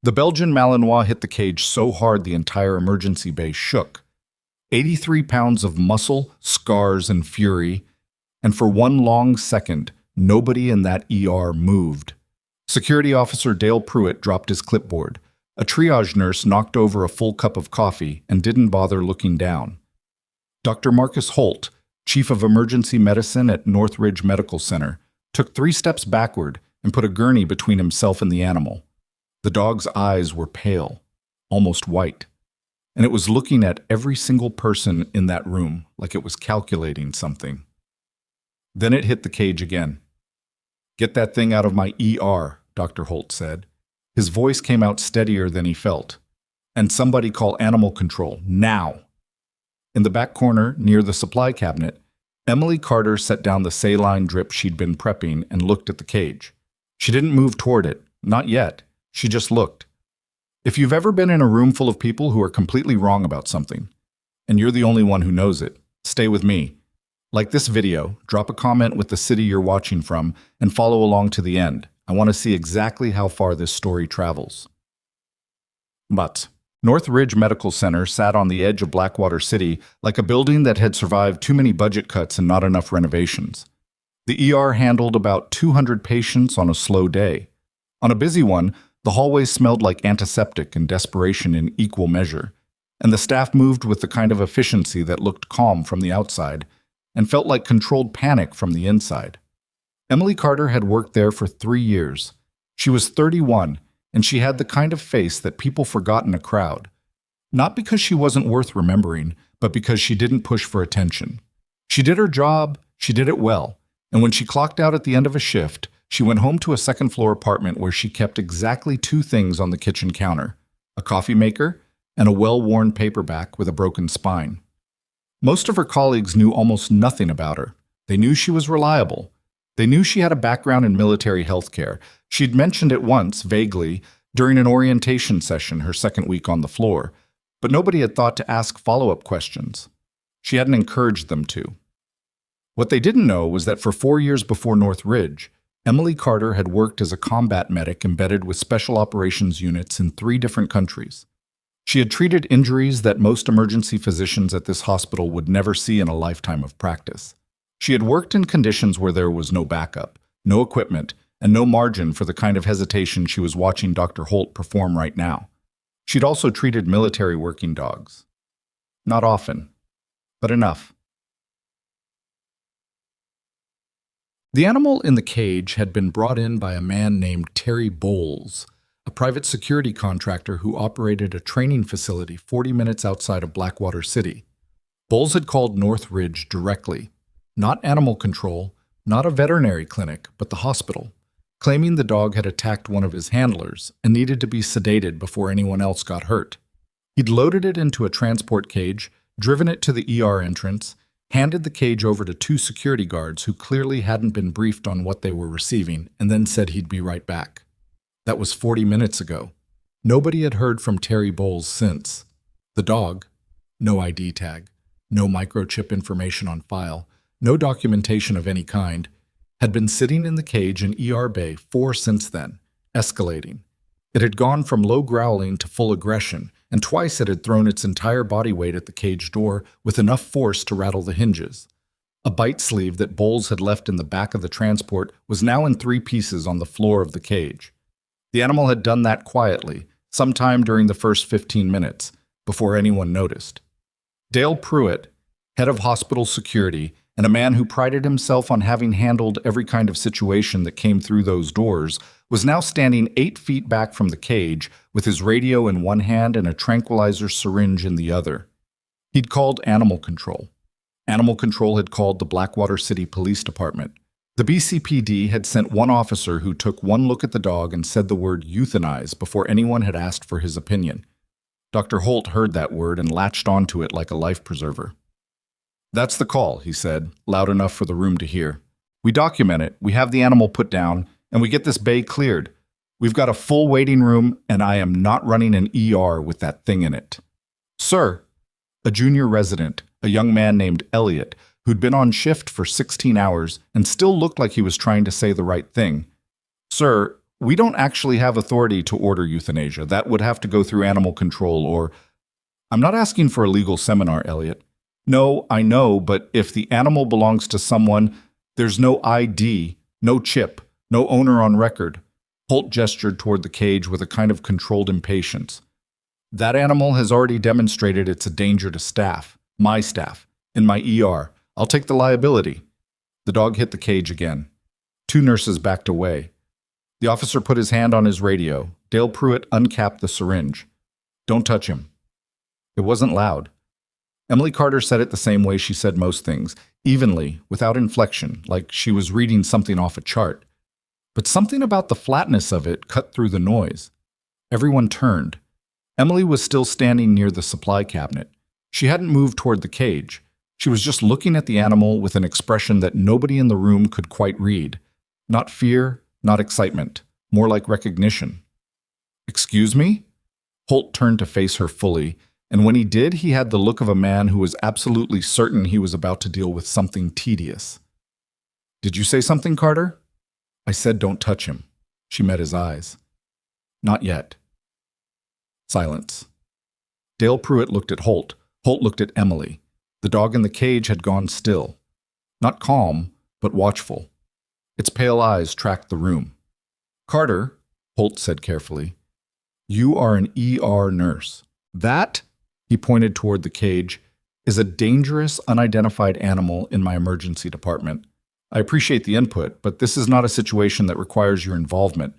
The Belgian Malinois hit the cage so hard the entire emergency bay shook. 83 pounds of muscle, scars, and fury, and for one long second, nobody in that ER moved. Security officer Dale Pruitt dropped his clipboard. A triage nurse knocked over a full cup of coffee and didn't bother looking down. Dr. Marcus Holt, chief of emergency medicine at Northridge Medical Center, took 3 steps backward and put a gurney between himself and the animal. The dog's eyes were pale, almost white, and it was looking at every single person in that room like it was calculating something. Then it hit the cage again. "Get that thing out of my ER," Dr. Holt said. His voice came out steadier than he felt. "And somebody call animal control, now." In the back corner, near the supply cabinet, Emily Carter set down the saline drip she'd been prepping and looked at the cage. She didn't move toward it, not yet. She just looked. If you've ever been in a room full of people who are completely wrong about something, and you're the only one who knows it, stay with me. Like this video, drop a comment with the city you're watching from and follow along to the end. I want to see exactly how far this story travels. But Northridge Medical Center sat on the edge of Blackwater City like a building that had survived too many budget cuts and not enough renovations. The ER handled about 200 patients on a slow day. On a busy one, the hallways smelled like antiseptic and desperation in equal measure, and the staff moved with the kind of efficiency that looked calm from the outside and felt like controlled panic from the inside. Emily Carter had worked there for 3 years. She was 31, and she had the kind of face that people forgot in a crowd. Not because she wasn't worth remembering, but because she didn't push for attention. She did her job, she did it well, and when she clocked out at the end of a shift, she went home to a second-floor apartment where she kept exactly 2 things on the kitchen counter: a coffee maker and a well-worn paperback with a broken spine. Most of her colleagues knew almost nothing about her. They knew she was reliable. They knew she had a background in military health care. She'd mentioned it once, vaguely, during an orientation session her second week on the floor, but nobody had thought to ask follow-up questions. She hadn't encouraged them to. What they didn't know was that for 4 years before Northridge, Emily Carter had worked as a combat medic embedded with special operations units in 3 different countries. She had treated injuries that most emergency physicians at this hospital would never see in a lifetime of practice. She had worked in conditions where there was no backup, no equipment, and no margin for the kind of hesitation she was watching Dr. Holt perform right now. She'd also treated military working dogs. Not often, but enough. The animal in the cage had been brought in by a man named Terry Bowles, a private security contractor who operated a training facility 40 minutes outside of Blackwater City. Bowles had called Northridge directly, not animal control, not a veterinary clinic, but the hospital, claiming the dog had attacked one of his handlers and needed to be sedated before anyone else got hurt. He'd loaded it into a transport cage, driven it to the ER entrance, handed the cage over to 2 security guards who clearly hadn't been briefed on what they were receiving, and then said he'd be right back. That was 40 minutes ago. Nobody had heard from Terry Bowles since. The dog, no ID tag, no microchip information on file, no documentation of any kind, had been sitting in the cage in ER Bay 4 since then, escalating. It had gone from low growling to full aggression, and twice it had thrown its entire body weight at the cage door with enough force to rattle the hinges. A bite sleeve that Bowles had left in the back of the transport was now in 3 pieces on the floor of the cage. The animal had done that quietly, sometime during the first 15 minutes, before anyone noticed. Dale Pruitt, head of hospital security, and a man who prided himself on having handled every kind of situation that came through those doors, was now standing 8 feet back from the cage with his radio in one hand and a tranquilizer syringe in the other. He'd called animal control. Animal control had called the Blackwater City Police Department. The BCPD had sent 1 officer who took 1 look at the dog and said the word euthanize before anyone had asked for his opinion. Dr. Holt heard that word and latched onto it like a life preserver. "That's the call," he said, loud enough for the room to hear. "We document it, we have the animal put down, and we get this bay cleared. We've got a full waiting room, and I am not running an ER with that thing in it." "Sir," a junior resident, a young man named Elliot, who'd been on shift for 16 hours and still looked like he was trying to say the right thing. "Sir, We don't actually have authority to order euthanasia. That would have to go through animal control or... I'm not asking for a legal seminar, Elliot. No, I know, but if the animal belongs to someone, there's no ID, no chip, no owner on record. Holt gestured toward the cage with a kind of controlled impatience. That animal has already demonstrated it's a danger to staff, my staff, in my ER. I'll take the liability. The dog hit the cage again. 2 nurses backed away. The officer put his hand on his radio. Dale Pruitt uncapped the syringe. Don't touch him. It wasn't loud. Emily Carter said it the same way she said most things, evenly, without inflection, like she was reading something off a chart. But something about the flatness of it cut through the noise. Everyone turned. Emily was still standing near the supply cabinet. She hadn't moved toward the cage. She was just looking at the animal with an expression that nobody in the room could quite read. Not fear, not excitement, more like recognition. Excuse me? Holt turned to face her fully, and when he did, he had the look of a man who was absolutely certain he was about to deal with something tedious. Did you say something, Carter? I said don't touch him. She met his eyes. Not yet. Silence. Dale Pruitt looked at Holt. Holt looked at Emily. The dog in the cage had gone still. Not calm, but watchful. Its pale eyes tracked the room. Carter, Holt said carefully, you are an ER nurse. That, he pointed toward the cage, is a dangerous, unidentified animal in my emergency department. I appreciate the input, but this is not a situation that requires your involvement.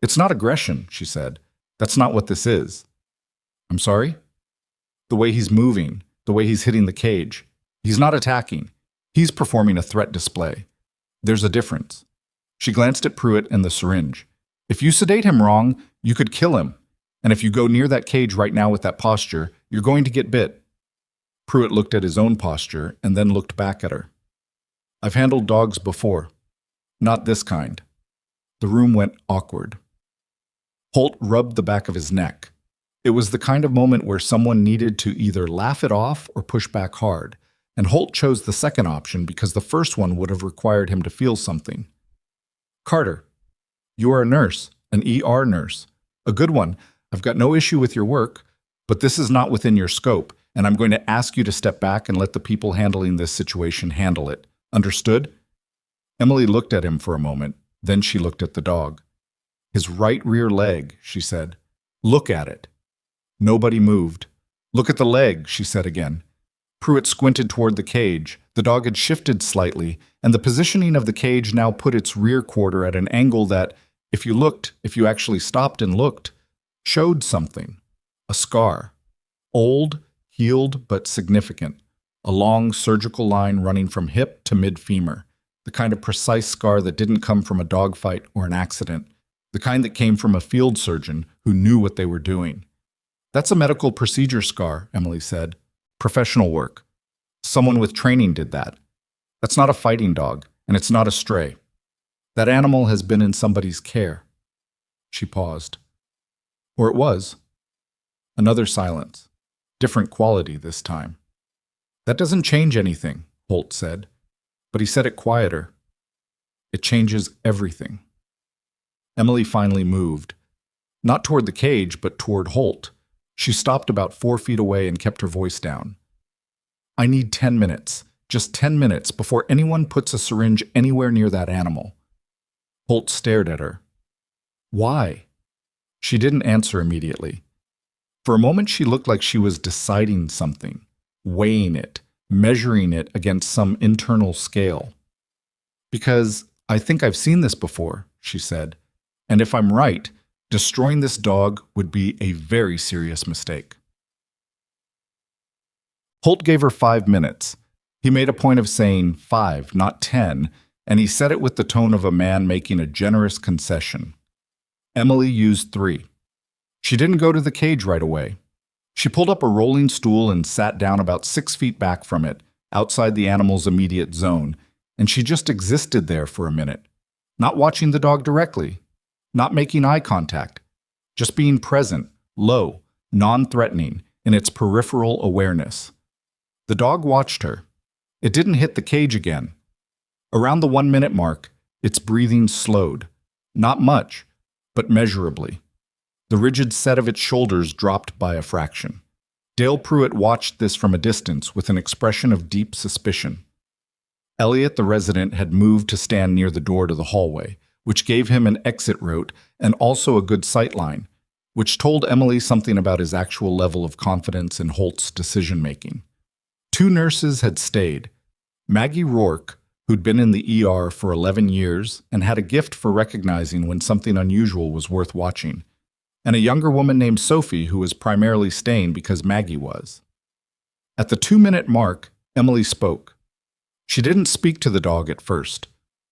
It's not aggression, she said. That's not what this is. I'm sorry? The way he's moving, the way he's hitting the cage. He's not attacking. He's performing a threat display. There's a difference. She glanced at Pruitt and the syringe. If you sedate him wrong, you could kill him. And if you go near that cage right now with that posture, you're going to get bit. Pruitt looked at his own posture and then looked back at her. I've handled dogs before. Not this kind. The room went awkward. Holt rubbed the back of his neck. It was the kind of moment where someone needed to either laugh it off or push back hard, and Holt chose the second option because the first one would have required him to feel something. Carter, you are a nurse, an ER nurse. A good one. I've got no issue with your work, but this is not within your scope, and I'm going to ask you to step back and let the people handling this situation handle it. Understood? Emily looked at him for a moment, then she looked at the dog. His right rear leg, she said. Look at it. Nobody moved. Look at the leg, she said again. Pruitt squinted toward the cage. The dog had shifted slightly, and the positioning of the cage now put its rear quarter at an angle that, if you actually stopped and looked, showed something. A scar. Old, healed, but significant. A long surgical line running from hip to mid-femur. The kind of precise scar that didn't come from a dogfight or an accident. The kind that came from a field surgeon who knew what they were doing. That's a medical procedure scar, Emily said. Professional work. Someone with training did that. That's not a fighting dog, and it's not a stray. That animal has been in somebody's care. She paused. Or it was. Another silence. Different quality this time. That doesn't change anything, Holt said. But he said it quieter. It changes everything. Emily finally moved. Not toward the cage, but toward Holt. She stopped about 4 feet away and kept her voice down. I need 10 minutes, just 10 minutes, before anyone puts a syringe anywhere near that animal. Holt stared at her. Why? She didn't answer immediately. For a moment she looked like she was deciding something, weighing it, measuring it against some internal scale. Because I think I've seen this before, she said, and if I'm right, destroying this dog would be a very serious mistake. Holt gave her 5 minutes. He made a point of saying 5, not 10, and he said it with the tone of a man making a generous concession. Emily used 3. She didn't go to the cage right away. She pulled up a rolling stool and sat down about 6 feet back from it, outside the animal's immediate zone, and she just existed there for a minute, not watching the dog directly, not making eye contact, just being present, low, non-threatening, in its peripheral awareness. The dog watched her. It didn't hit the cage again. Around the 1-minute mark, its breathing slowed. Not much, but measurably. The rigid set of its shoulders dropped by a fraction. Dale Pruitt watched this from a distance with an expression of deep suspicion. Elliot, the resident, had moved to stand near the door to the hallway, which gave him an exit route and also a good sight line, which told Emily something about his actual level of confidence in Holt's decision-making. 2 nurses had stayed. Maggie Rourke, who'd been in the ER for 11 years and had a gift for recognizing when something unusual was worth watching, and a younger woman named Sophie who was primarily staying because Maggie was. At the 2-minute mark, Emily spoke. She didn't speak to the dog at first.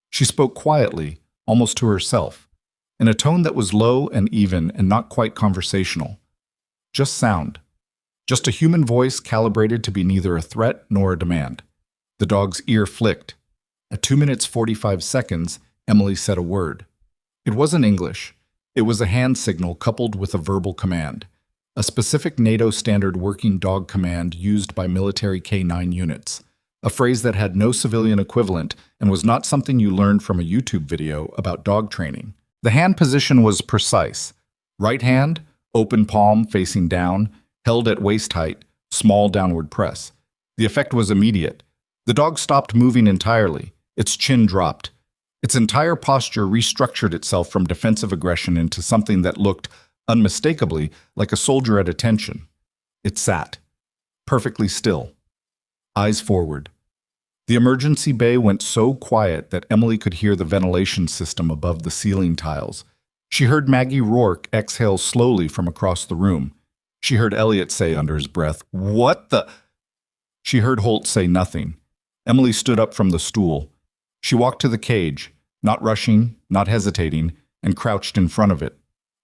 She spoke quietly, almost to herself, in a tone that was low and even and not quite conversational. Just sound. Just a human voice calibrated to be neither a threat nor a demand. The dog's ear flicked. At 2 minutes 45 seconds, Emily said a word. It wasn't English. It was a hand signal coupled with a verbal command, a specific NATO standard working dog command used by military K-9 units, a phrase that had no civilian equivalent and was not something you learned from a YouTube video about dog training. The hand position was precise. Right hand, open palm facing down, held at waist height, small downward press. The effect was immediate. The dog stopped moving entirely. Its chin dropped. Its entire posture restructured itself from defensive aggression into something that looked, unmistakably, like a soldier at attention. It sat, perfectly still, eyes forward. The emergency bay went so quiet that Emily could hear the ventilation system above the ceiling tiles. She heard Maggie Rourke exhale slowly from across the room. She heard Elliot say under his breath, "What the?" She heard Holt say nothing. Emily stood up from the stool. She walked to the cage, not rushing, not hesitating, and crouched in front of it.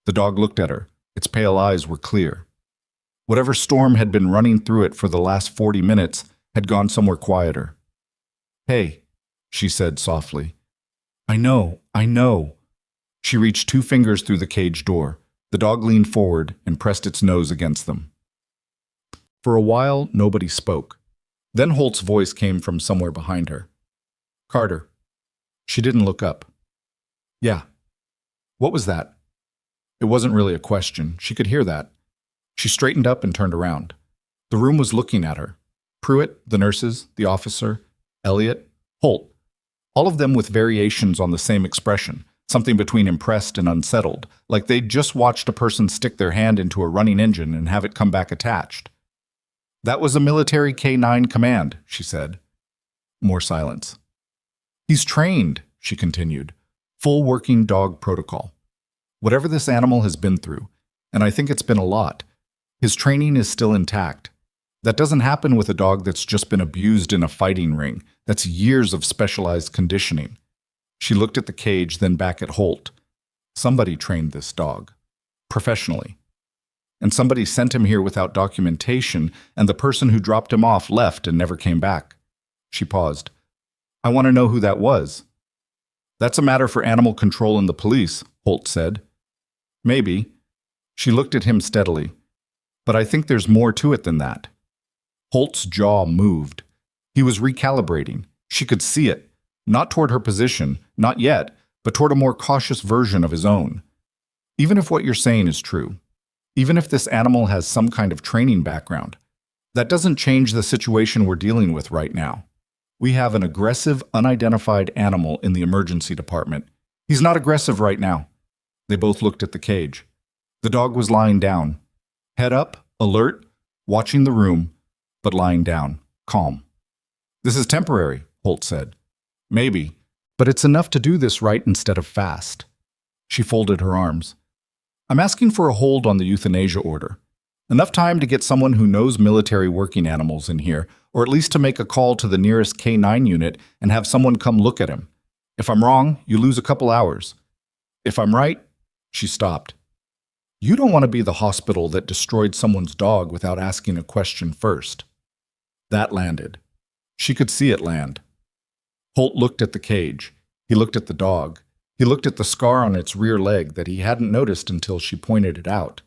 The dog looked at her. Its pale eyes were clear. Whatever storm had been running through it for the last 40 minutes had gone somewhere quieter. "Hey," she said softly. I know. She reached 2 fingers through the cage door. The dog leaned forward and pressed its nose against them. For a while, nobody spoke. Then Holt's voice came from somewhere behind her. "Carter." She didn't look up. "Yeah." "What was that?" It wasn't really a question. She could hear that. She straightened up and turned around. The room was looking at her. Pruitt, the nurses, the officer, Elliot, Holt, all of them with variations on the same expression, something between impressed and unsettled, like they'd just watched a person stick their hand into a running engine and have it come back attached. "That was a military K-9 command," she said. More silence. "He's trained," she continued. "Full working dog protocol. Whatever this animal has been through, and I think it's been a lot, his training is still intact. That doesn't happen with a dog that's just been abused in a fighting ring. That's years of specialized conditioning." She looked at the cage, then back at Holt. Somebody trained this dog. Professionally. And somebody sent him here without documentation, and the person who dropped him off left and never came back. She paused. "I want to know who that was." "That's a matter for animal control and the police," Holt said. "Maybe." She looked at him steadily. "But I think there's more to it than that." Holt's jaw moved. He was recalibrating. She could see it. Not toward her position, not yet, but toward a more cautious version of his own. Even if what you're saying is true, even if this animal has some kind of training background, that doesn't change the situation we're dealing with right now. We have an aggressive, unidentified animal in the emergency department. He's not aggressive right now. They both looked at the cage. The dog was lying down. Head up, alert, watching the room, but lying down, calm. "This is temporary," Holt said. "Maybe, but it's enough to do this right instead of fast." She folded her arms. "I'm asking for a hold on the euthanasia order. Enough time to get someone who knows military working animals in here, or at least to make a call to the nearest K-9 unit and have someone come look at him. If I'm wrong, you lose a couple hours. If I'm right..." She stopped. "You don't want to be the hospital that destroyed someone's dog without asking a question first." That landed. She could see it land. Holt looked at the cage. He looked at the dog. He looked at the scar on its rear leg that he hadn't noticed until she pointed it out.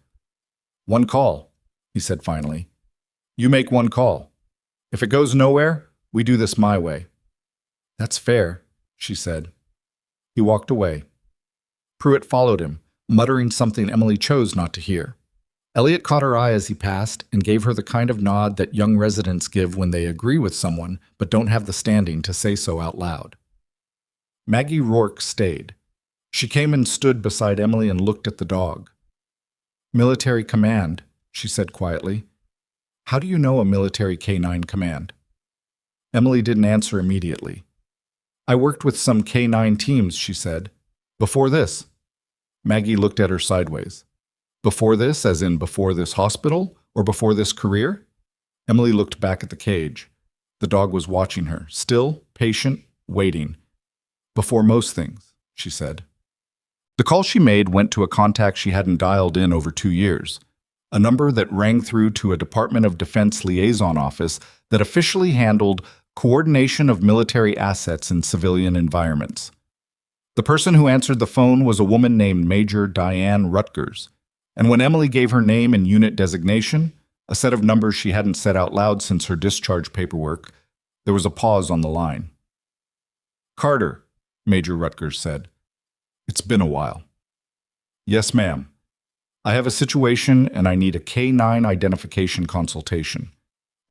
"One call," he said finally. "You make one call. If it goes nowhere, we do this my way." "That's fair," she said. He walked away. Pruitt followed him, muttering something Emily chose not to hear. Elliot caught her eye as he passed and gave her the kind of nod that young residents give when they agree with someone but don't have the standing to say so out loud. Maggie Rourke stayed. She came and stood beside Emily and looked at the dog. "Military command," she said quietly. "How do you know a military canine command?" Emily didn't answer immediately. "I worked with some K9 teams," she said. "Before this." Maggie looked at her sideways. "Before this, as in before this hospital, or before this career?" Emily looked back at the cage. The dog was watching her, still, patient, waiting. "Before most things," she said. The call she made went to a contact she hadn't dialed in over 2 years, a number that rang through to a Department of Defense liaison office that officially handled coordination of military assets in civilian environments. The person who answered the phone was a woman named Major Diane Rutgers, and when Emily gave her name and unit designation, a set of numbers she hadn't said out loud since her discharge paperwork, there was a pause on the line. "Carter," Major Rutgers said. "It's been a while." "Yes, ma'am. I have a situation and I need a K9 identification consultation.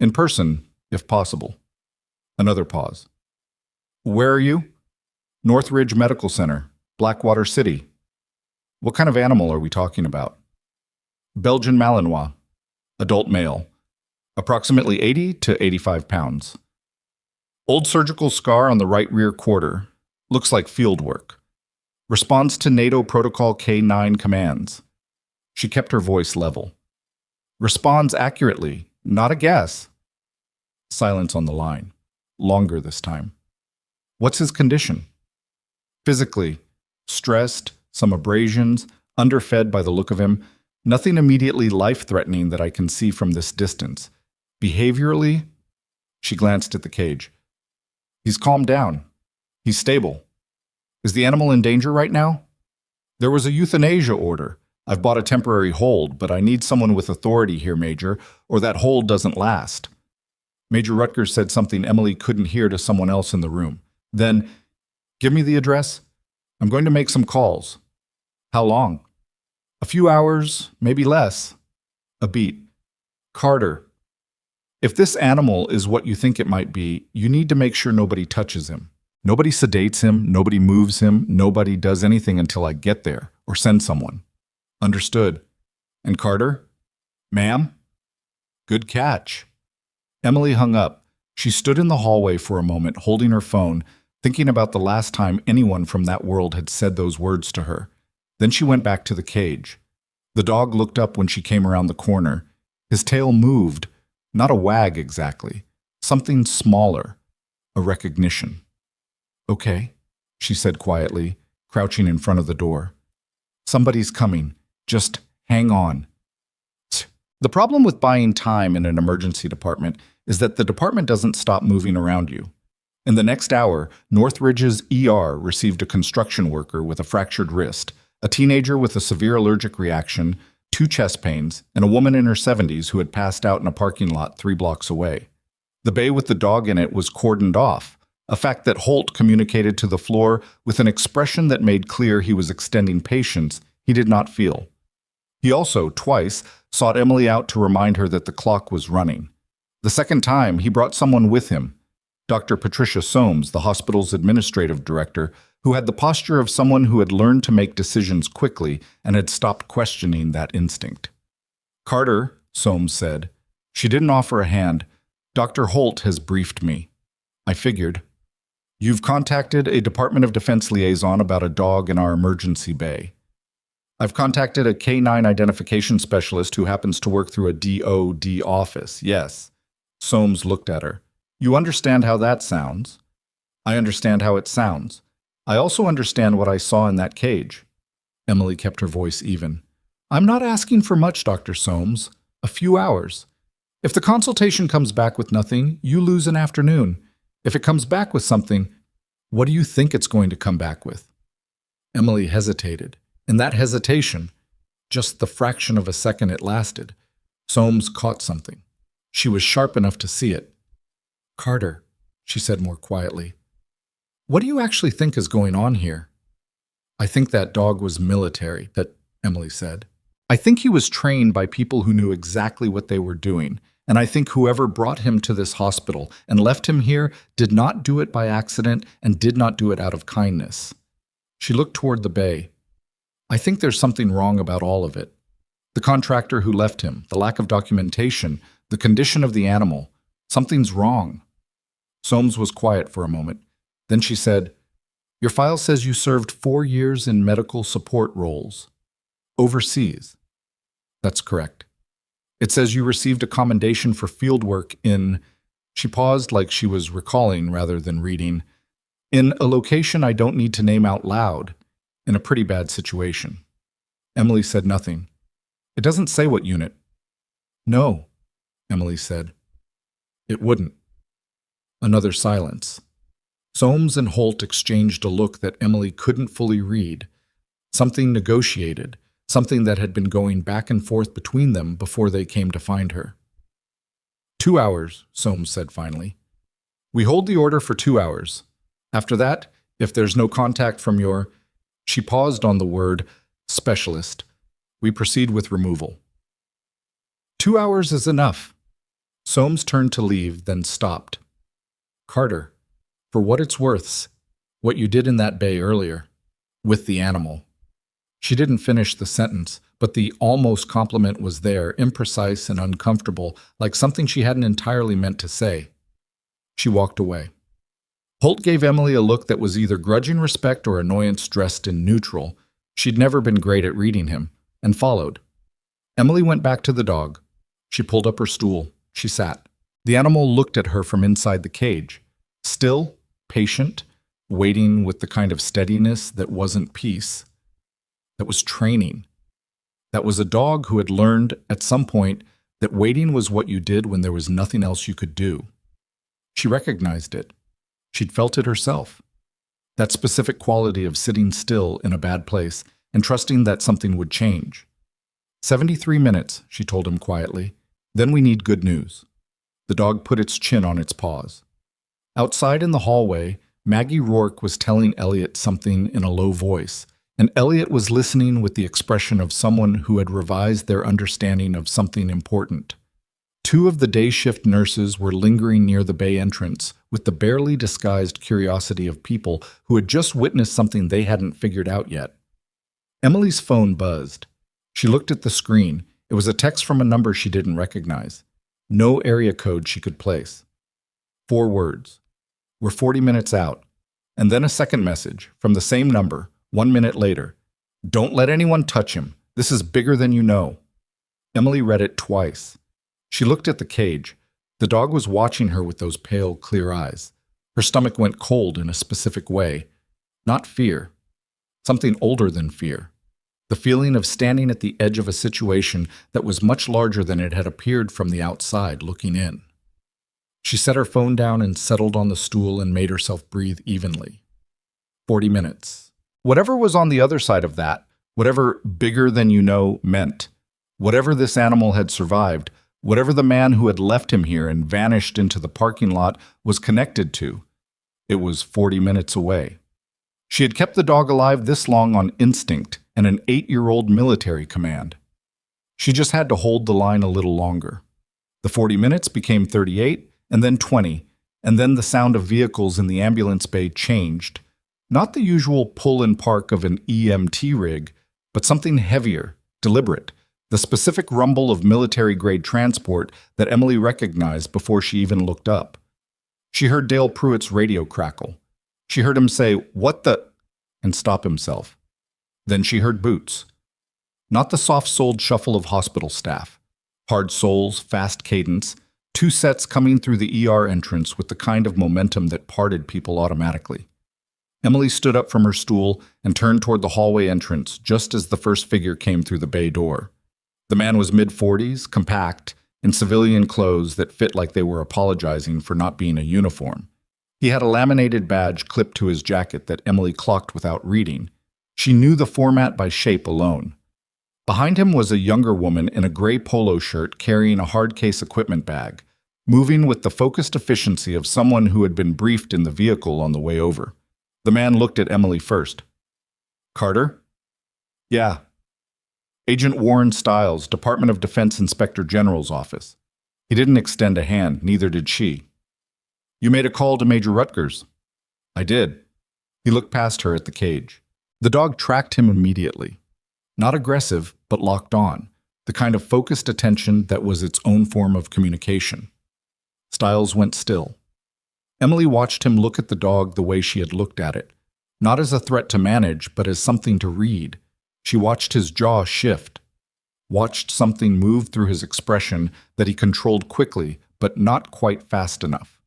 In person, if possible." Another pause. "Where are you?" "Northridge Medical Center, Blackwater City." "What kind of animal are we talking about?" "Belgian Malinois, adult male, approximately 80 to 85 pounds. Old surgical scar on the right rear quarter, looks like field work. Responds to NATO Protocol K9 commands." She kept her voice level. "Responds accurately, not a guess." Silence on the line. Longer this time. "What's his condition?" "Physically, stressed, some abrasions, underfed by the look of him. Nothing immediately life-threatening that I can see from this distance. Behaviorally," she glanced at the cage, "he's calmed down. He's stable. Is the animal in danger right now?" "There was a euthanasia order. I've bought a temporary hold, but I need someone with authority here, Major, or that hold doesn't last." Major Rutgers said something Emily couldn't hear to someone else in the room. Then, "Give me the address. I'm going to make some calls." "How long?" "A few hours, maybe less." A beat. "Carter, if this animal is what you think it might be, you need to make sure nobody touches him. Nobody sedates him, nobody moves him, nobody does anything until I get there or send someone." "Understood." "And Carter?" "Ma'am?" "Good catch." Emily hung up. She stood in the hallway for a moment, holding her phone, thinking about the last time anyone from that world had said those words to her. Then she went back to the cage. The dog looked up when she came around the corner. His tail moved, not a wag exactly, something smaller, a recognition. "Okay," she said quietly, crouching in front of the door. "Somebody's coming. Just hang on." The problem with buying time in an emergency department is that the department doesn't stop moving around you. In the next hour, Northridge's ER received a construction worker with a fractured wrist, a teenager with a severe allergic reaction, 2 chest pains, and a woman in her 70s who had passed out in a parking lot 3 blocks away. The bay with the dog in it was cordoned off, a fact that Holt communicated to the floor with an expression that made clear he was extending patience he did not feel. He also, twice, sought Emily out to remind her that the clock was running. The second time, he brought someone with him, Dr. Patricia Soames, the hospital's administrative director, who had the posture of someone who had learned to make decisions quickly and had stopped questioning that instinct. "Carter," Soames said. She didn't offer a hand. "Dr. Holt has briefed me." "I figured." "You've contacted a Department of Defense liaison about a dog in our emergency bay." "I've contacted a K9 identification specialist who happens to work through a DOD office, yes." Soames looked at her. "You understand how that sounds?" "I understand how it sounds. I also understand what I saw in that cage." Emily kept her voice even. "I'm not asking for much, Dr. Soames. A few hours. If the consultation comes back with nothing, you lose an afternoon. If it comes back with something, what do you think it's going to come back with?" Emily hesitated. In that hesitation, just the fraction of a second it lasted, Soames caught something. She was sharp enough to see it. "Carter," she said more quietly, "what do you actually think is going on here?" "I think that dog was military, that Emily said. I think he was trained by people who knew exactly what they were doing, and I think whoever brought him to this hospital and left him here did not do it by accident and did not do it out of kindness. She looked toward the bay. I think there's something wrong about all of it. The contractor who left him, the lack of documentation, the condition of the animal. Something's wrong. Soames was quiet for a moment. Then she said, Your file says you served 4 years in medical support roles. Overseas. That's correct. It says you received a commendation for field work in... She paused like she was recalling rather than reading. In a location I don't need to name out loud. In a pretty bad situation. Emily said nothing. It doesn't say what unit. No, Emily said. It wouldn't. Another silence. Soames and Holt exchanged a look that Emily couldn't fully read. Something negotiated, something that had been going back and forth between them before they came to find her. 2 hours, Soames said finally. We hold the order for 2 hours. After that, if there's no contact from your... She paused on the word specialist. We proceed with removal. 2 hours is enough. Soames turned to leave, then stopped. Carter, for what it's worth, what you did in that bay earlier, with the animal. She didn't finish the sentence, but the almost compliment was there, imprecise and uncomfortable, like something she hadn't entirely meant to say. She walked away. Holt gave Emily a look that was either grudging respect or annoyance dressed in neutral. She'd never been great at reading him, and followed. Emily went back to the dog. She pulled up her stool. She sat. The animal looked at her from inside the cage. Still, patient, waiting with the kind of steadiness that wasn't peace. That was training. That was a dog who had learned at some point that waiting was what you did when there was nothing else you could do. She recognized it. She'd felt it herself. That specific quality of sitting still in a bad place and trusting that something would change. 73 minutes, she told him quietly. Then we need good news. The dog put its chin on its paws. Outside in the hallway, Maggie Rourke was telling Elliot something in a low voice, and Elliot was listening with the expression of someone who had revised their understanding of something important. 2 of the day shift nurses were lingering near the bay entrance with the barely disguised curiosity of people who had just witnessed something they hadn't figured out yet. Emily's phone buzzed. She looked at the screen. It was a text from a number she didn't recognize. No area code she could place. 4 words. We're 40 minutes out. And then a second message from the same number, 1 minute later. Don't let anyone touch him. This is bigger than you know. Emily read it twice. She looked at the cage. The dog was watching her with those pale, clear eyes. Her stomach went cold in a specific way. Not fear. Something older than fear. The feeling of standing at the edge of a situation that was much larger than it had appeared from the outside, looking in. She set her phone down and settled on the stool and made herself breathe evenly. 40 minutes. Whatever was on the other side of that, whatever bigger than you know meant, whatever this animal had survived, whatever the man who had left him here and vanished into the parking lot was connected to, it was 40 minutes away. She had kept the dog alive this long on instinct and an 8-year-old military command. She just had to hold the line a little longer. The 40 minutes became 38, and then 20, and then the sound of vehicles in the ambulance bay changed. Not the usual pull and park of an EMT rig, but something heavier, deliberate, the specific rumble of military-grade transport that Emily recognized before she even looked up. She heard Dale Pruitt's radio crackle. She heard him say, "What the?" and stop himself. Then she heard boots. Not the soft-soled shuffle of hospital staff. Hard soles, fast cadence, 2 sets coming through the ER entrance with the kind of momentum that parted people automatically. Emily stood up from her stool and turned toward the hallway entrance just as the first figure came through the bay door. The man was mid-40s, compact, in civilian clothes that fit like they were apologizing for not being a uniform. He had a laminated badge clipped to his jacket that Emily clocked without reading. She knew the format by shape alone. Behind him was a younger woman in a gray polo shirt carrying a hard case equipment bag, moving with the focused efficiency of someone who had been briefed in the vehicle on the way over. The man looked at Emily first. "Carter?" "Yeah." Agent Warren Stiles, Department of Defense Inspector General's office. He didn't extend a hand, neither did she. You made a call to Major Rutgers. I did. He looked past her at the cage. The dog tracked him immediately. Not aggressive, but locked on, the kind of focused attention that was its own form of communication. Stiles went still. Emily watched him look at the dog the way she had looked at it, not as a threat to manage, but as something to read. She watched his jaw shift, watched something move through his expression that he controlled quickly, but not quite fast enough.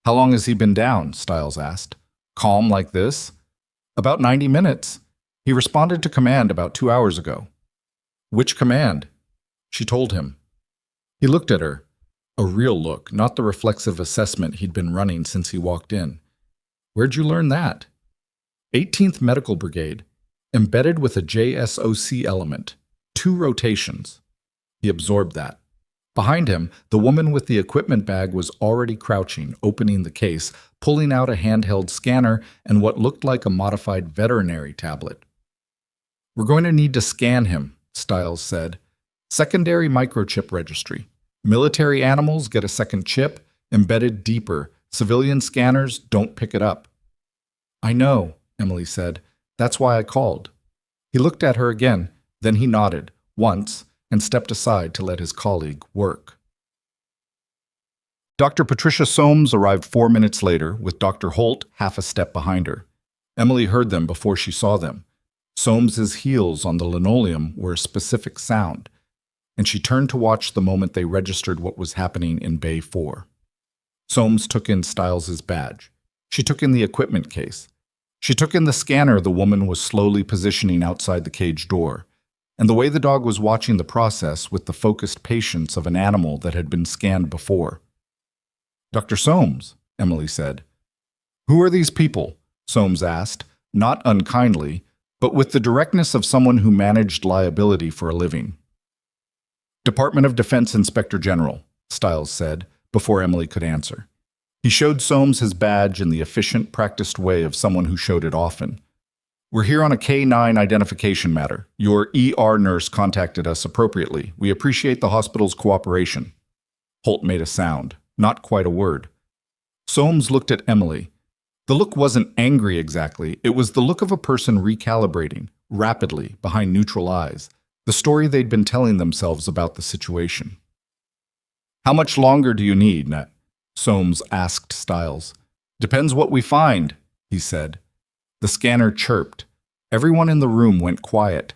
How long has he been down? Stiles asked. Calm like this? About 90 minutes. He responded to command about 2 hours ago. Which command? She told him. He looked at her. A real look, not the reflexive assessment he'd been running since he walked in. Where'd you learn that? 18th Medical Brigade, embedded with a JSOC element. 2 rotations. He absorbed that. Behind him, the woman with the equipment bag was already crouching, opening the case, pulling out a handheld scanner and what looked like a modified veterinary tablet. We're going to need to scan him, Stiles said. Secondary microchip registry. Military animals get a second chip, embedded deeper. Civilian scanners don't pick it up. I know, Emily said. That's why I called. He looked at her again, then he nodded, once, and stepped aside to let his colleague work. Dr. Patricia Soames arrived 4 minutes later, with Dr. Holt half a step behind her. Emily heard them before she saw them. Soames's heels on the linoleum were a specific sound, and she turned to watch the moment they registered what was happening in Bay 4. Soames took in Stiles's badge. She took in the equipment case. She took in the scanner the woman was slowly positioning outside the cage door, and the way the dog was watching the process with the focused patience of an animal that had been scanned before. Dr. Soames, Emily said. Who are these people? Soames asked, not unkindly, but with the directness of someone who managed liability for a living. Department of Defense Inspector General, Stiles said, before Emily could answer. He showed Soames his badge in the efficient, practiced way of someone who showed it often. We're here on a K-9 identification matter. Your ER nurse contacted us appropriately. We appreciate the hospital's cooperation. Holt made a sound, not quite a word. Soames looked at Emily. The look wasn't angry exactly. It was the look of a person recalibrating, rapidly, behind neutral eyes, the story they'd been telling themselves about the situation. How much longer do you need, Nat? Soames asked Stiles. Depends what we find, he said. The scanner chirped. Everyone in the room went quiet.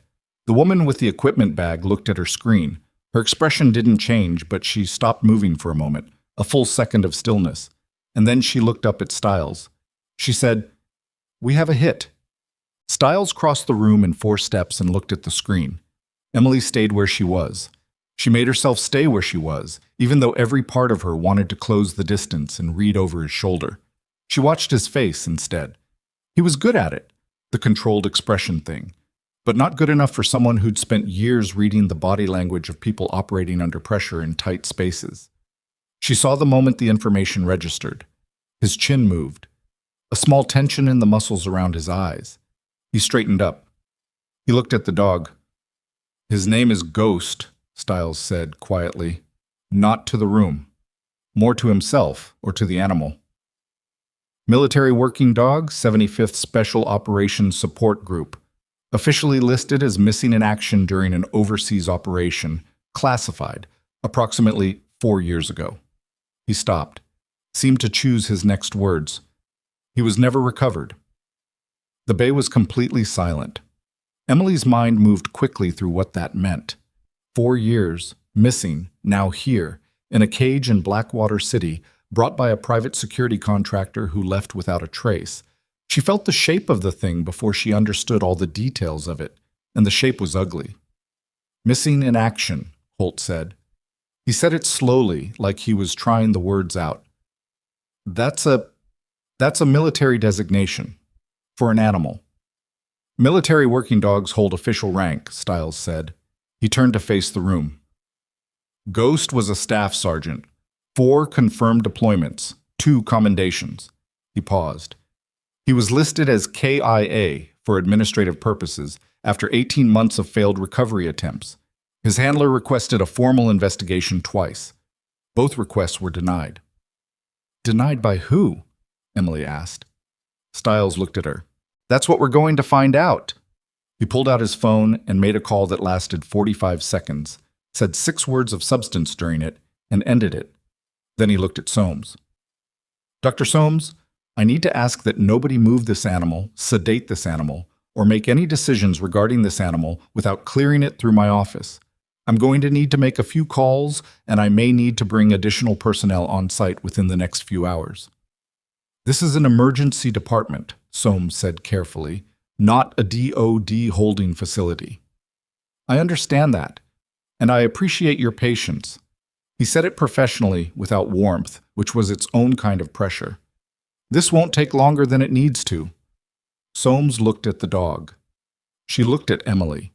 The woman with the equipment bag looked at her screen. Her expression didn't change, but she stopped moving for a moment, a full second of stillness. And then she looked up at Stiles. She said, We have a hit. Stiles crossed the room in 4 steps and looked at the screen. Emily stayed where she was. She made herself stay where she was, even though every part of her wanted to close the distance and read over his shoulder. She watched his face instead. He was good at it, the controlled expression thing, but not good enough for someone who'd spent years reading the body language of people operating under pressure in tight spaces. She saw the moment the information registered. His chin moved. A small tension in the muscles around his eyes. He straightened up. He looked at the dog. His name is Ghost, Stiles said quietly. Not to the room. More to himself or to the animal. Military Working Dog, 75th Special Operations Support Group. Officially listed as missing in action during an overseas operation. Classified. Approximately 4 years ago. He stopped. Seemed to choose his next words. He was never recovered. The bay was completely silent. Emily's mind moved quickly through what that meant. 4 years, missing, now here, in a cage in Blackwater City, brought by a private security contractor who left without a trace. She felt the shape of the thing before she understood all the details of it, and the shape was ugly. Missing in action, Holt said. He said it slowly, like he was trying the words out. That's a military designation. For an animal. Military working dogs hold official rank, Stiles said. He turned to face the room. Ghost was a staff sergeant. 4 confirmed deployments, 2 commendations. He paused. He was listed as KIA for administrative purposes after 18 months of failed recovery attempts. His handler requested a formal investigation twice. Both requests were denied. Denied by who? Emily asked. Stiles looked at her. That's what we're going to find out. He pulled out his phone and made a call that lasted 45 seconds, said 6 words of substance during it, and ended it. Then he looked at Soames. Dr. Soames, I need to ask that nobody move this animal, sedate this animal, or make any decisions regarding this animal without clearing it through my office. I'm going to need to make a few calls, and I may need to bring additional personnel on site within the next few hours. This is an emergency department, Soames said carefully, not a DOD holding facility. I understand that, and I appreciate your patience. He said it professionally, without warmth, which was its own kind of pressure. This won't take longer than it needs to. Soames looked at the dog. She looked at Emily.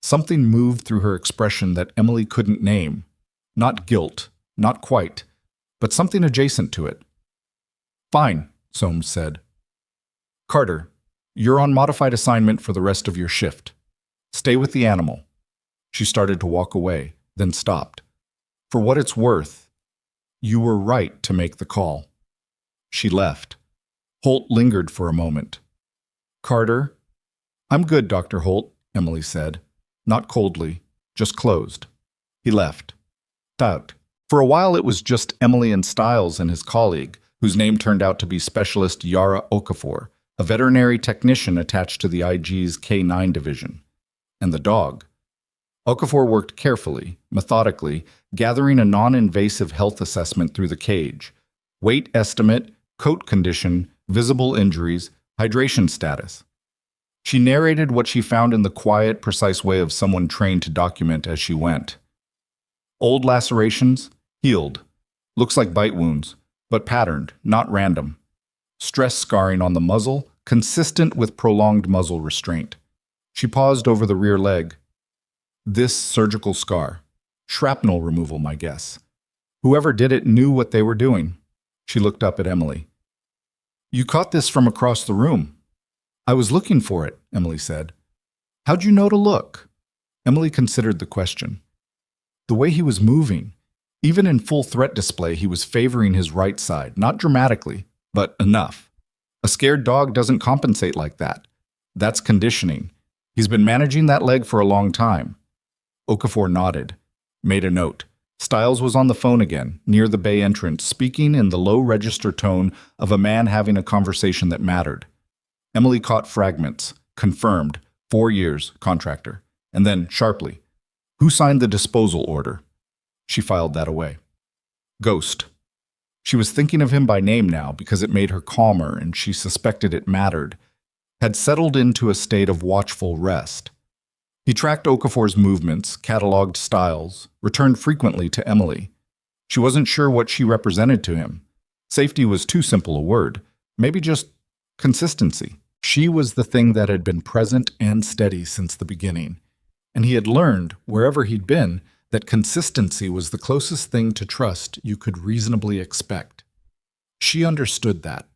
Something moved through her expression that Emily couldn't name. Not guilt, not quite, but something adjacent to it. Fine, Soames said. Carter, you're on modified assignment for the rest of your shift. Stay with the animal. She started to walk away, then stopped. For what it's worth, you were right to make the call. She left. Holt lingered for a moment. Carter? I'm good, Dr. Holt, Emily said. Not coldly, just closed. He left. Out. For a while it was just Emily and Stiles and his colleague, whose name turned out to be Specialist Yara Okafor, a veterinary technician attached to the IG's K9 division. And the dog. Okafor worked carefully, methodically, gathering a non-invasive health assessment through the cage. Weight estimate, coat condition, visible injuries, hydration status. She narrated what she found in the quiet, precise way of someone trained to document as she went. Old lacerations, healed. Looks like bite wounds, but patterned, not random. Stress scarring on the muzzle, consistent with prolonged muzzle restraint. She paused over the rear leg. This surgical scar. Shrapnel removal, my guess. Whoever did it knew what they were doing. She looked up at Emily. You caught this from across the room. I was looking for it, Emily said. How'd you know to look? Emily considered the question. The way he was moving. Even in full threat display, he was favoring his right side, not dramatically, but enough. A scared dog doesn't compensate like that. That's conditioning. He's been managing that leg for a long time. Okafor nodded, made a note. Stiles was on the phone again, near the bay entrance, speaking in the low register tone of a man having a conversation that mattered. Emily caught fragments. Confirmed. 4 years, contractor. And then, sharply, who signed the disposal order? She filed that away. Ghost. She was thinking of him by name now because it made her calmer and she suspected it mattered. Had settled into a state of watchful rest. He tracked Okafor's movements, cataloged Stiles, returned frequently to Emily. She wasn't sure what she represented to him. Safety was too simple a word. Maybe just consistency. She was the thing that had been present and steady since the beginning. And he had learned, wherever he'd been, that consistency was the closest thing to trust you could reasonably expect. She understood that.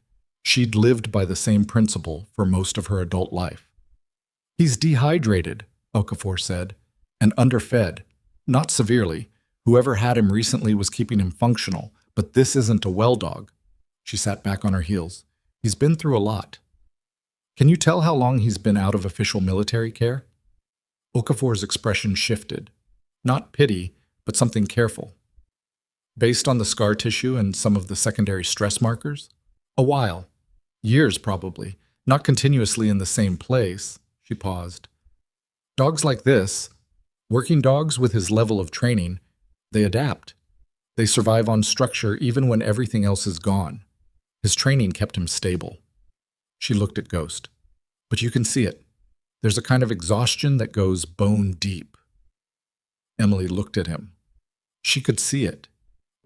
She'd lived by the same principle for most of her adult life. He's dehydrated, Okafor said, and underfed. Not severely. Whoever had him recently was keeping him functional, but this isn't a well dog. She sat back on her heels. He's been through a lot. Can you tell how long he's been out of official military care? Okafor's expression shifted. Not pity, but something careful. Based on the scar tissue and some of the secondary stress markers? A while. Years, probably. Not continuously in the same place. She paused. Dogs like this, working dogs with his level of training, they adapt. They survive on structure even when everything else is gone. His training kept him stable. She looked at Ghost. But you can see it. There's a kind of exhaustion that goes bone deep. Emily looked at him. She could see it.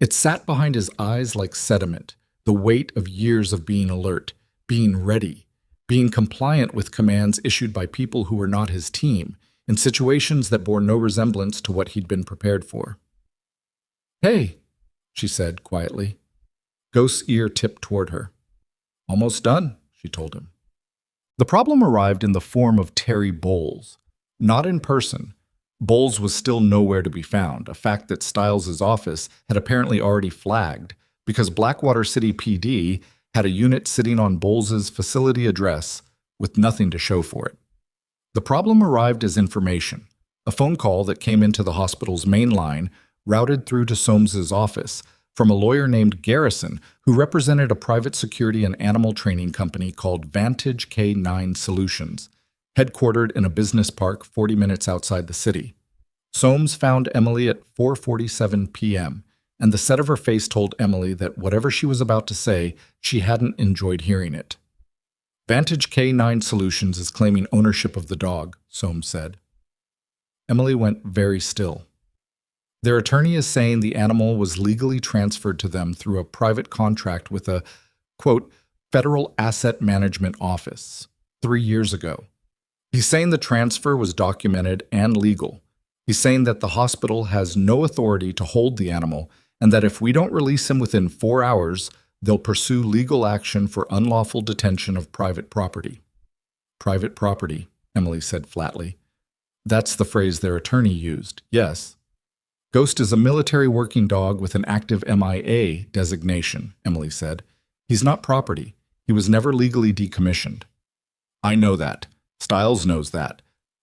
It sat behind his eyes like sediment, the weight of years of being alert, being ready, being compliant with commands issued by people who were not his team, in situations that bore no resemblance to what he'd been prepared for. Hey, she said quietly. Ghost's ear tipped toward her. Almost done, she told him. The problem arrived in the form of Terry Bowles. Not in person. Bowles was still nowhere to be found, a fact that Stiles' office had apparently already flagged, because Blackwater City PD had a unit sitting on Bowles' facility address with nothing to show for it. The problem arrived as information, a phone call that came into the hospital's main line, routed through to Soames' office, from a lawyer named Garrison, who represented a private security and animal training company called Vantage K9 Solutions, headquartered in a business park 40 minutes outside the city. Soames found Emily at 4:47 p.m., and the set of her face told Emily that whatever she was about to say, she hadn't enjoyed hearing it. Vantage K9 Solutions is claiming ownership of the dog, Soames said. Emily went very still. Their attorney is saying the animal was legally transferred to them through a private contract with a, quote, Federal Asset Management Office 3 years ago. He's saying the transfer was documented and legal. He's saying that the hospital has no authority to hold the animal and that if we don't release him within 4 hours, they'll pursue legal action for unlawful detention of private property. Private property, Emily said flatly. That's the phrase their attorney used, yes. Ghost is a military working dog with an active MIA designation, Emily said. He's not property. He was never legally decommissioned. I know that. Stiles knows that.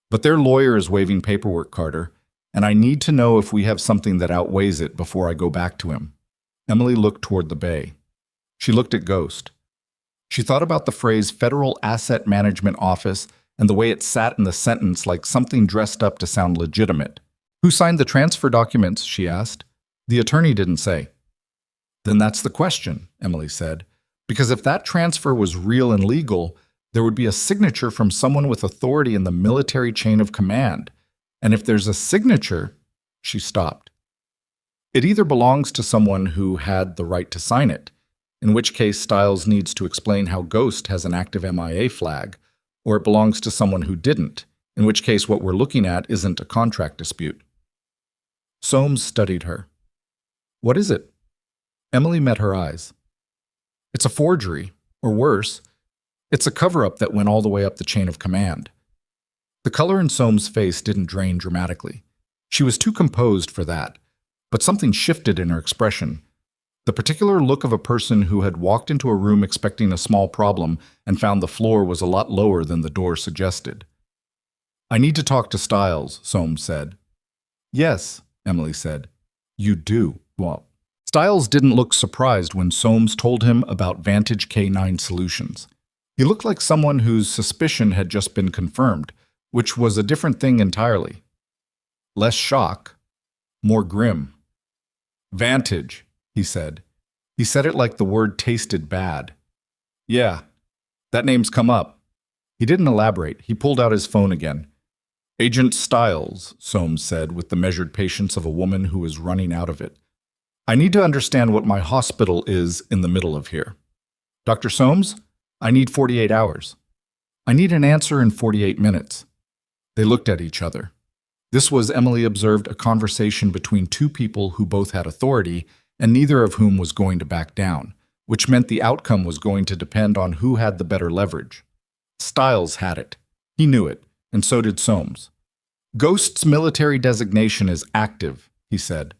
But their lawyer is waiving paperwork, Carter, and I need to know if we have something that outweighs it before I go back to him. Emily looked toward the bay. She looked at Ghost. She thought about the phrase Federal Asset Management Office and the way it sat in the sentence like something dressed up to sound legitimate. Who signed the transfer documents, she asked. The attorney didn't say. Then that's the question, Emily said, because if that transfer was real and legal, there would be a signature from someone with authority in the military chain of command. And if there's a signature, she stopped. It either belongs to someone who had the right to sign it, in which case Stiles needs to explain how Ghost has an active MIA flag, or it belongs to someone who didn't, in which case what we're looking at isn't a contract dispute. Soames studied her. What is it? Emily met her eyes. It's a forgery, or worse, it's a cover-up that went all the way up the chain of command. The color in Soames' face didn't drain dramatically. She was too composed for that, but something shifted in her expression. The particular look of a person who had walked into a room expecting a small problem and found the floor was a lot lower than the door suggested. I need to talk to Stiles, Soames said. Yes, Emily said. You do. Well, Stiles didn't look surprised when Soames told him about Vantage K9 Solutions. He looked like someone whose suspicion had just been confirmed, which was a different thing entirely. Less shock, more grim. Vantage, he said. He said it like the word tasted bad. Yeah, that name's come up. He didn't elaborate. He pulled out his phone again. Agent Stiles, Soames said with the measured patience of a woman who is running out of it. I need to understand what my hospital is in the middle of here. Dr. Soames, I need 48 hours. I need an answer in 48 minutes. They looked at each other. This was, Emily observed, a conversation between two people who both had authority and neither of whom was going to back down, which meant the outcome was going to depend on who had the better leverage. Stiles had it. He knew it, and so did Soames. Ghost's military designation is active, he said.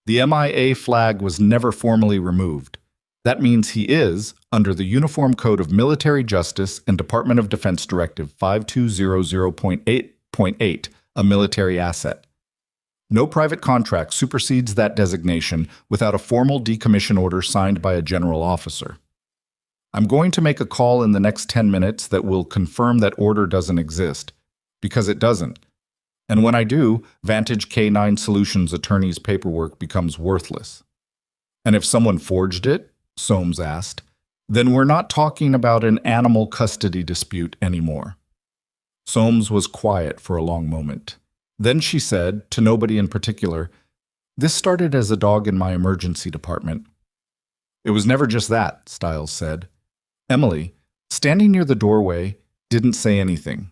The MIA flag was never formally removed. That means he is, under the Uniform Code of Military Justice and Department of Defense Directive 5200.8.8, a military asset. No private contract supersedes that designation without a formal decommission order signed by a general officer. I'm going to make a call in the next 10 minutes that will confirm that order doesn't exist, because it doesn't. And when I do, Vantage K9 Solutions attorney's paperwork becomes worthless. And if someone forged it, Soames asked, then we're not talking about an animal custody dispute anymore. Soames was quiet for a long moment. Then she said, to nobody in particular, this started as a dog in my emergency department. It was never just that, Stiles said. Emily, standing near the doorway, didn't say anything.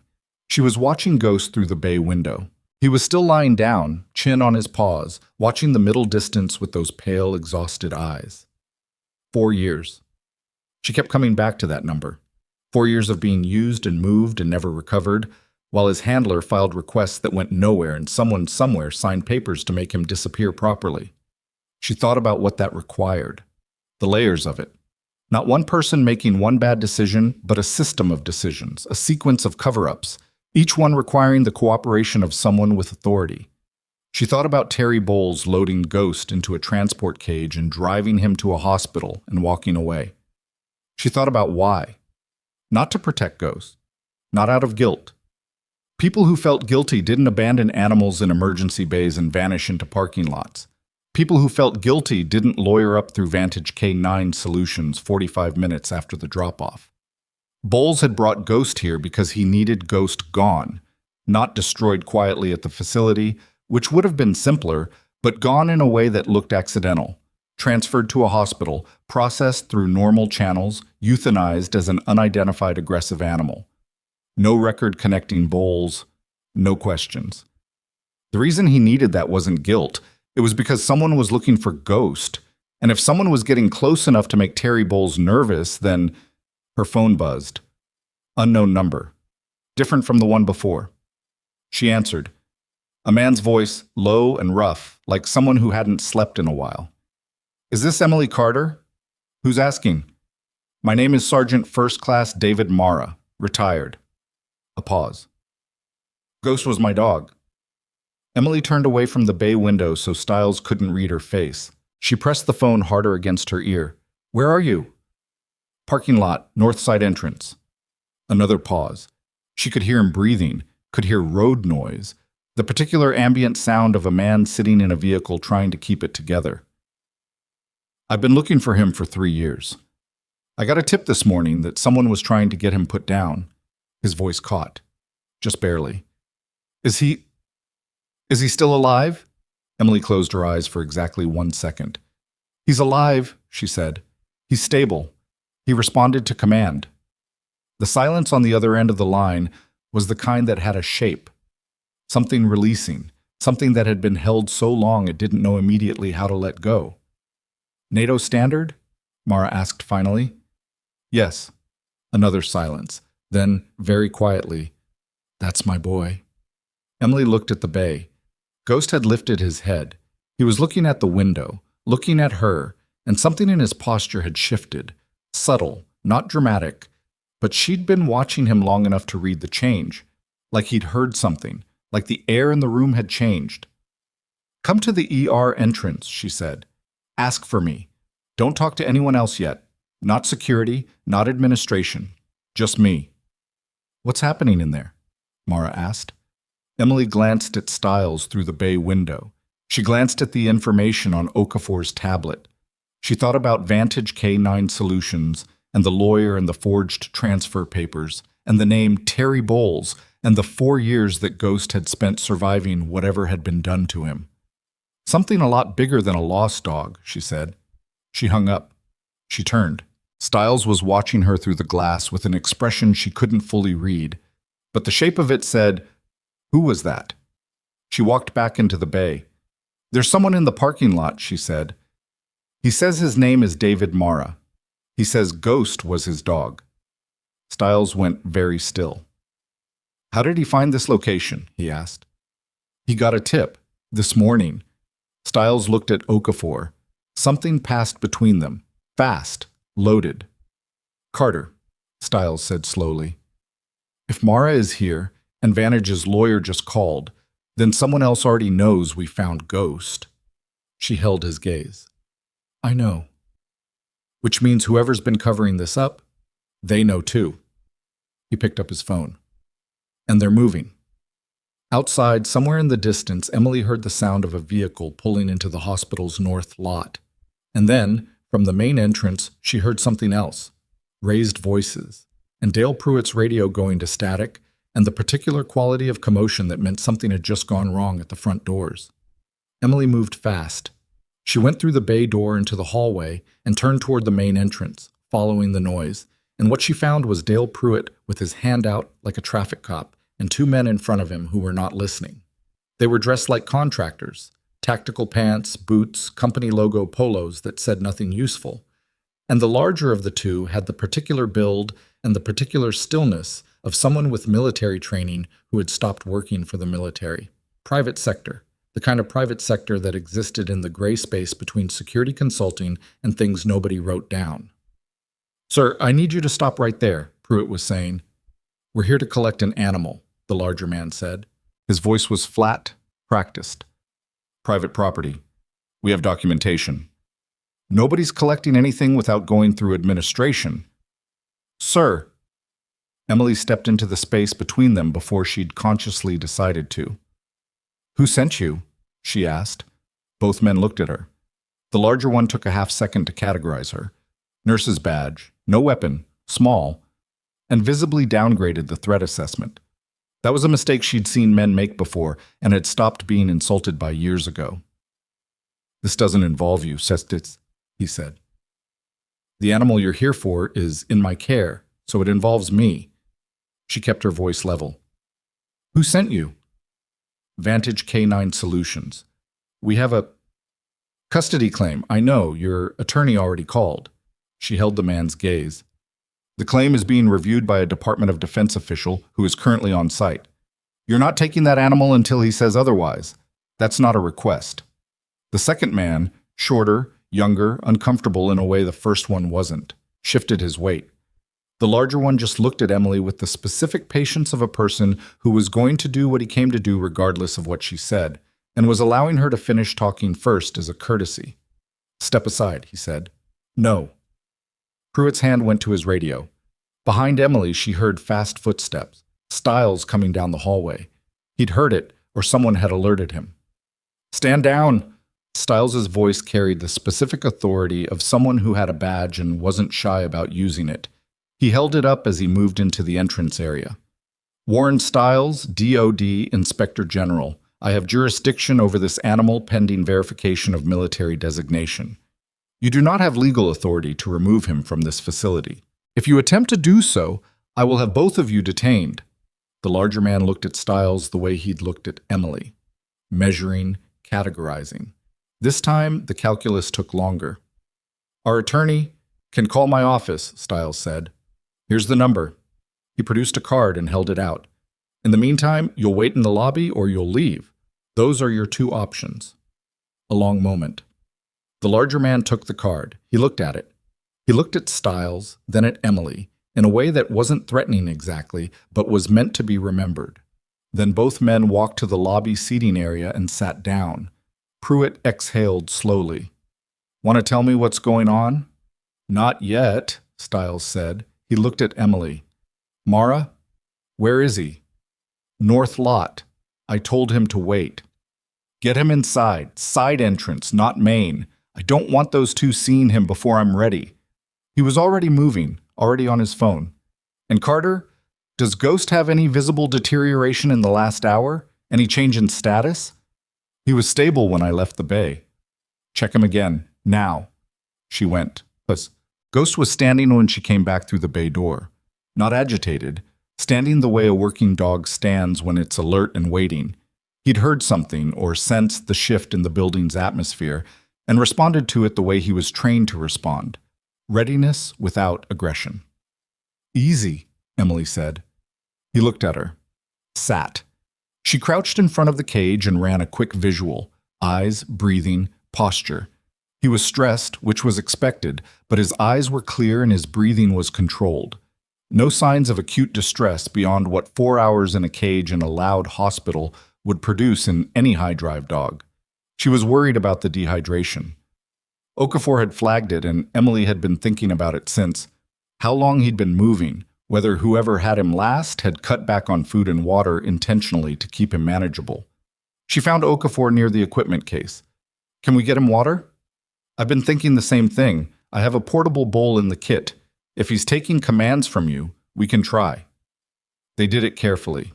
She was watching Ghost through the bay window. He was still lying down, chin on his paws, watching the middle distance with those pale, exhausted eyes. 4 years. She kept coming back to that number. 4 years of being used and moved and never recovered, while his handler filed requests that went nowhere and someone somewhere signed papers to make him disappear properly. She thought about what that required, the layers of it. Not one person making one bad decision, but a system of decisions, a sequence of cover-ups, each one requiring the cooperation of someone with authority. She thought about Terry Bowles loading Ghost into a transport cage and driving him to a hospital and walking away. She thought about why. Not to protect Ghost. Not out of guilt. People who felt guilty didn't abandon animals in emergency bays and vanish into parking lots. People who felt guilty didn't lawyer up through Vantage K9 solutions 45 minutes after the drop-off. Bowles had brought Ghost here because he needed Ghost gone, not destroyed quietly at the facility, which would have been simpler, but gone in a way that looked accidental, transferred to a hospital, processed through normal channels, euthanized as an unidentified aggressive animal. No record connecting Bowles, no questions. The reason he needed that wasn't guilt. It was because someone was looking for Ghost, and if someone was getting close enough to make Terry Bowles nervous, then her phone buzzed. Unknown number. Different from the one before. She answered. A man's voice, low and rough, like someone who hadn't slept in a while. Is this Emily Carter? Who's asking? My name is Sergeant First Class David Mara, retired. A pause. Ghost was my dog. Emily turned away from the bay window so Stiles couldn't read her face. She pressed the phone harder against her ear. Where are you? Parking lot, north side entrance. Another pause. She could hear him breathing, could hear road noise, the particular ambient sound of a man sitting in a vehicle trying to keep it together. I've been looking for him for 3 years. I got a tip this morning that someone was trying to get him put down. His voice caught. Just barely. Is he still alive? Emily closed her eyes for exactly 1 second. He's alive, she said. He's stable. He responded to command. The silence on the other end of the line was the kind that had a shape. Something releasing, something that had been held so long it didn't know immediately how to let go. NATO standard? Mara asked finally. Yes. Another silence. Then, very quietly, that's my boy. Emily looked at the bay. Ghost had lifted his head. He was looking at the window, looking at her, and something in his posture had shifted. Subtle, not dramatic, but she'd been watching him long enough to read the change, like he'd heard something, like the air in the room had changed. Come to the ER entrance, she said. Ask for me. Don't talk to anyone else yet. Not security, not administration. Just me. What's happening in there? Mara asked. Emily glanced at Stiles through the bay window. She glanced at the information on Okafor's tablet. She thought about Vantage K9 Solutions and the lawyer and the forged transfer papers and the name Terry Bowles and the 4 years that Ghost had spent surviving whatever had been done to him. Something a lot bigger than a lost dog, she said. She hung up. She turned. Stiles was watching her through the glass with an expression she couldn't fully read, but the shape of it said, "Who was that?" She walked back into the bay. There's someone in the parking lot, she said. He says his name is David Mara. He says Ghost was his dog. Stiles went very still. How did he find this location? He asked. He got a tip, this morning. Stiles looked at Okafor. Something passed between them, fast, loaded. Carter, Stiles said slowly. If Mara is here, and Vantage's lawyer just called, then someone else already knows we found Ghost. She held his gaze. I know. Which means whoever's been covering this up, they know too. He picked up his phone. And they're moving. Outside, somewhere in the distance, Emily heard the sound of a vehicle pulling into the hospital's north lot. And then, from the main entrance, she heard something else. Raised voices, and Dale Pruitt's radio going to static, and the particular quality of commotion that meant something had just gone wrong at the front doors. Emily moved fast. She went through the bay door into the hallway and turned toward the main entrance, following the noise, and what she found was Dale Pruitt with his hand out like a traffic cop and 2 men in front of him who were not listening. They were dressed like contractors, tactical pants, boots, company logo polos that said nothing useful. and the larger of the two had the particular build and the particular stillness of someone with military training who had stopped working for the military. Private sector, the kind of private sector that existed in the gray space between security consulting and things nobody wrote down. "Sir, I need you to stop right there," Pruitt was saying. "We're here to collect an animal," the larger man said. His voice was flat, practiced. "Private property. We have documentation. Nobody's collecting anything without going through administration." "Sir." Emily stepped into the space between them before she'd consciously decided to. "Who sent you?" she asked. Both men looked at her. The larger one took a half-second to categorize her. Nurse's badge, no weapon, small, and visibly downgraded the threat assessment. That was a mistake she'd seen men make before and had stopped being insulted by years ago. "This doesn't involve you, Sestitz," he said. "The animal you're here for is in my care, so it involves me." She kept her voice level. "Who sent you?" "Vantage K9 Solutions. We have a custody claim. I know, your attorney already called." She held the man's gaze. "The claim is being reviewed by a Department of Defense official who is currently on site. You're not taking that animal until he says otherwise. That's not a request." The second man, shorter, younger, uncomfortable in a way the first one wasn't, shifted his weight. The larger one just looked at Emily with the specific patience of a person who was going to do what he came to do regardless of what she said, and was allowing her to finish talking first as a courtesy. "Step aside," he said. "No." Pruitt's hand went to his radio. Behind Emily, she heard fast footsteps, Stiles coming down the hallway. He'd heard it, or someone had alerted him. "Stand down!" Stiles's voice carried the specific authority of someone who had a badge and wasn't shy about using it. He held it up as he moved into the entrance area. "Warren Stiles, DOD Inspector General. I have jurisdiction over this animal pending verification of military designation. You do not have legal authority to remove him from this facility. If you attempt to do so, I will have both of you detained." The larger man looked at Stiles the way he'd looked at Emily, measuring, categorizing. This time, the calculus took longer. "Our attorney can call my office," Stiles said. "Here's the number." He produced a card and held it out. "In the meantime, you'll wait in the lobby or you'll leave. Those are your two options." A long moment. The larger man took the card. He looked at it. He looked at Stiles, then at Emily, in a way that wasn't threatening exactly, but was meant to be remembered. Then both men walked to the lobby seating area and sat down. Pruitt exhaled slowly. "Want to tell me what's going on?" "Not yet," Stiles said. He looked at Emily. "Mara? Where is he?" "North lot. I told him to wait." "Get him inside. Side entrance, not main. I don't want those two seeing him before I'm ready." He was already moving, already on his phone. "And Carter, does Ghost have any visible deterioration in the last hour? Any change in status?" "He was stable when I left the bay." "Check him again, now." She went. Plus, Ghost was standing when she came back through the bay door. Not agitated, standing the way a working dog stands when it's alert and waiting. He'd heard something or sensed the shift in the building's atmosphere and responded to it the way he was trained to respond. Readiness without aggression. "Easy," Emily said. He looked at her. Sat. She crouched in front of the cage and ran a quick visual. Eyes, breathing, posture. He was stressed, which was expected, but his eyes were clear and his breathing was controlled. No signs of acute distress beyond what 4 hours in a cage in a loud hospital would produce in any high-drive dog. She was worried about the dehydration. Okafor had flagged it, and Emily had been thinking about it since. How long he'd been moving, whether whoever had him last had cut back on food and water intentionally to keep him manageable. She found Okafor near the equipment case. "Can we get him water?" "I've been thinking the same thing. I have a portable bowl in the kit. If he's taking commands from you, we can try." They did it carefully.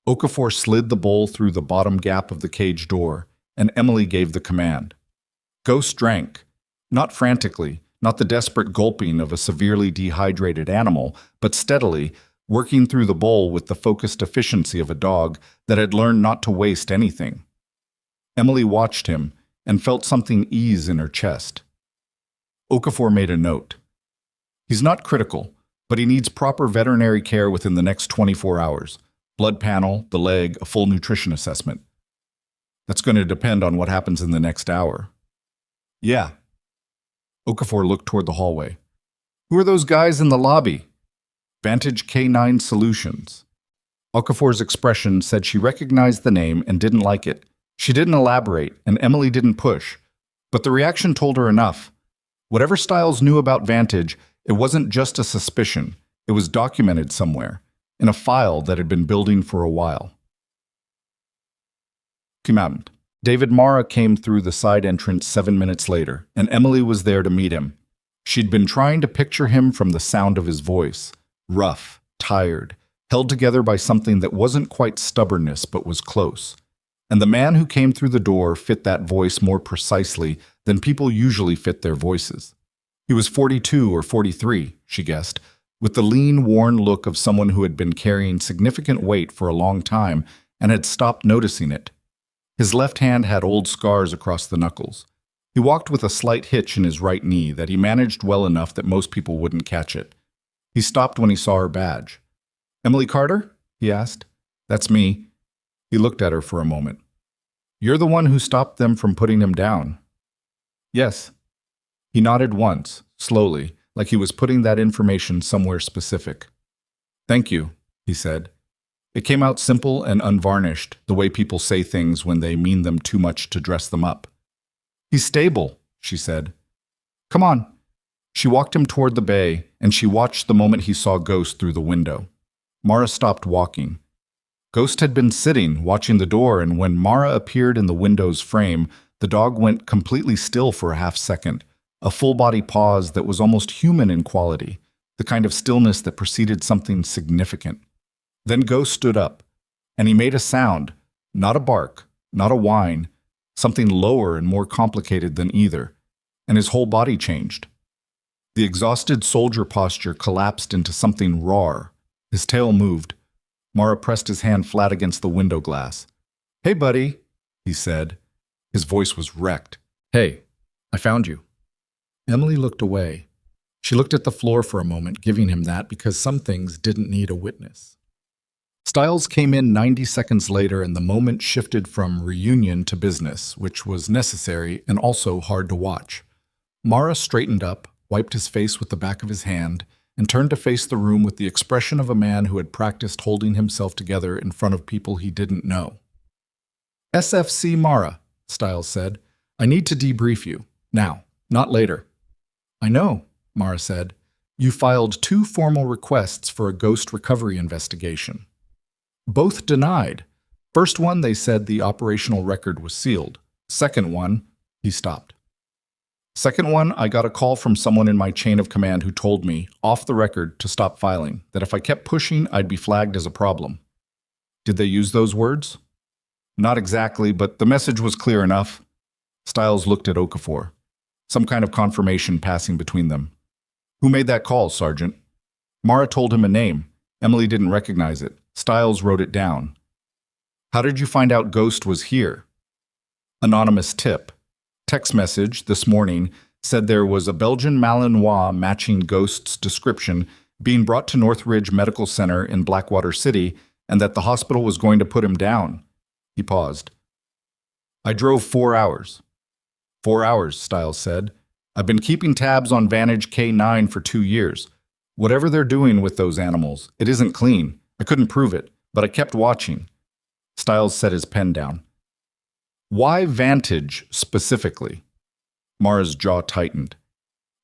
Okafor slid the bowl through the bottom gap of the cage door, and Emily gave the command. Ghost drank. Not frantically, not the desperate gulping of a severely dehydrated animal, but steadily, working through the bowl with the focused efficiency of a dog that had learned not to waste anything. Emily watched him and felt something ease in her chest. Okafor made a note. He's not critical, but he needs proper veterinary care within the next 24 hours. Blood panel, the leg, a full nutrition assessment. That's going to depend on what happens in the next hour. Yeah. Okafor looked toward the hallway. Who are those guys in the lobby? Vantage K9 Solutions. Okafor's expression said she recognized the name and didn't like it. She didn't elaborate, and Emily didn't push. But the reaction told her enough. Whatever Stiles knew about Vantage, it wasn't just a suspicion. It was documented somewhere, in a file that had been building for a while. David Mara came through the side entrance 7 minutes later, and Emily was there to meet him. She'd been trying to picture him from the sound of his voice. Rough, tired, held together by something that wasn't quite stubbornness but was close. And the man who came through the door fit that voice more precisely than people usually fit their voices. He was 42 or 43, she guessed, with the lean, worn look of someone who had been carrying significant weight for a long time and had stopped noticing it. His left hand had old scars across the knuckles. He walked with a slight hitch in his right knee that he managed well enough that most people wouldn't catch it. He stopped when he saw her badge. "Emily Carter?" he asked. "That's me." He looked at her for a moment. "You're the one who stopped them from putting him down." "Yes." He nodded once, slowly, like he was putting that information somewhere specific. "Thank you," he said. It came out simple and unvarnished, the way people say things when they mean them too much to dress them up. "He's stable," she said. "Come on." She walked him toward the bay, and she watched the moment he saw Ghost through the window. Mara stopped walking. Ghost had been sitting, watching the door, and when Mara appeared in the window's frame, the dog went completely still for a half-second, a full-body pause that was almost human in quality, the kind of stillness that preceded something significant. Then Ghost stood up, and he made a sound, not a bark, not a whine, something lower and more complicated than either, and his whole body changed. The exhausted soldier posture collapsed into something raw. His tail moved. Mara pressed his hand flat against the window glass. "Hey, buddy," he said. His voice was wrecked. "Hey, I found you." Emily looked away. She looked at the floor for a moment, giving him that because some things didn't need a witness. Stiles came in 90 seconds later, and the moment shifted from reunion to business, which was necessary and also hard to watch. Mara straightened up, wiped his face with the back of his hand, and turned to face the room with the expression of a man who had practiced holding himself together in front of people he didn't know. "SFC Mara," Stiles said. "I need to debrief you. Now, not later." "I know," Mara said. "You filed 2 formal requests for a ghost recovery investigation. Both denied. First one, they said the operational record was sealed. Second one," he stopped. "Second one, I got a call from someone in my chain of command who told me, off the record, to stop filing, that if I kept pushing, I'd be flagged as a problem." "Did they use those words?" "Not exactly, but the message was clear enough." Stiles looked at Okafor. Some kind of confirmation passing between them. "Who made that call, Sergeant?" Mara told him a name. Emily didn't recognize it. Stiles wrote it down. "How did you find out Ghost was here?" "Anonymous tip. Text message this morning said there was a Belgian Malinois matching Ghost's description being brought to Northridge Medical Center in Blackwater City and that the hospital was going to put him down." He paused. "I drove 4 hours." 4 hours, Stiles said. "I've been keeping tabs on Vantage K9 for 2 years. Whatever they're doing with those animals, it isn't clean. I couldn't prove it, but I kept watching." Stiles set his pen down. "Why Vantage specifically?" Mara's jaw tightened.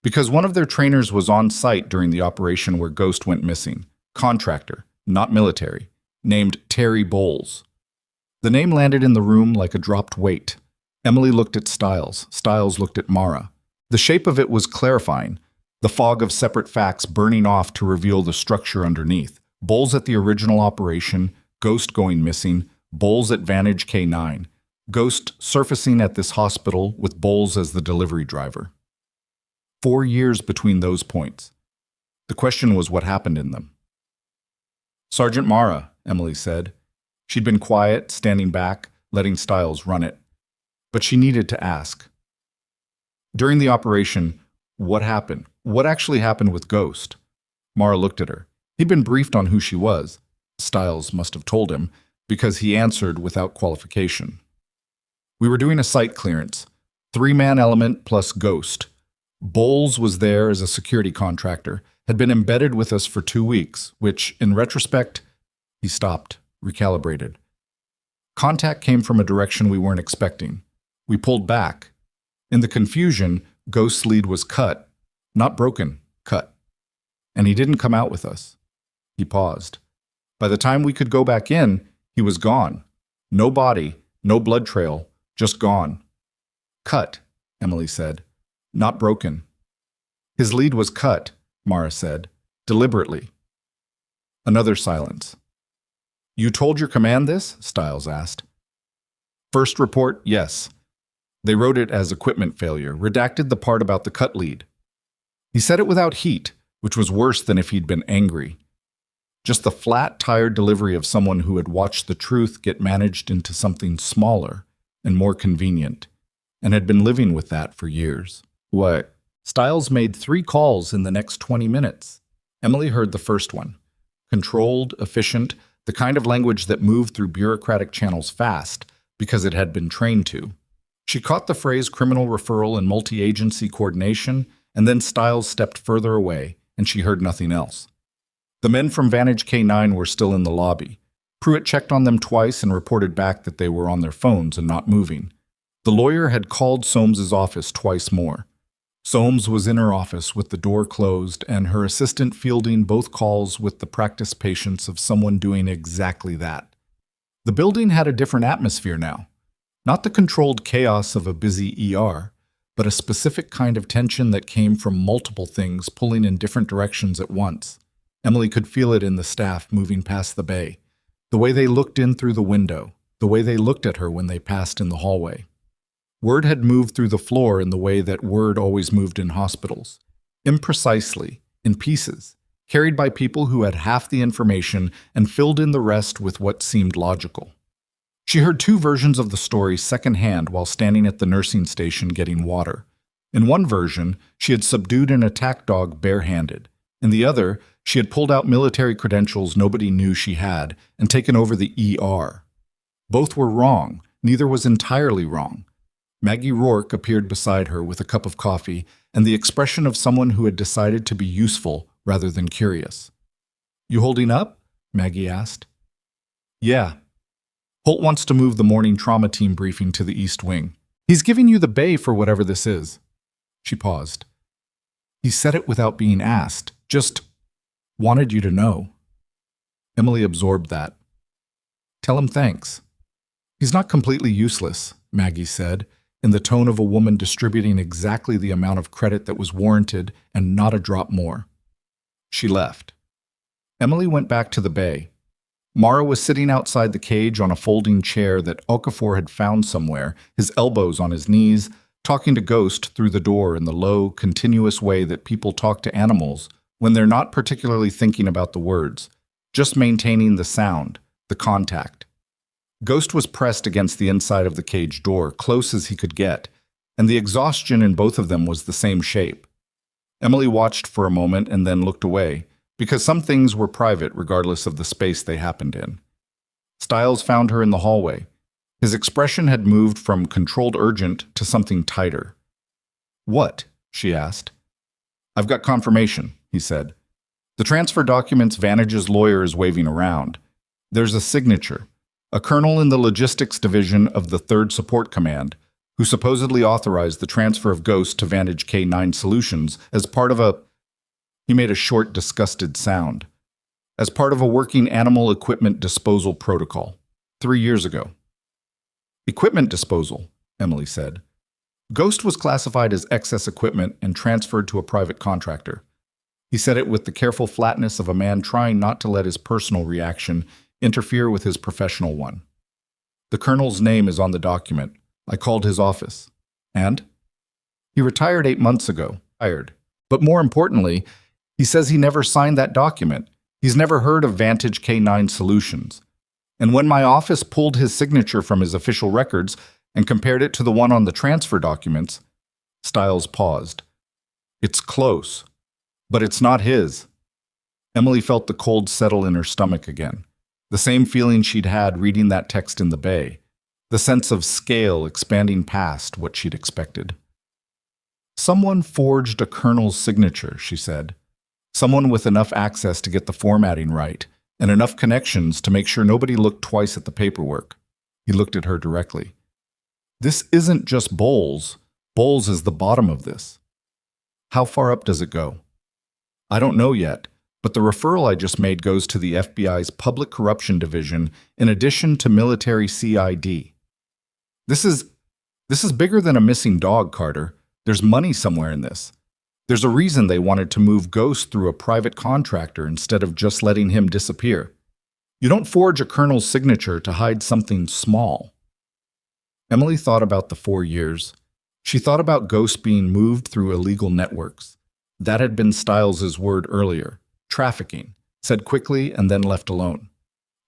"Because one of their trainers was on site during the operation where Ghost went missing. Contractor, not military, named Terry Bowles." The name landed in the room like a dropped weight. Emily looked at Stiles. Stiles looked at Mara. The shape of it was clarifying, the fog of separate facts burning off to reveal the structure underneath. Bowles at the original operation, Ghost going missing, Bowles at Vantage K9, Ghost surfacing at this hospital with Bowles as the delivery driver. 4 years between those points. The question was what happened in them. "Sergeant Mara," Emily said. She'd been quiet, standing back, letting Stiles run it. But she needed to ask. "During the operation, what happened? What actually happened with Ghost? Mara looked at her. He'd been briefed on who she was. Stiles must have told him, because he answered without qualification. We were doing a site clearance. 3-man element plus Ghost. Bowles was there as a security contractor, had been embedded with us for 2 weeks, which, in retrospect, he stopped, recalibrated. Contact came from a direction we weren't expecting. We pulled back. In the confusion, Ghost's lead was cut. Not broken, cut. And he didn't come out with us. He paused. By the time we could go back in, he was gone. No body, no blood trail, just gone. Cut, Emily said. Not broken. His lead was cut, Mara said, deliberately. Another silence. You told your command this? Stiles asked. First report, yes. They wrote it as equipment failure, redacted the part about the cut lead. He said it without heat, which was worse than if he'd been angry. Just the flat, tired delivery of someone who had watched the truth get managed into something smaller and more convenient, and had been living with that for years. What? Stiles made 3 calls in the next 20 minutes. Emily heard the first one. Controlled, efficient, the kind of language that moved through bureaucratic channels fast because it had been trained to. She caught the phrase criminal referral and multi-agency coordination, and then Stiles stepped further away, and she heard nothing else. The men from Vantage K9 were still in the lobby. Pruitt checked on them twice and reported back that they were on their phones and not moving. The lawyer had called Soames's office twice more. Soames was in her office with the door closed and her assistant fielding both calls with the practiced patience of someone doing exactly that. The building had a different atmosphere now. Not the controlled chaos of a busy ER, but a specific kind of tension that came from multiple things pulling in different directions at once. Emily could feel it in the staff moving past the bay, the way they looked in through the window, the way they looked at her when they passed in the hallway. Word had moved through the floor in the way that word always moved in hospitals, imprecisely, in pieces, carried by people who had half the information and filled in the rest with what seemed logical. She heard 2 versions of the story secondhand while standing at the nursing station getting water. In one version, she had subdued an attack dog barehanded. In the other, she had pulled out military credentials nobody knew she had and taken over the ER. Both were wrong. Neither was entirely wrong. Maggie Rourke appeared beside her with a cup of coffee and the expression of someone who had decided to be useful rather than curious. You holding up? Maggie asked. Yeah. Holt wants to move the morning trauma team briefing to the East Wing. He's giving you the bay for whatever this is. She paused. He said it without being asked, just wanted you to know. Emily absorbed that. Tell him thanks. He's not completely useless, Maggie said, in the tone of a woman distributing exactly the amount of credit that was warranted and not a drop more. She left. Emily went back to the bay. Mara was sitting outside the cage on a folding chair that Okafor had found somewhere, his elbows on his knees, talking to Ghost through the door in the low, continuous way that people talk to animals when they're not particularly thinking about the words, just maintaining the sound, the contact. Ghost was pressed against the inside of the cage door, close as he could get, and the exhaustion in both of them was the same shape. Emily watched for a moment and then looked away, because some things were private regardless of the space they happened in. Stiles found her in the hallway. His expression had moved from controlled urgent to something tighter. What? She asked. I've got confirmation, he said. The transfer documents Vantage's lawyer is waving around. There's a signature. A colonel in the logistics division of the 3rd Support Command, who supposedly authorized the transfer of Ghost to Vantage K9 Solutions as part of a... He made a short, disgusted sound. As part of a working animal equipment disposal protocol, 3 years ago. Equipment disposal, Emily said. Ghost was classified as excess equipment and transferred to a private contractor. He said it with the careful flatness of a man trying not to let his personal reaction interfere with his professional one. The colonel's name is on the document. I called his office. And? He retired 8 months ago. But more importantly, he says he never signed that document. He's never heard of Vantage K9 Solutions. And when my office pulled his signature from his official records and compared it to the one on the transfer documents, Stiles paused. It's close, But it's not his. Emily felt the cold settle in her stomach again. The same feeling she'd had reading that text in the bay. The sense of scale expanding past what she'd expected. Someone forged a colonel's signature, she said. Someone with enough access to get the formatting right, and enough connections to make sure nobody looked twice at the paperwork. He looked at her directly. This isn't just Bowles. Bowles is the bottom of this. How far up does it go? I don't know yet, but the referral I just made goes to the FBI's Public Corruption Division in addition to military CID. This is bigger than a missing dog, Carter. There's money somewhere in this. There's a reason they wanted to move Ghost through a private contractor instead of just letting him disappear. You don't forge a colonel's signature to hide something small. Emily thought about the 4 years. She thought about Ghost being moved through illegal networks. That had been Stiles' word earlier. Trafficking, said quickly and then left alone.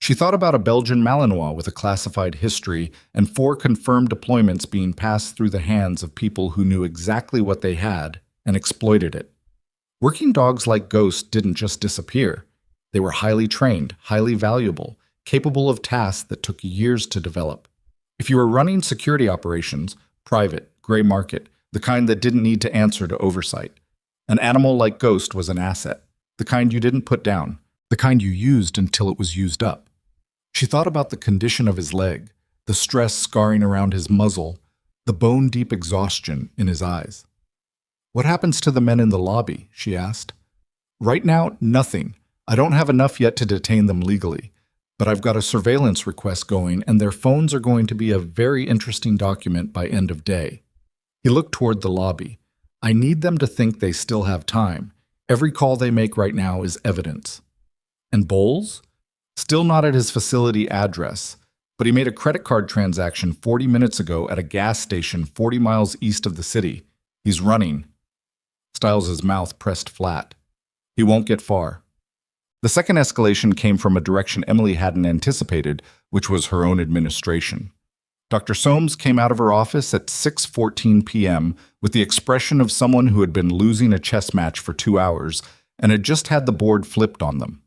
She thought about a Belgian Malinois with a classified history and 4 confirmed deployments being passed through the hands of people who knew exactly what they had and exploited it. Working dogs like Ghost didn't just disappear. They were highly trained, highly valuable, capable of tasks that took years to develop. If you were running security operations, private, gray market, the kind that didn't need to answer to oversight, an animal like Ghost was an asset, the kind you didn't put down, the kind you used until it was used up. She thought about the condition of his leg, the stress scarring around his muzzle, the bone-deep exhaustion in his eyes. What happens to the men in the lobby? She asked. Right now, nothing. I don't have enough yet to detain them legally, but I've got a surveillance request going and their phones are going to be a very interesting document by end of day. He looked toward the lobby. I need them to think they still have time. Every call they make right now is evidence. And Bowles? Still not at his facility address, but he made a credit card transaction 40 minutes ago at a gas station 40 miles east of the city. He's running. Stiles' mouth pressed flat. He won't get far. The second escalation came from a direction Emily hadn't anticipated, which was her own administration. Dr. Soames came out of her office at 6:14 p.m. with the expression of someone who had been losing a chess match for 2 hours and had just had the board flipped on them.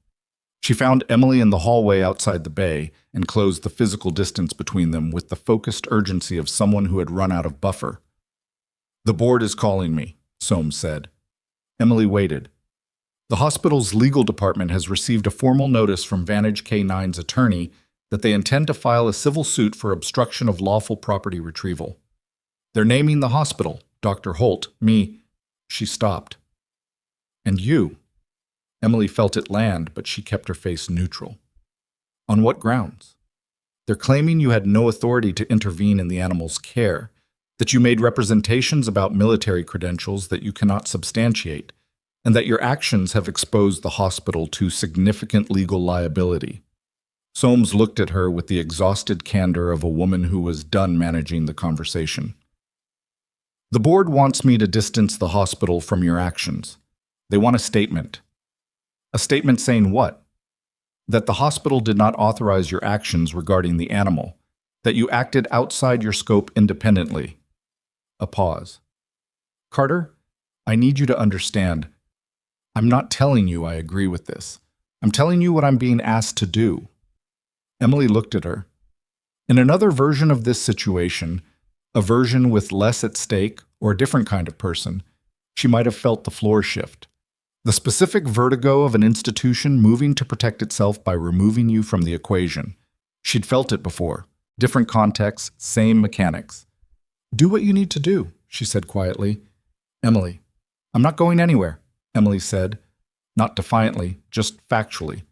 She found Emily in the hallway outside the bay and closed the physical distance between them with the focused urgency of someone who had run out of buffer. The board is calling me, Soames said. Emily waited. The hospital's legal department has received a formal notice from Vantage K9's attorney that they intend to file a civil suit for obstruction of lawful property retrieval. They're naming the hospital, Dr. Holt, me. She stopped. And you. Emily felt it land, but she kept her face neutral. On what grounds? They're claiming you had no authority to intervene in the animal's care, that you made representations about military credentials that you cannot substantiate, and that your actions have exposed the hospital to significant legal liability. Soames looked at her with the exhausted candor of a woman who was done managing the conversation. The board wants me to distance the hospital from your actions. They want a statement. A statement saying what? That the hospital did not authorize your actions regarding the animal, that you acted outside your scope independently. A pause. Carter, I need you to understand. I'm not telling you I agree with this. I'm telling you what I'm being asked to do. Emily looked at her. In another version of this situation, a version with less at stake or a different kind of person, she might have felt the floor shift. The specific vertigo of an institution moving to protect itself by removing you from the equation. She'd felt it before. Different contexts, same mechanics. Do what you need to do, she said quietly. Emily, I'm not going anywhere, Emily said, not defiantly, just factually.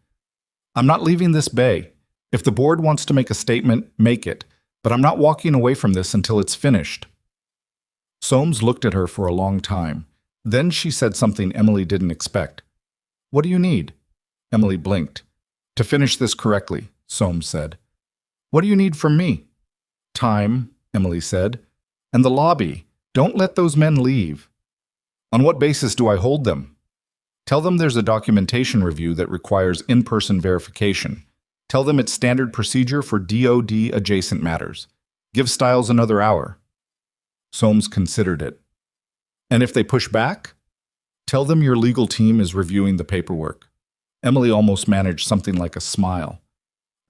I'm not leaving this bay. If the board wants to make a statement, make it, but I'm not walking away from this until it's finished. Soames looked at her for a long time. Then she said something Emily didn't expect. What do you need? Emily blinked. To finish this correctly, Soames said. What do you need from me? Time, Emily said. And the lobby. Don't let those men leave. On what basis do I hold them? Tell them there's a documentation review that requires in-person verification. Tell them it's standard procedure for DOD adjacent matters. Give Stiles another hour. Soames considered it. And if they push back? Tell them your legal team is reviewing the paperwork. Emily almost managed something like a smile.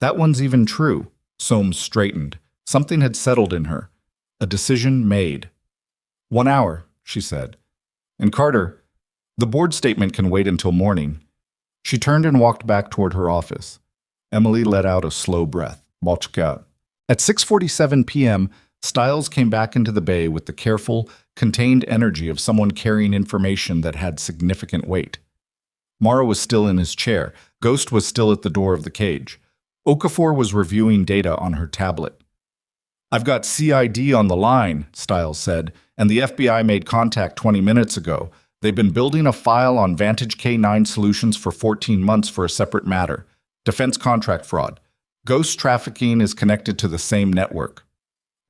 That one's even true. Soames straightened. Something had settled in her. A decision made. 1 hour, she said. And Carter, the board statement can wait until morning. She turned and walked back toward her office. Emily let out a slow breath. Mochka. At 6:47 p.m., Stiles came back into the bay with the careful, contained energy of someone carrying information that had significant weight. Mara was still in his chair. Ghost was still at the door of the cage. Okafor was reviewing data on her tablet. I've got CID on the line, Stiles said, and the FBI made contact 20 minutes ago. They've been building a file on Vantage K9 Solutions for 14 months for a separate matter. Defense contract fraud. Ghost trafficking is connected to the same network.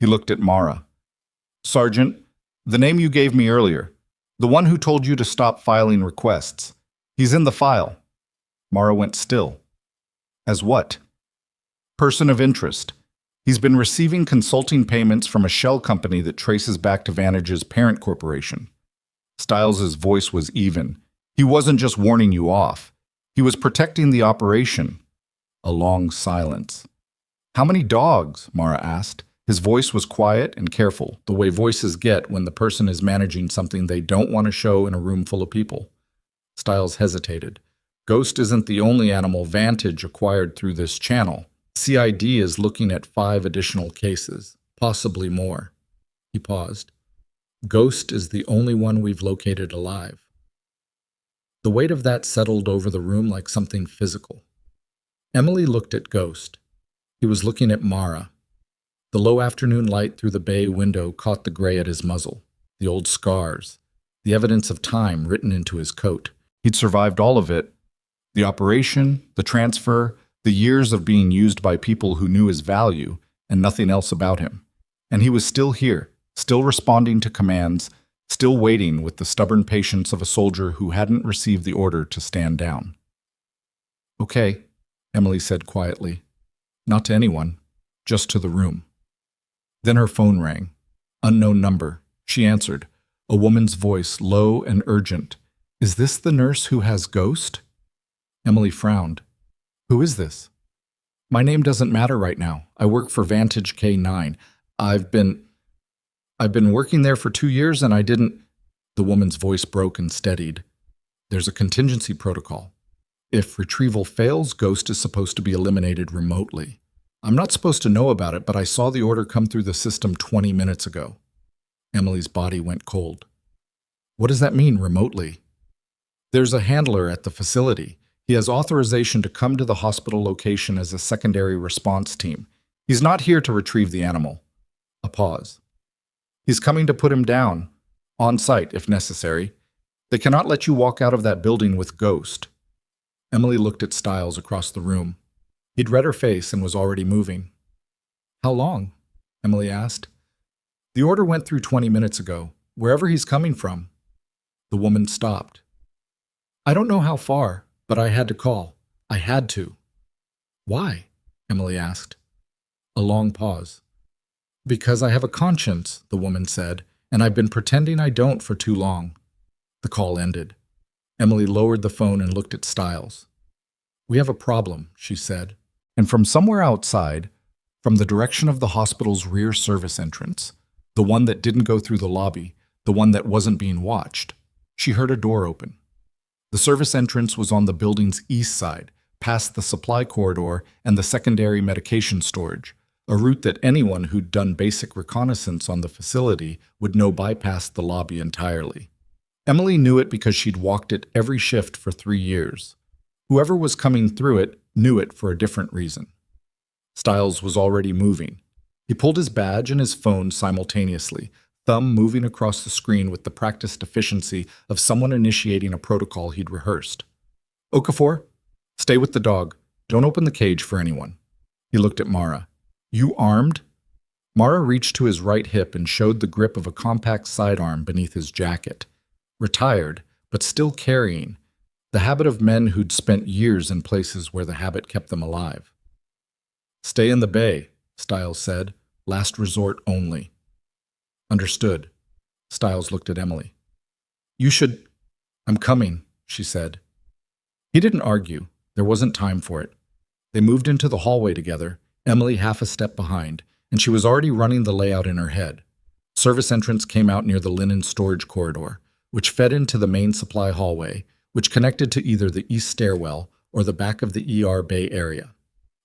He looked at Mara. Sergeant, the name you gave me earlier, the one who told you to stop filing requests. He's in the file. Mara went still. As what? Person of interest. He's been receiving consulting payments from a shell company that traces back to Vantage's parent corporation. Stiles' voice was even. He wasn't just warning you off. He was protecting the operation. A long silence. How many dogs? Mara asked. His voice was quiet and careful, the way voices get when the person is managing something they don't want to show in a room full of people. Stiles hesitated. Ghost isn't the only animal Vantage acquired through this channel. CID is looking at 5 additional cases, possibly more. He paused. Ghost is the only one we've located alive. The weight of that settled over the room like something physical. Emily looked at Ghost. He was looking at Mara. The low afternoon light through the bay window caught the gray at his muzzle, the old scars, the evidence of time written into his coat. He'd survived all of it. The operation, the transfer, the years of being used by people who knew his value and nothing else about him. And he was still here, still responding to commands, still waiting with the stubborn patience of a soldier who hadn't received the order to stand down. Okay, Emily said quietly. Not to anyone, just to the room. Then her phone rang. Unknown number. She answered. A woman's voice, low and urgent. Is this the nurse who has Ghost? Emily frowned. Who is this? My name doesn't matter right now. I work for Vantage K9. I've been working there for 2 years and I didn't... The woman's voice broke and steadied. There's a contingency protocol. If retrieval fails, Ghost is supposed to be eliminated remotely. I'm not supposed to know about it, but I saw the order come through the system 20 minutes ago. Emily's body went cold. What does that mean, remotely? There's a handler at the facility. He has authorization to come to the hospital location as a secondary response team. He's not here to retrieve the animal. A pause. He's coming to put him down, on site if necessary. They cannot let you walk out of that building with Ghost. Emily looked at Stiles across the room. He'd read her face and was already moving. How long? Emily asked. The order went through 20 minutes ago, wherever he's coming from. The woman stopped. I don't know how far, but I had to call. I had to. Why? Emily asked. A long pause. Because I have a conscience, the woman said, and I've been pretending I don't for too long. The call ended. Emily lowered the phone and looked at Stiles. We have a problem, she said. And from somewhere outside, from the direction of the hospital's rear service entrance, the one that didn't go through the lobby, the one that wasn't being watched, she heard a door open. The service entrance was on the building's east side, past the supply corridor and the secondary medication storage, a route that anyone who'd done basic reconnaissance on the facility would know bypassed the lobby entirely. Emily knew it because she'd walked it every shift for 3 years. Whoever was coming through it knew it for a different reason. Stiles was already moving. He pulled his badge and his phone simultaneously, thumb moving across the screen with the practiced efficiency of someone initiating a protocol he'd rehearsed. Okafor, stay with the dog. Don't open the cage for anyone. He looked at Mara. You armed? Mara reached to his right hip and showed the grip of a compact sidearm beneath his jacket. Retired, but still carrying, the habit of men who'd spent years in places where the habit kept them alive. Stay in the bay, Stiles said. Last resort only. Understood. Stiles looked at Emily. You should... I'm coming, she said. He didn't argue. There wasn't time for it. They moved into the hallway together, Emily half a step behind, and she was already running the layout in her head. Service entrance came out near the linen storage corridor, which fed into the main supply hallway, which connected to either the east stairwell or the back of the ER bay area.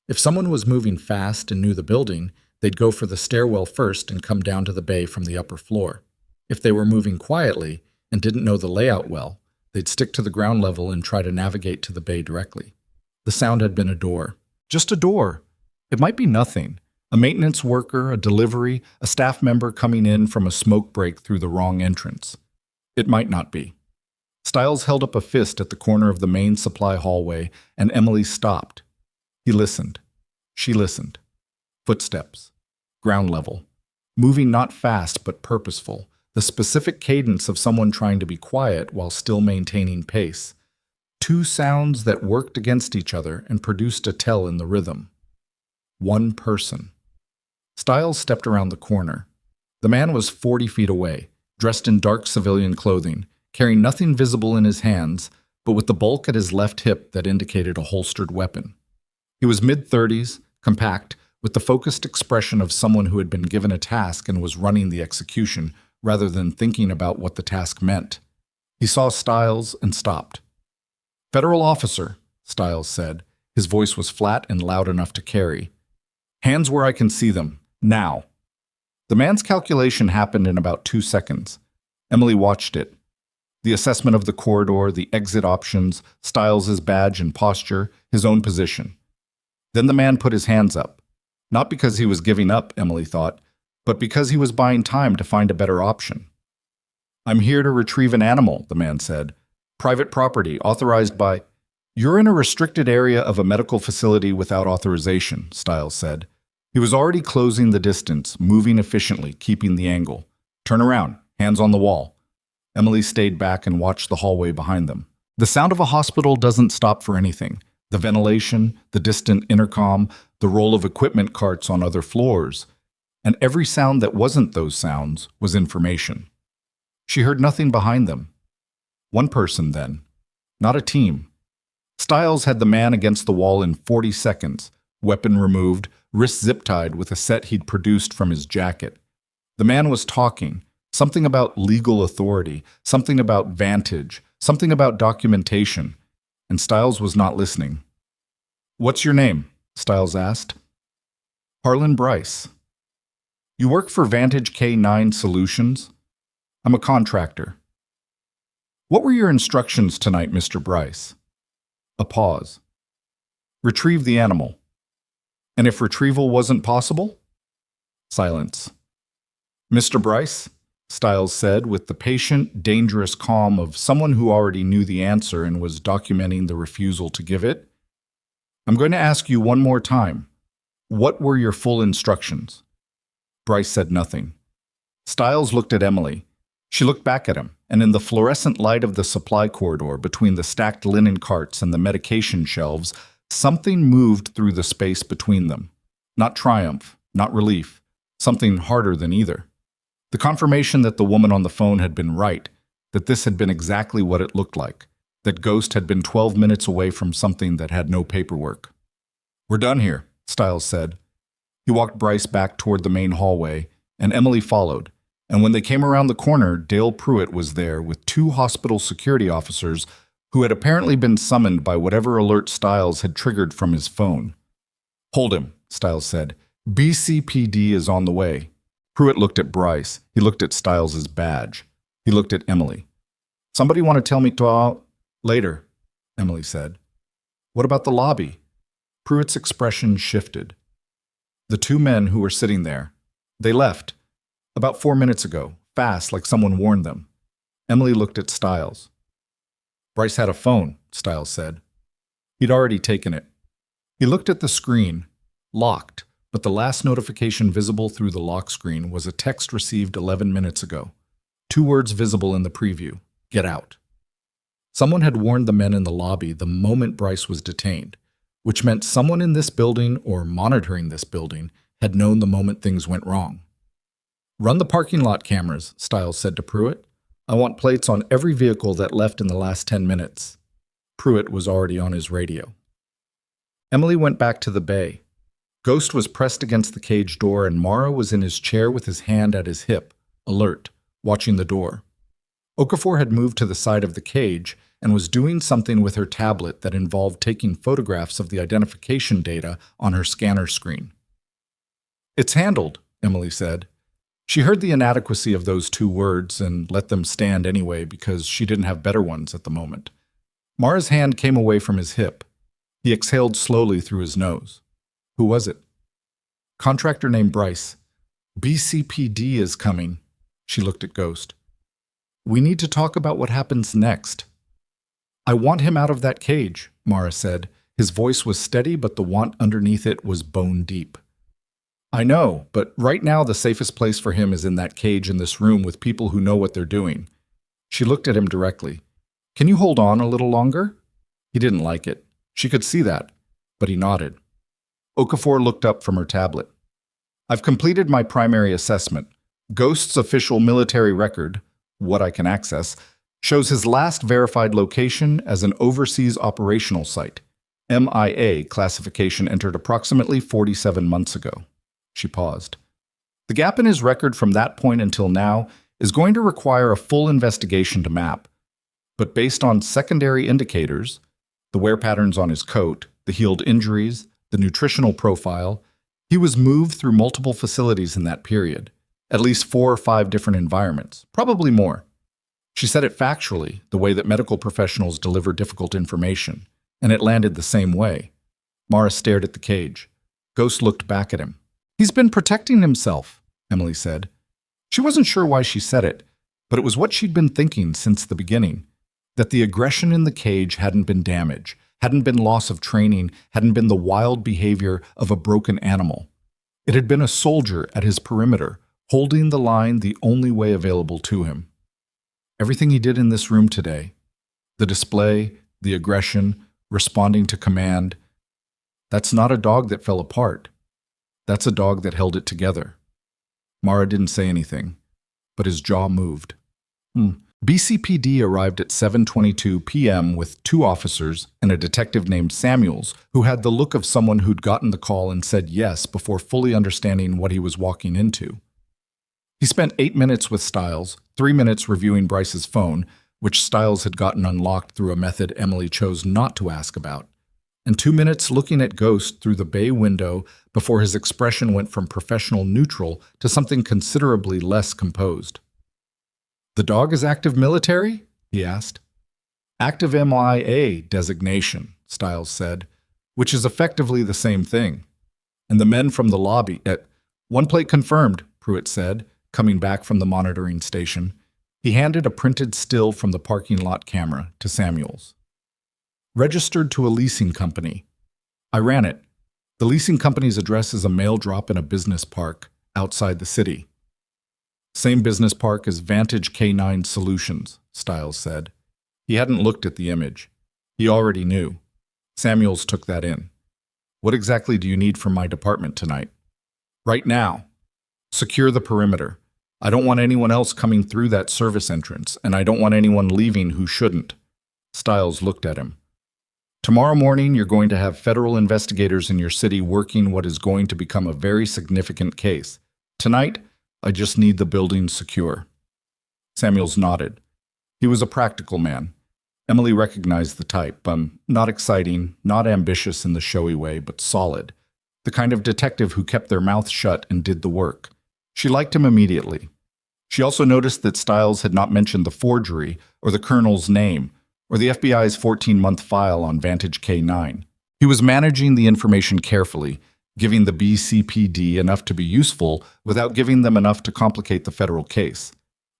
If someone was moving fast and knew the building, they'd go for the stairwell first and come down to the bay from the upper floor. If they were moving quietly and didn't know the layout well, they'd stick to the ground level and try to navigate to the bay directly. The sound had been a door. Just a door. It might be nothing. A maintenance worker, a delivery, a staff member coming in from a smoke break through the wrong entrance. It might not be. Stiles held up a fist at the corner of the main supply hallway, and Emily stopped. He listened. She listened. Footsteps. Ground level. Moving not fast but purposeful. The specific cadence of someone trying to be quiet while still maintaining pace. Two sounds that worked against each other and produced a tell in the rhythm. One person. Stiles stepped around the corner. The man was 40 feet away, dressed in dark civilian clothing, carrying nothing visible in his hands, but with the bulk at his left hip that indicated a holstered weapon. He was mid-30s, compact, with the focused expression of someone who had been given a task and was running the execution rather than thinking about what the task meant. He saw Stiles and stopped. "Federal officer," Stiles said. His voice was flat and loud enough to carry. "Hands where I can see them. Now." The man's calculation happened in about 2 seconds. Emily watched it. The assessment of the corridor, the exit options, Stiles' badge and posture, his own position. Then the man put his hands up. Not because he was giving up, Emily thought, but because he was buying time to find a better option. "I'm here to retrieve an animal," the man said. "Private property, authorized by—" "You're in a restricted area of a medical facility without authorization," Stiles said. He was already closing the distance, moving efficiently, keeping the angle. "Turn around, hands on the wall." Emily stayed back and watched the hallway behind them. The sound of a hospital doesn't stop for anything. The ventilation, the distant intercom, the roll of equipment carts on other floors. And every sound that wasn't those sounds was information. She heard nothing behind them. One person, then. Not a team. Stiles had the man against the wall in 40 seconds, weapon removed, wrist zip-tied with a set he'd produced from his jacket. The man was talking, something about legal authority, something about vantage, something about documentation, and Stiles was not listening. "What's your name?" Stiles asked. "Harlan Bryce." "You work for Vantage K9 Solutions?" "I'm a contractor." "What were your instructions tonight, Mr. Bryce?" A pause. "Retrieve the animal." "And if retrieval wasn't possible?" Silence. "Mr. Bryce," Stiles said with the patient, dangerous calm of someone who already knew the answer and was documenting the refusal to give it, "I'm going to ask you one more time. What were your full instructions?" Bryce said nothing. Stiles looked at Emily. She looked back at him, and in the fluorescent light of the supply corridor between the stacked linen carts and the medication shelves, something moved through the space between them. Not triumph, not relief, something harder than either. The confirmation that the woman on the phone had been right, that this had been exactly what it looked like, that Ghost had been 12 minutes away from something that had no paperwork. "We're done here," Stiles said. He walked Bryce back toward the main hallway, and Emily followed. And when they came around the corner, Dale Pruitt was there with 2 hospital security officers who had apparently been summoned by whatever alert Stiles had triggered from his phone. "Hold him," Stiles said. "BCPD is on the way." Pruitt looked at Bryce. He looked at Stiles' badge. He looked at Emily. "Somebody want to tell me to later," Emily said. "What about the lobby?" Pruitt's expression shifted. The 2 men who were sitting there, they left. About 4 minutes ago, fast, like someone warned them. Emily looked at Stiles. "Bryce had a phone," Stiles said. He'd already taken it. He looked at the screen, locked, but the last notification visible through the lock screen was a text received 11 minutes ago. 2 words visible in the preview: "Get out." Someone had warned the men in the lobby the moment Bryce was detained, which meant someone in this building or monitoring this building had known the moment things went wrong. "Run the parking lot cameras," Stiles said to Pruitt. I want plates on every vehicle that left in the last 10 minutes. Pruitt was already on his radio. Emily went back to the bay. Ghost was pressed against the cage door and Mara was in his chair with his hand at his hip, alert, watching the door. Okafor had moved to the side of the cage and was doing something with her tablet that involved taking photographs of the identification data on her scanner screen. "It's handled," Emily said. She heard the inadequacy of those two words and let them stand anyway because she didn't have better ones at the moment. Mara's hand came away from his hip. He exhaled slowly through his nose. "Who was it?" "Contractor named Bryce. BCPD is coming." She looked at Ghost. "We need to talk about what happens next." "I want him out of that cage," Mara said. His voice was steady, but the want underneath it was bone deep. "I know, but right now the safest place for him is in that cage in this room with people who know what they're doing." She looked at him directly. "Can you hold on a little longer?" He didn't like it. She could see that, but he nodded. Okafor looked up from her tablet. "I've completed my primary assessment. Ghost's official military record, what I can access, shows his last verified location as an overseas operational site. MIA classification entered approximately 47 months ago." She paused. "The gap in his record from that point until now is going to require a full investigation to map. But based on secondary indicators, the wear patterns on his coat, the healed injuries, the nutritional profile, he was moved through multiple facilities in that period, at least 4 or 5 different environments, probably more." She said it factually, the way that medical professionals deliver difficult information, and it landed the same way. Mara stared at the cage. Ghost looked back at him. "He's been protecting himself," Emily said. She wasn't sure why she said it, but it was what she'd been thinking since the beginning, that the aggression in the cage hadn't been damage, hadn't been loss of training, hadn't been the wild behavior of a broken animal. It had been a soldier at his perimeter, holding the line the only way available to him. Everything he did in this room today, the display, the aggression, responding to command, that's not a dog that fell apart. That's a dog that held it together. Mara didn't say anything, but his jaw moved. BCPD arrived at 7:22 p.m. with 2 officers and a detective named Samuels, who had the look of someone who'd gotten the call and said yes before fully understanding what he was walking into. He spent 8 minutes with Stiles, 3 minutes reviewing Bryce's phone, which Stiles had gotten unlocked through a method Emily chose not to ask about, and 2 minutes looking at Ghost through the bay window before his expression went from professional neutral to something considerably less composed. "The dog is active military?" he asked. "Active MIA designation," Stiles said, which is effectively the same thing. "And the men from the lobby at 1 plate confirmed," Pruitt said, coming back from the monitoring station. He handed a printed still from the parking lot camera to Samuels. "Registered to a leasing company. I ran it. The leasing company's address is a mail drop in a business park outside the city." "Same business park as Vantage K9 Solutions," Stiles said. He hadn't looked at the image. He already knew. Samuels took that in. "What exactly do you need from my department tonight?" "Right now. Secure the perimeter. I don't want anyone else coming through that service entrance, and I don't want anyone leaving who shouldn't." Stiles looked at him. "Tomorrow morning, you're going to have federal investigators in your city working what is going to become a very significant case. Tonight, I just need the building secure." Samuels nodded. He was a practical man. Emily recognized the type, not exciting, not ambitious in the showy way, but solid. The kind of detective who kept their mouth shut and did the work. She liked him immediately. She also noticed that Stiles had not mentioned the forgery, or the colonel's name, or the FBI's 14-month file on Vantage K9. He was managing the information carefully, giving the BCPD enough to be useful without giving them enough to complicate the federal case.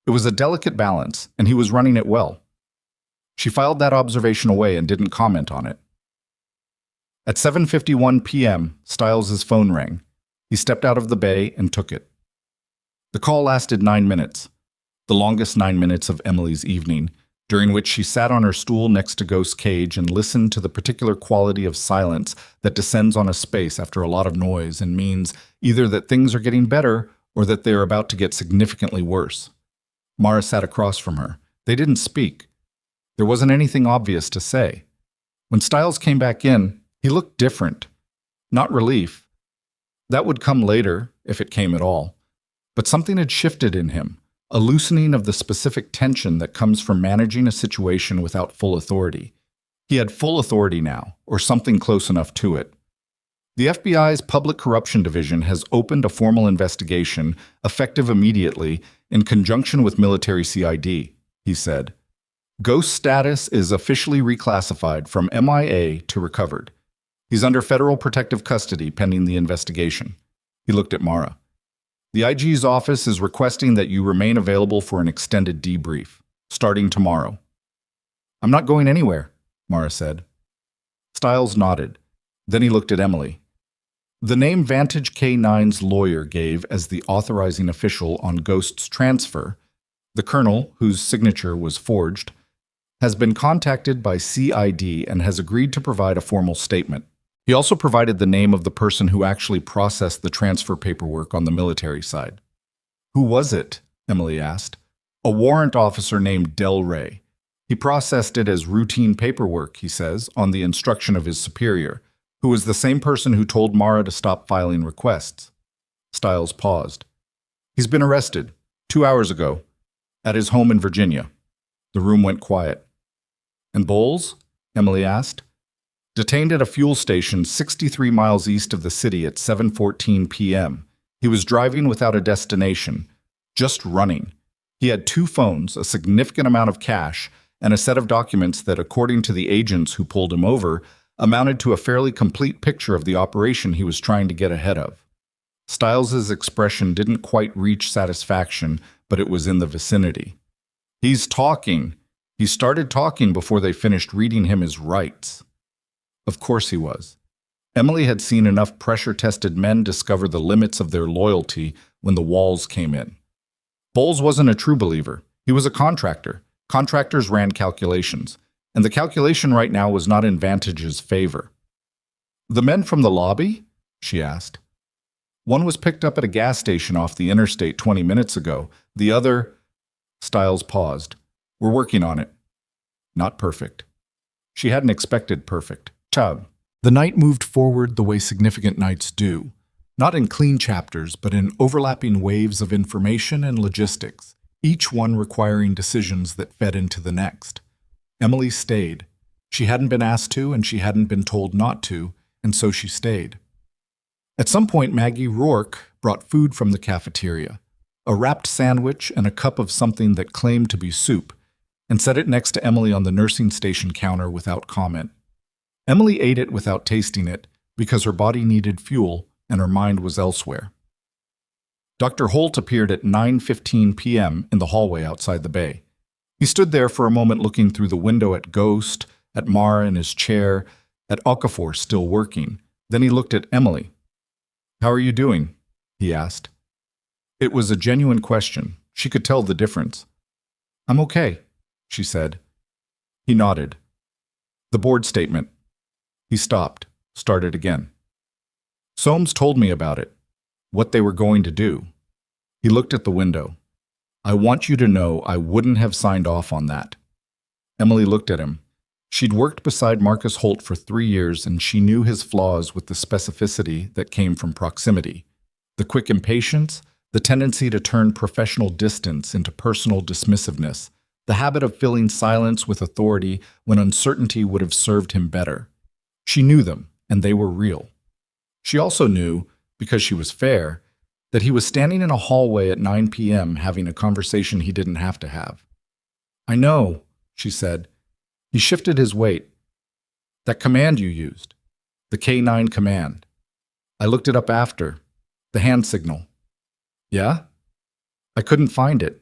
It was a delicate balance, and he was running it well. She filed that observation away and didn't comment on it. At 7:51 p.m., Stiles' phone rang. He stepped out of the bay and took it. The call lasted 9 minutes, the longest 9 minutes of Emily's evening, during which she sat on her stool next to Ghost's cage and listened to the particular quality of silence that descends on a space after a lot of noise and means either that things are getting better or that they are about to get significantly worse. Mara sat across from her. They didn't speak. There wasn't anything obvious to say. When Stiles came back in, he looked different. Not relief. That would come later, if it came at all. But something had shifted in him, a loosening of the specific tension that comes from managing a situation without full authority. He had full authority now, or something close enough to it. The FBI's Public Corruption Division has opened a formal investigation, effective immediately, in conjunction with military CID, he said. Ghost's status is officially reclassified from MIA to recovered. He's under federal protective custody pending the investigation. He looked at Mara. The IG's office is requesting that you remain available for an extended debrief, starting tomorrow. I'm not going anywhere, Mara said. Stiles nodded. Then he looked at Emily. The name Vantage K9's lawyer gave as the authorizing official on Ghost's transfer, the colonel, whose signature was forged, has been contacted by CID and has agreed to provide a formal statement. He also provided the name of the person who actually processed the transfer paperwork on the military side. Who was it? Emily asked. A warrant officer named Del Rey. He processed it as routine paperwork, he says, on the instruction of his superior, who was the same person who told Mara to stop filing requests. Stiles paused. He's been arrested, 2 hours ago, at his home in Virginia. The room went quiet. And Bowles? Emily asked. Detained at a fuel station 63 miles east of the city at 7:14 p.m. He was driving without a destination, just running. He had 2 phones, a significant amount of cash, and a set of documents that, according to the agents who pulled him over, amounted to a fairly complete picture of the operation he was trying to get ahead of. Stiles's expression didn't quite reach satisfaction, but it was in the vicinity. He's talking. He started talking before they finished reading him his rights. Of course he was. Emily had seen enough pressure-tested men discover the limits of their loyalty when the walls came in. Bowles wasn't a true believer. He was a contractor. Contractors ran calculations, and the calculation right now was not in Vantage's favor. The men from the lobby? She asked. One was picked up at a gas station off the interstate 20 minutes ago. The other... Stiles paused. We're working on it. Not perfect. She hadn't expected perfect. Chug. The night moved forward the way significant nights do, not in clean chapters, but in overlapping waves of information and logistics, each one requiring decisions that fed into the next. Emily stayed. She hadn't been asked to, and she hadn't been told not to, and so she stayed. At some point, Maggie Rourke brought food from the cafeteria, a wrapped sandwich and a cup of something that claimed to be soup, and set it next to Emily on the nursing station counter without comment. Emily ate it without tasting it because her body needed fuel and her mind was elsewhere. Dr. Holt appeared at 9:15 p.m. in the hallway outside the bay. He stood there for a moment looking through the window at Ghost, at Mara in his chair, at Okafor still working. Then he looked at Emily. "How are you doing?" he asked. It was a genuine question. She could tell the difference. "I'm okay," she said. He nodded. The board statement. He stopped, started again. Soames told me about it, what they were going to do. He looked at the window. I want you to know I wouldn't have signed off on that. Emily looked at him. She'd worked beside Marcus Holt for 3 years, and she knew his flaws with the specificity that came from proximity. The quick impatience, the tendency to turn professional distance into personal dismissiveness, the habit of filling silence with authority when uncertainty would have served him better. She knew them, and they were real. She also knew, because she was fair, that he was standing in a hallway at 9 p.m. having a conversation he didn't have to have. "I know," she said. He shifted his weight. "That command you used, the K9 command. I looked it up after. The hand signal." "Yeah?" "I couldn't find it."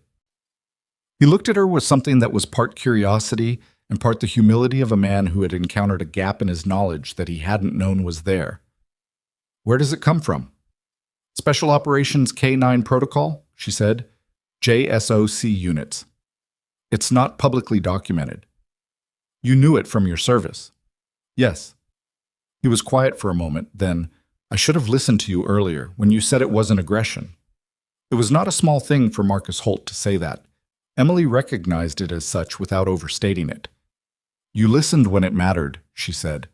He looked at her with something that was part curiosity and part the humility of a man who had encountered a gap in his knowledge that he hadn't known was there. "Where does it come from?" "Special Operations K9 Protocol," she said. "JSOC units. It's not publicly documented." "You knew it from your service." "Yes." He was quiet for a moment, then, "I should have listened to you earlier, when you said it wasn't aggression." It was not a small thing for Marcus Holt to say that. Emily recognized it as such without overstating it. "You listened when it mattered," she said.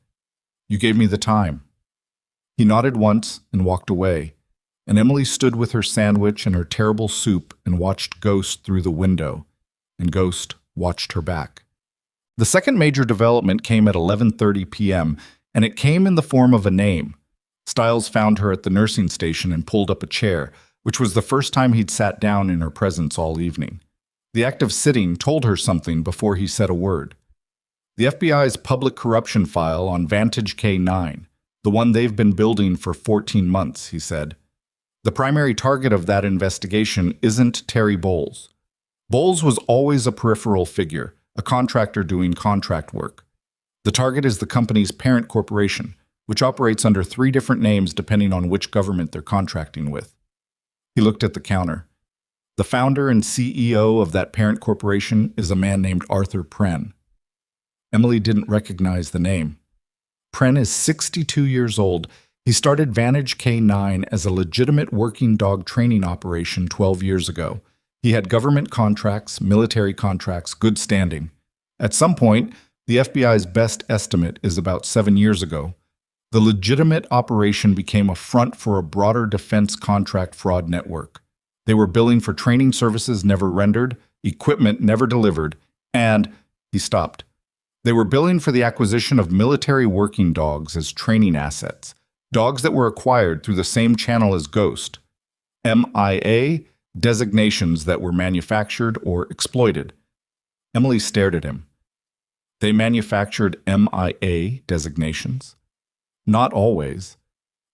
"You gave me the time." He nodded once and walked away, and Emily stood with her sandwich and her terrible soup and watched Ghost through the window, and Ghost watched her back. The second major development came at 11:30 p.m., and it came in the form of a name. Stiles found her at the nursing station and pulled up a chair, which was the first time he'd sat down in her presence all evening. The act of sitting told her something before he said a word. The FBI's public corruption file on Vantage K9, the one they've been building for 14 months, he said. The primary target of that investigation isn't Terry Bowles. Bowles was always a peripheral figure, a contractor doing contract work. The target is the company's parent corporation, which operates under 3 different names depending on which government they're contracting with. He looked at the counter. The founder and CEO of that parent corporation is a man named Arthur Pren. Emily didn't recognize the name. Pren is 62 years old. He started Vantage K9 as a legitimate working dog training operation 12 years ago. He had government contracts, military contracts, good standing. At some point, the FBI's best estimate is about 7 years ago, the legitimate operation became a front for a broader defense contract fraud network. They were billing for training services never rendered, equipment never delivered, and he stopped. They were billing for the acquisition of military working dogs as training assets, dogs that were acquired through the same channel as Ghost. MIA, designations that were manufactured or exploited. Emily stared at him. They manufactured MIA designations? Not always.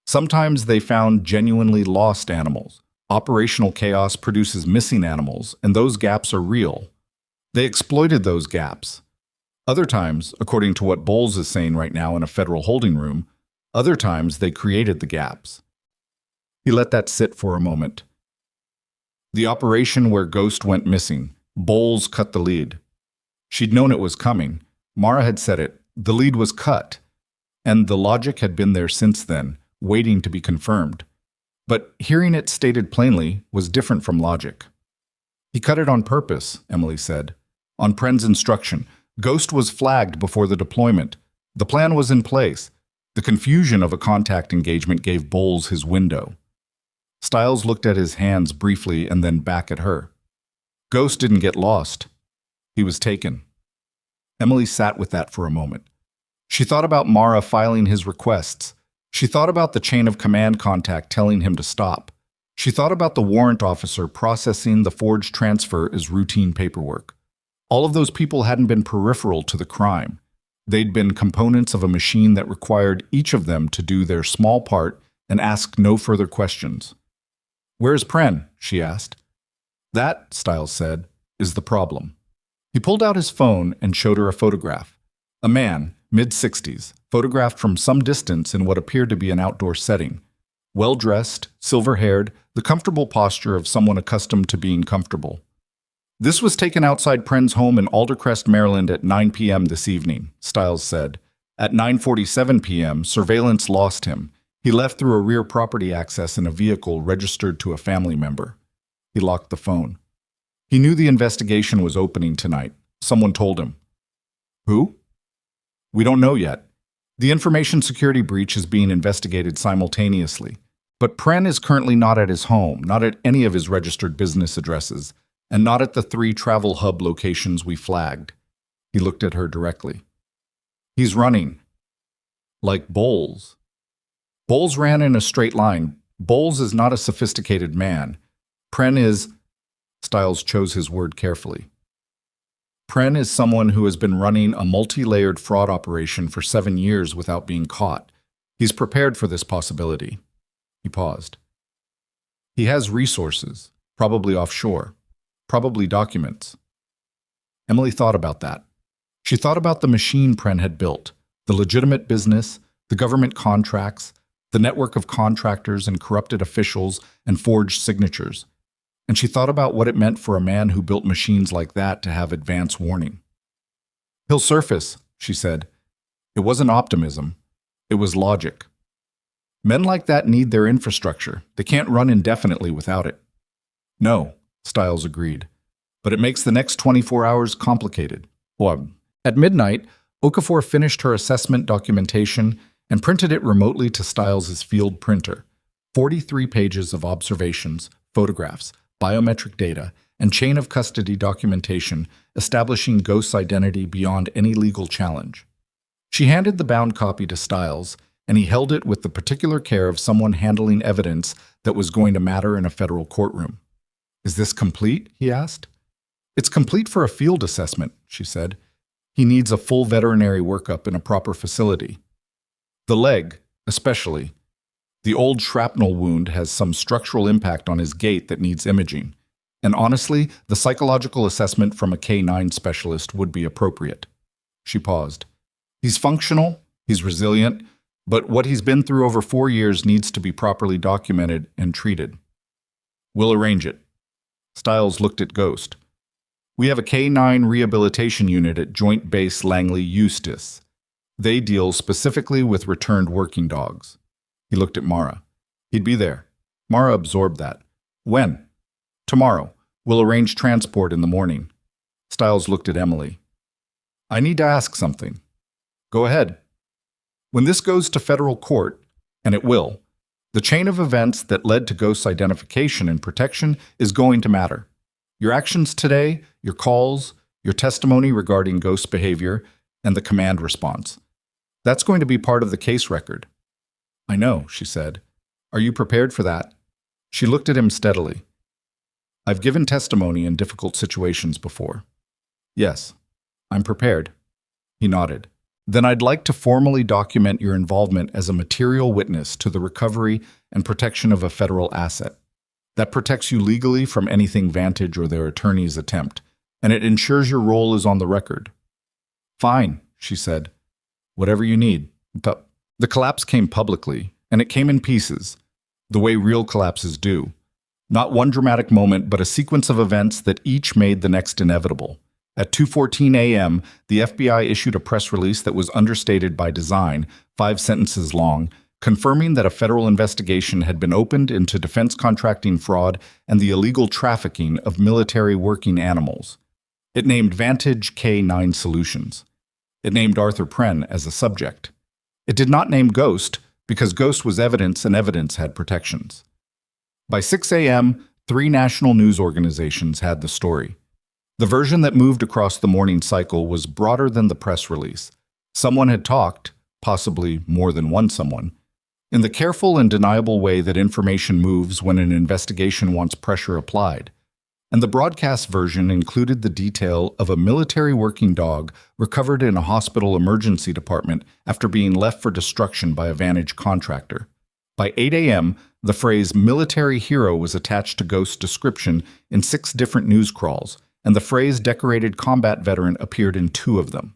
Sometimes they found genuinely lost animals. Operational chaos produces missing animals, and those gaps are real. They exploited those gaps. Other times, according to what Bowles is saying right now in a federal holding room, other times they created the gaps. He let that sit for a moment. The operation where Ghost went missing, Bowles cut the lead. She'd known it was coming. Mara had said it. The lead was cut. And the logic had been there since then, waiting to be confirmed. But hearing it stated plainly was different from logic. He cut it on purpose, Emily said. On Pren's instruction, Ghost was flagged before the deployment. The plan was in place. The confusion of a contact engagement gave Bowles his window. Stiles looked at his hands briefly and then back at her. Ghost didn't get lost. He was taken. Emily sat with that for a moment. She thought about Mara filing his requests. She thought about the chain of command contact telling him to stop. She thought about the warrant officer processing the forged transfer as routine paperwork. All of those people hadn't been peripheral to the crime. They'd been components of a machine that required each of them to do their small part and ask no further questions. "Where's Pren?" she asked. "That," Stiles said, "is the problem." He pulled out his phone and showed her a photograph. A man, mid-60s, photographed from some distance in what appeared to be an outdoor setting. Well-dressed, silver-haired, the comfortable posture of someone accustomed to being comfortable. "This was taken outside Pren's home in Aldercrest, Maryland at 9 p.m. this evening," Stiles said. At 9:47 p.m., surveillance lost him. He left through a rear property access in a vehicle registered to a family member. He locked the phone. He knew the investigation was opening tonight. Someone told him. "Who?" "We don't know yet. The information security breach is being investigated simultaneously. But Pren is currently not at his home, not at any of his registered business addresses, and not at the 3 travel hub locations we flagged." He looked at her directly. "He's running. Like Bowles." Bowles ran in a straight line. Bowles is not a sophisticated man. Pren is... Stiles chose his word carefully. Pren is someone who has been running a multi-layered fraud operation for 7 years without being caught. He's prepared for this possibility. He paused. He has resources, probably offshore, probably documents. Emily thought about that. She thought about the machine Pren had built, the legitimate business, the government contracts, the network of contractors and corrupted officials and forged signatures. And she thought about what it meant for a man who built machines like that to have advance warning. "He'll surface," she said. It wasn't optimism. It was logic. Men like that need their infrastructure. They can't run indefinitely without it. "No," Stiles agreed. but it makes the next 24 hours complicated. Well, at midnight, Okafor finished her assessment documentation and printed it remotely to Stiles' field printer. 43 pages of observations, photographs, biometric data, and chain of custody documentation establishing Ghost's identity beyond any legal challenge. She handed the bound copy to Stiles, and he held it with the particular care of someone handling evidence that was going to matter in a federal courtroom. "Is this complete?" he asked. "It's complete for a field assessment," she said. "He needs a full veterinary workup in a proper facility. The leg, especially. The old shrapnel wound has some structural impact on his gait that needs imaging. And honestly, the psychological assessment from a K9 specialist would be appropriate." She paused. "He's functional, he's resilient, but what he's been through over 4 years needs to be properly documented and treated. We'll arrange it." Stiles looked at Ghost. "We have a K9 rehabilitation unit at Joint Base Langley Eustis. They deal specifically with returned working dogs." He looked at Mara. "He'd be there." Mara absorbed that. "When?" "Tomorrow. We'll arrange transport in the morning." Stiles looked at Emily. "I need to ask something." "Go ahead." "When this goes to federal court, and it will, the chain of events that led to Ghost's identification and protection is going to matter. Your actions today, your calls, your testimony regarding Ghost's behavior, and the command response. That's going to be part of the case record." "I know," she said. "Are you prepared for that?" She looked at him steadily. "I've given testimony in difficult situations before." "Yes, I'm prepared." He nodded. "Then I'd like to formally document your involvement as a material witness to the recovery and protection of a federal asset. That protects you legally from anything Vantage or their attorneys attempt, and it ensures your role is on the record." "Fine," she said. "Whatever you need." The collapse came publicly, and it came in pieces, the way real collapses do. Not one dramatic moment, but a sequence of events that each made the next inevitable. At 2:14 a.m., the FBI issued a press release that was understated by design, 5 sentences long, confirming that a federal investigation had been opened into defense contracting fraud and the illegal trafficking of military working animals. It named Vantage K9 Solutions. It named Arthur Pren as a subject. It did not name Ghost, because Ghost was evidence and evidence had protections. By 6 a.m., 3 national news organizations had the story. The version that moved across the morning cycle was broader than the press release. Someone had talked, possibly more than one someone, in the careful and deniable way that information moves when an investigation wants pressure applied. And the broadcast version included the detail of a military working dog recovered in a hospital emergency department after being left for destruction by a Vantage contractor. By 8 a.m., the phrase military hero was attached to Ghost's description in 6 different news crawls, and the phrase decorated combat veteran appeared in 2 of them.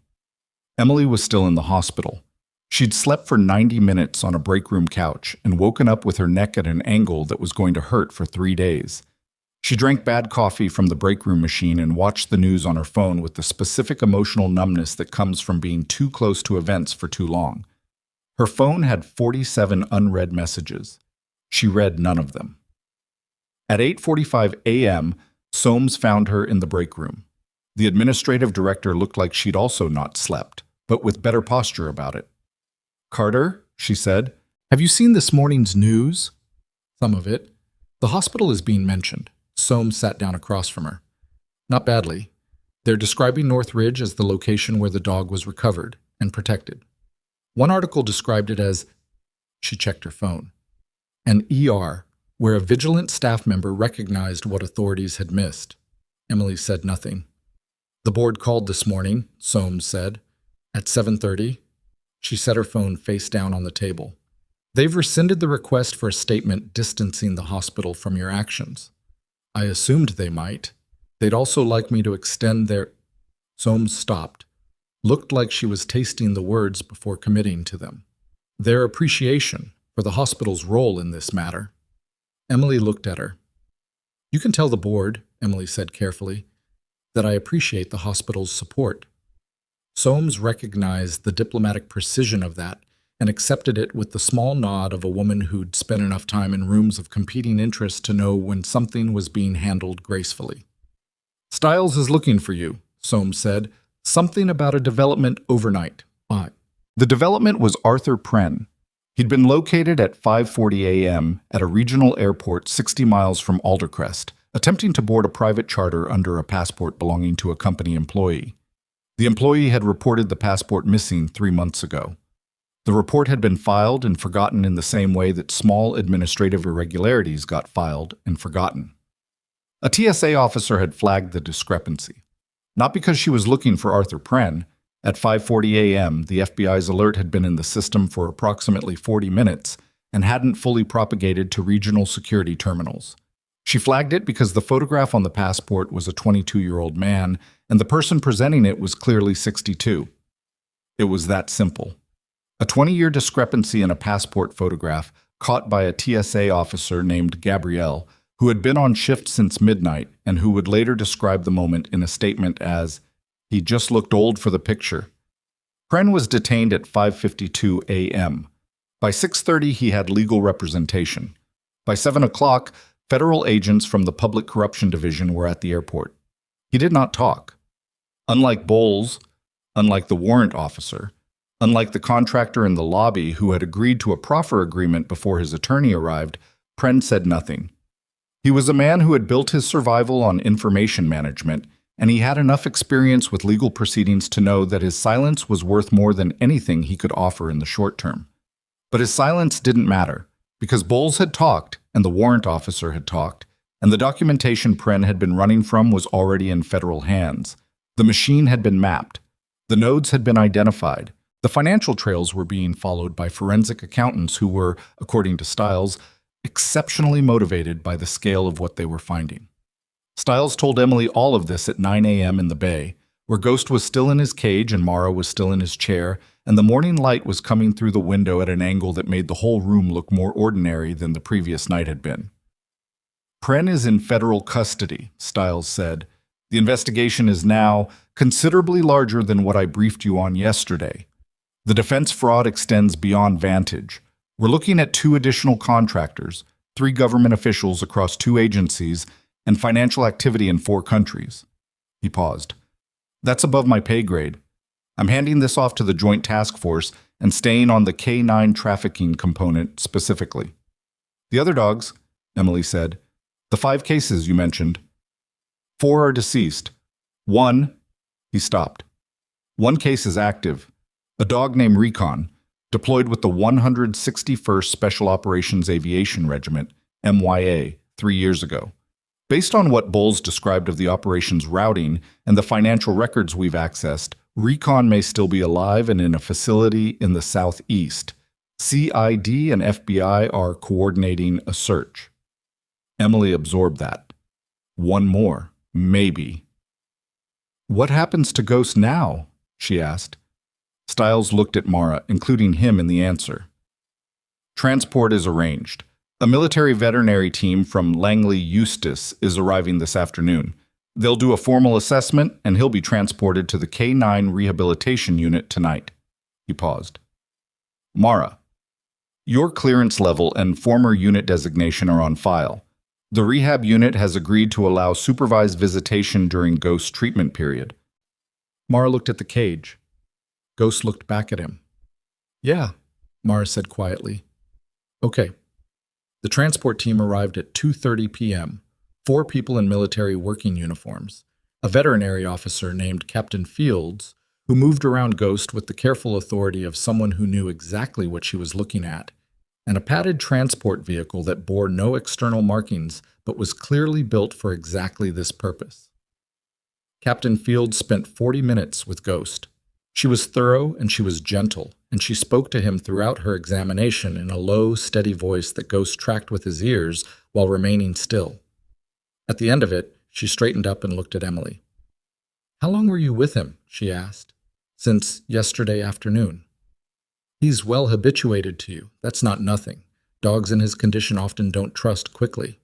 Emily was still in the hospital. She'd slept for 90 minutes on a break room couch and woken up with her neck at an angle that was going to hurt for 3 days. She drank bad coffee from the break room machine and watched the news on her phone with the specific emotional numbness that comes from being too close to events for too long. Her phone had 47 unread messages. She read none of them. At 8:45 a.m., Soames found her in the break room. The administrative director looked like she'd also not slept, but with better posture about it. "Carter," she said, "have you seen this morning's news?" "Some of it. The hospital is being mentioned." Soames sat down across from her. "Not badly. They're describing North Ridge as the location where the dog was recovered and protected. One article described it as," she checked her phone, "an ER, where a vigilant staff member recognized what authorities had missed." Emily said nothing. "The board called this morning," Soames said, "at 7:30. She set her phone face down on the table. "They've rescinded the request for a statement distancing the hospital from your actions. I assumed they might. They'd also like me to extend their—" Soames stopped, looked like she was tasting the words before committing to them. "Their appreciation for the hospital's role in this matter." Emily looked at her. "You can tell the board," Emily said carefully, "that I appreciate the hospital's support." Soames recognized the diplomatic precision of that and accepted it with the small nod of a woman who'd spent enough time in rooms of competing interest to know when something was being handled gracefully. Stiles is looking for you, Soames said. Something about a development overnight. The development was Arthur Pren. He'd been located at 5:40 a.m. at a regional airport 60 miles from Aldercrest, attempting to board a private charter under a passport belonging to a company employee. The employee had reported the passport missing 3 months ago. The report had been filed and forgotten in the same way that small administrative irregularities got filed and forgotten. A TSA officer had flagged the discrepancy. Not because she was looking for Arthur Pren. At 5:40 a.m., the FBI's alert had been in the system for approximately 40 minutes and hadn't fully propagated to regional security terminals. She flagged it because the photograph on the passport was a 22-year-old man, and the person presenting it was clearly 62. It was that simple. A 20-year discrepancy in a passport photograph caught by a TSA officer named Gabrielle, who had been on shift since midnight and who would later describe the moment in a statement as, "He just looked old for the picture." Pren was detained at 5:52 a.m. By 6:30, he had legal representation. By 7 o'clock, federal agents from the Public Corruption Division were at the airport. He did not talk. Unlike Bowles, unlike the warrant officer, unlike the contractor in the lobby who had agreed to a proffer agreement before his attorney arrived, Pren said nothing. He was a man who had built his survival on information management, and he had enough experience with legal proceedings to know that his silence was worth more than anything he could offer in the short term. But his silence didn't matter, because Bowles had talked, and the warrant officer had talked, and the documentation Pren had been running from was already in federal hands. The machine had been mapped. The nodes had been identified. The financial trails were being followed by forensic accountants who were, according to Stiles, exceptionally motivated by the scale of what they were finding. Stiles told Emily all of this at 9 a.m. in the Bay, where Ghost was still in his cage and Mara was still in his chair, and the morning light was coming through the window at an angle that made the whole room look more ordinary than the previous night had been. "Pren is in federal custody," Stiles said. "The investigation is now considerably larger than what I briefed you on yesterday. The defense fraud extends beyond Vantage. We're looking at 2 additional contractors, 3 government officials across 2 agencies, and financial activity in 4 countries." He paused. "That's above my pay grade. I'm handing this off to the Joint Task Force and staying on the K9 trafficking component specifically." "The other dogs," Emily said. "The 5 cases you mentioned." "4 are deceased. 1," he stopped. "1 case is active. A dog named Recon, deployed with the 161st Special Operations Aviation Regiment, MYA, 3 years ago. Based on what Bowles described of the operation's routing and the financial records we've accessed, Recon may still be alive and in a facility in the southeast. CID and FBI are coordinating a search." Emily absorbed that. 1 more, maybe. "What happens to Ghost now?" she asked. Stiles looked at Mara, including him in the answer. "Transport is arranged. A military veterinary team from Langley Eustis is arriving this afternoon. They'll do a formal assessment, and he'll be transported to the K9 Rehabilitation Unit tonight." He paused. "Mara, your clearance level and former unit designation are on file. The rehab unit has agreed to allow supervised visitation during Ghost's treatment period." Mara looked at the cage. Ghost looked back at him. "Yeah," Mara said quietly. "Okay." The transport team arrived at 2:30 p.m., 4 people in military working uniforms, a veterinary officer named Captain Fields, who moved around Ghost with the careful authority of someone who knew exactly what she was looking at, and a padded transport vehicle that bore no external markings but was clearly built for exactly this purpose. Captain Fields spent 40 minutes with Ghost. She was thorough and she was gentle, and she spoke to him throughout her examination in a low, steady voice that Ghost tracked with his ears while remaining still. At the end of it, she straightened up and looked at Emily. "How long were you with him?" she asked. "Since yesterday afternoon." "He's well habituated to you. That's not nothing. Dogs in his condition often don't trust quickly."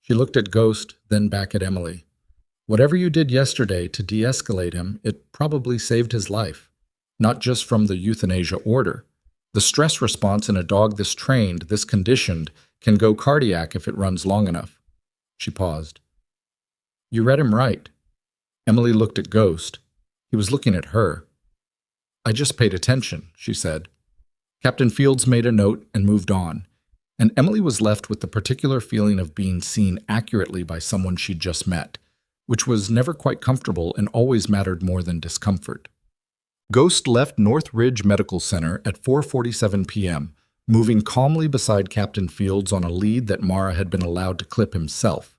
She looked at Ghost, then back at Emily. "Whatever you did yesterday to de-escalate him, it probably saved his life. Not just from the euthanasia order. The stress response in a dog this trained, this conditioned, can go cardiac if it runs long enough." She paused. "You read him right. Emily looked at Ghost. He was looking at her. "I just paid attention," she said. Captain Fields made a note and moved on, and Emily was left with the particular feeling of being seen accurately by someone she'd just met, which was never quite comfortable and always mattered more than discomfort. Ghost left North Ridge Medical Center at 4:47 p.m., moving calmly beside Captain Fields on a lead that Mara had been allowed to clip himself.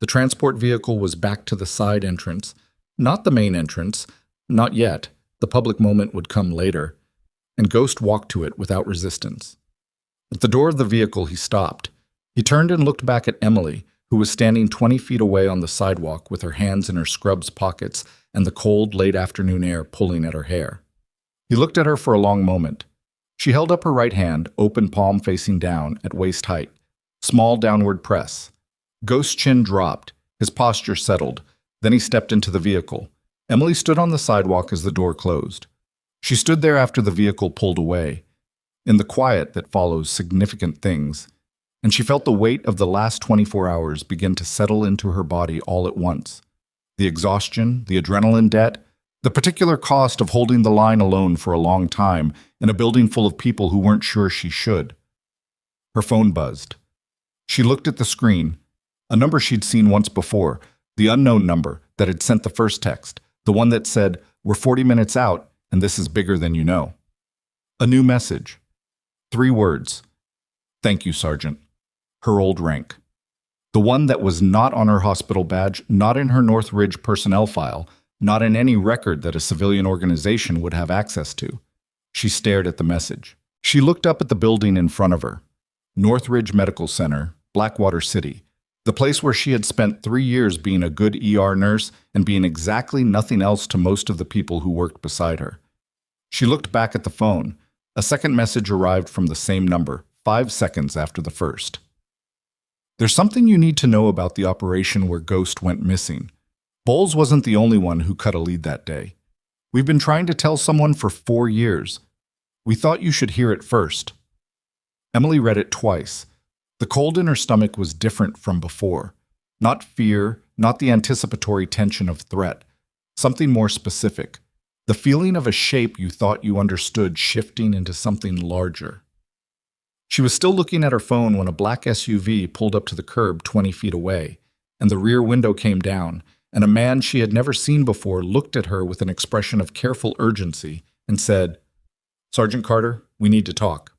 The transport vehicle was back to the side entrance, not the main entrance, not yet. The public moment would come later, and Ghost walked to it without resistance. At the door of the vehicle, he stopped. He turned and looked back at Emily, who was standing 20 feet away on the sidewalk with her hands in her scrubs pockets and the cold, late afternoon air pulling at her hair. He looked at her for a long moment. She held up her right hand, open palm facing down, at waist height. Small downward press. Ghost's chin dropped. His posture settled. Then he stepped into the vehicle. Emily stood on the sidewalk as the door closed. She stood there after the vehicle pulled away, in the quiet that follows significant things, and she felt the weight of the last 24 hours begin to settle into her body all at once. The exhaustion, the adrenaline debt, the particular cost of holding the line alone for a long time in a building full of people who weren't sure she should. Her phone buzzed. She looked at the screen, a number she'd seen once before, the unknown number that had sent the first text, the one that said, "We're 40 minutes out, and this is bigger than you know." A new message. 3 words. "Thank you, Sergeant." Her old rank. The one that was not on her hospital badge, not in her North Ridge personnel file, not in any record that a civilian organization would have access to. She stared at the message. She looked up at the building in front of her. North Ridge Medical Center, Blackwater City. The place where she had spent 3 years being a good ER nurse and being exactly nothing else to most of the people who worked beside her. She looked back at the phone. A second message arrived from the same number, 5 seconds after the first. "There's something you need to know about the operation where Ghost went missing. Bowles wasn't the only one who cut a lead that day. We've been trying to tell someone for 4 years. We thought you should hear it first." Emily read it twice. The cold in her stomach was different from before. Not fear, not the anticipatory tension of threat. Something more specific. The feeling of a shape you thought you understood shifting into something larger. She was still looking at her phone when a black SUV pulled up to the curb 20 feet away, and the rear window came down, and a man she had never seen before looked at her with an expression of careful urgency and said, "Sergeant Carter, we need to talk."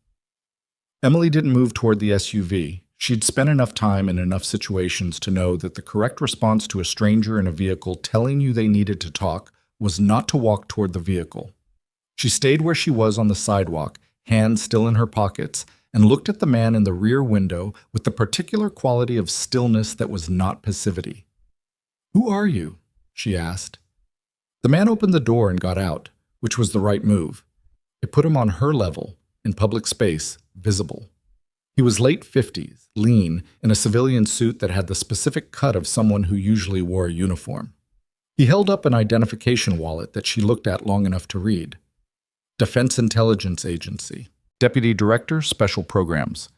Emily didn't move toward the SUV. She'd spent enough time in enough situations to know that the correct response to a stranger in a vehicle telling you they needed to talk was not to walk toward the vehicle. She stayed where she was on the sidewalk, hands still in her pockets, and looked at the man in the rear window with the particular quality of stillness that was not passivity. "Who are you?" she asked. The man opened the door and got out, which was the right move. It put him on her level, in public space, visible. He was late 50s, lean, in a civilian suit that had the specific cut of someone who usually wore a uniform. He held up an identification wallet that she looked at long enough to read. Defense Intelligence Agency. Deputy Director, Special Programs.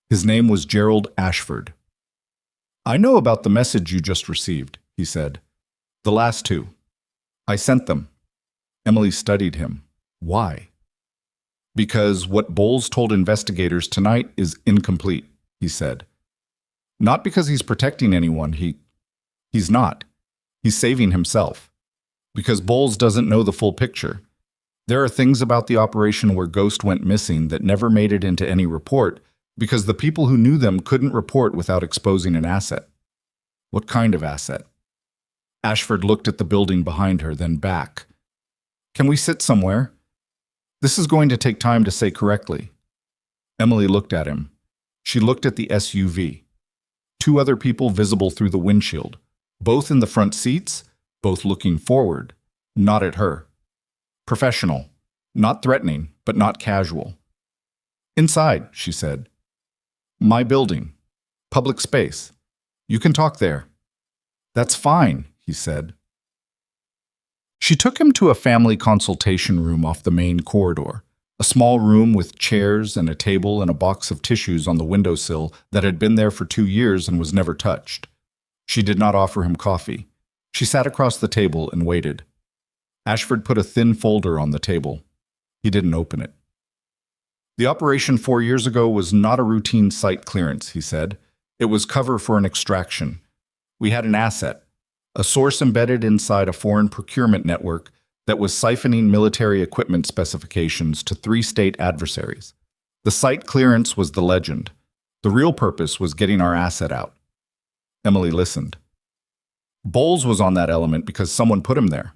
His name was Gerald Ashford. "I know about the message you just received," he said. "The last 2. I sent them." Emily studied him. Why? "Because what Bowles told investigators tonight is incomplete," he said. "Not because he's protecting anyone, he's not. He's saving himself. Because Bowles doesn't know the full picture. There are things about the operation where Ghost went missing that never made it into any report because the people who knew them couldn't report without exposing an asset." "What kind of asset?" Ashford looked at the building behind her, then back. "Can we sit somewhere? This is going to take time to say correctly." Emily looked at him. She looked at the SUV. 2 other people visible through the windshield, both in the front seats, both looking forward, not at her. Professional, not threatening, but not casual. "Inside," she said. "My building. Public space. You can talk there." "That's fine," he said. She took him to a family consultation room off the main corridor, a small room with chairs and a table and a box of tissues on the windowsill that had been there for 2 years and was never touched. She did not offer him coffee. She sat across the table and waited. Ashford put a thin folder on the table. He didn't open it. The operation 4 years ago was not a routine site clearance, he said. It was cover for an extraction. We had an asset, a source embedded inside a foreign procurement network that was siphoning military equipment specifications to 3 state adversaries. The site clearance was the legend. The real purpose was getting our asset out. Emily listened. Bowles was on that element because someone put him there.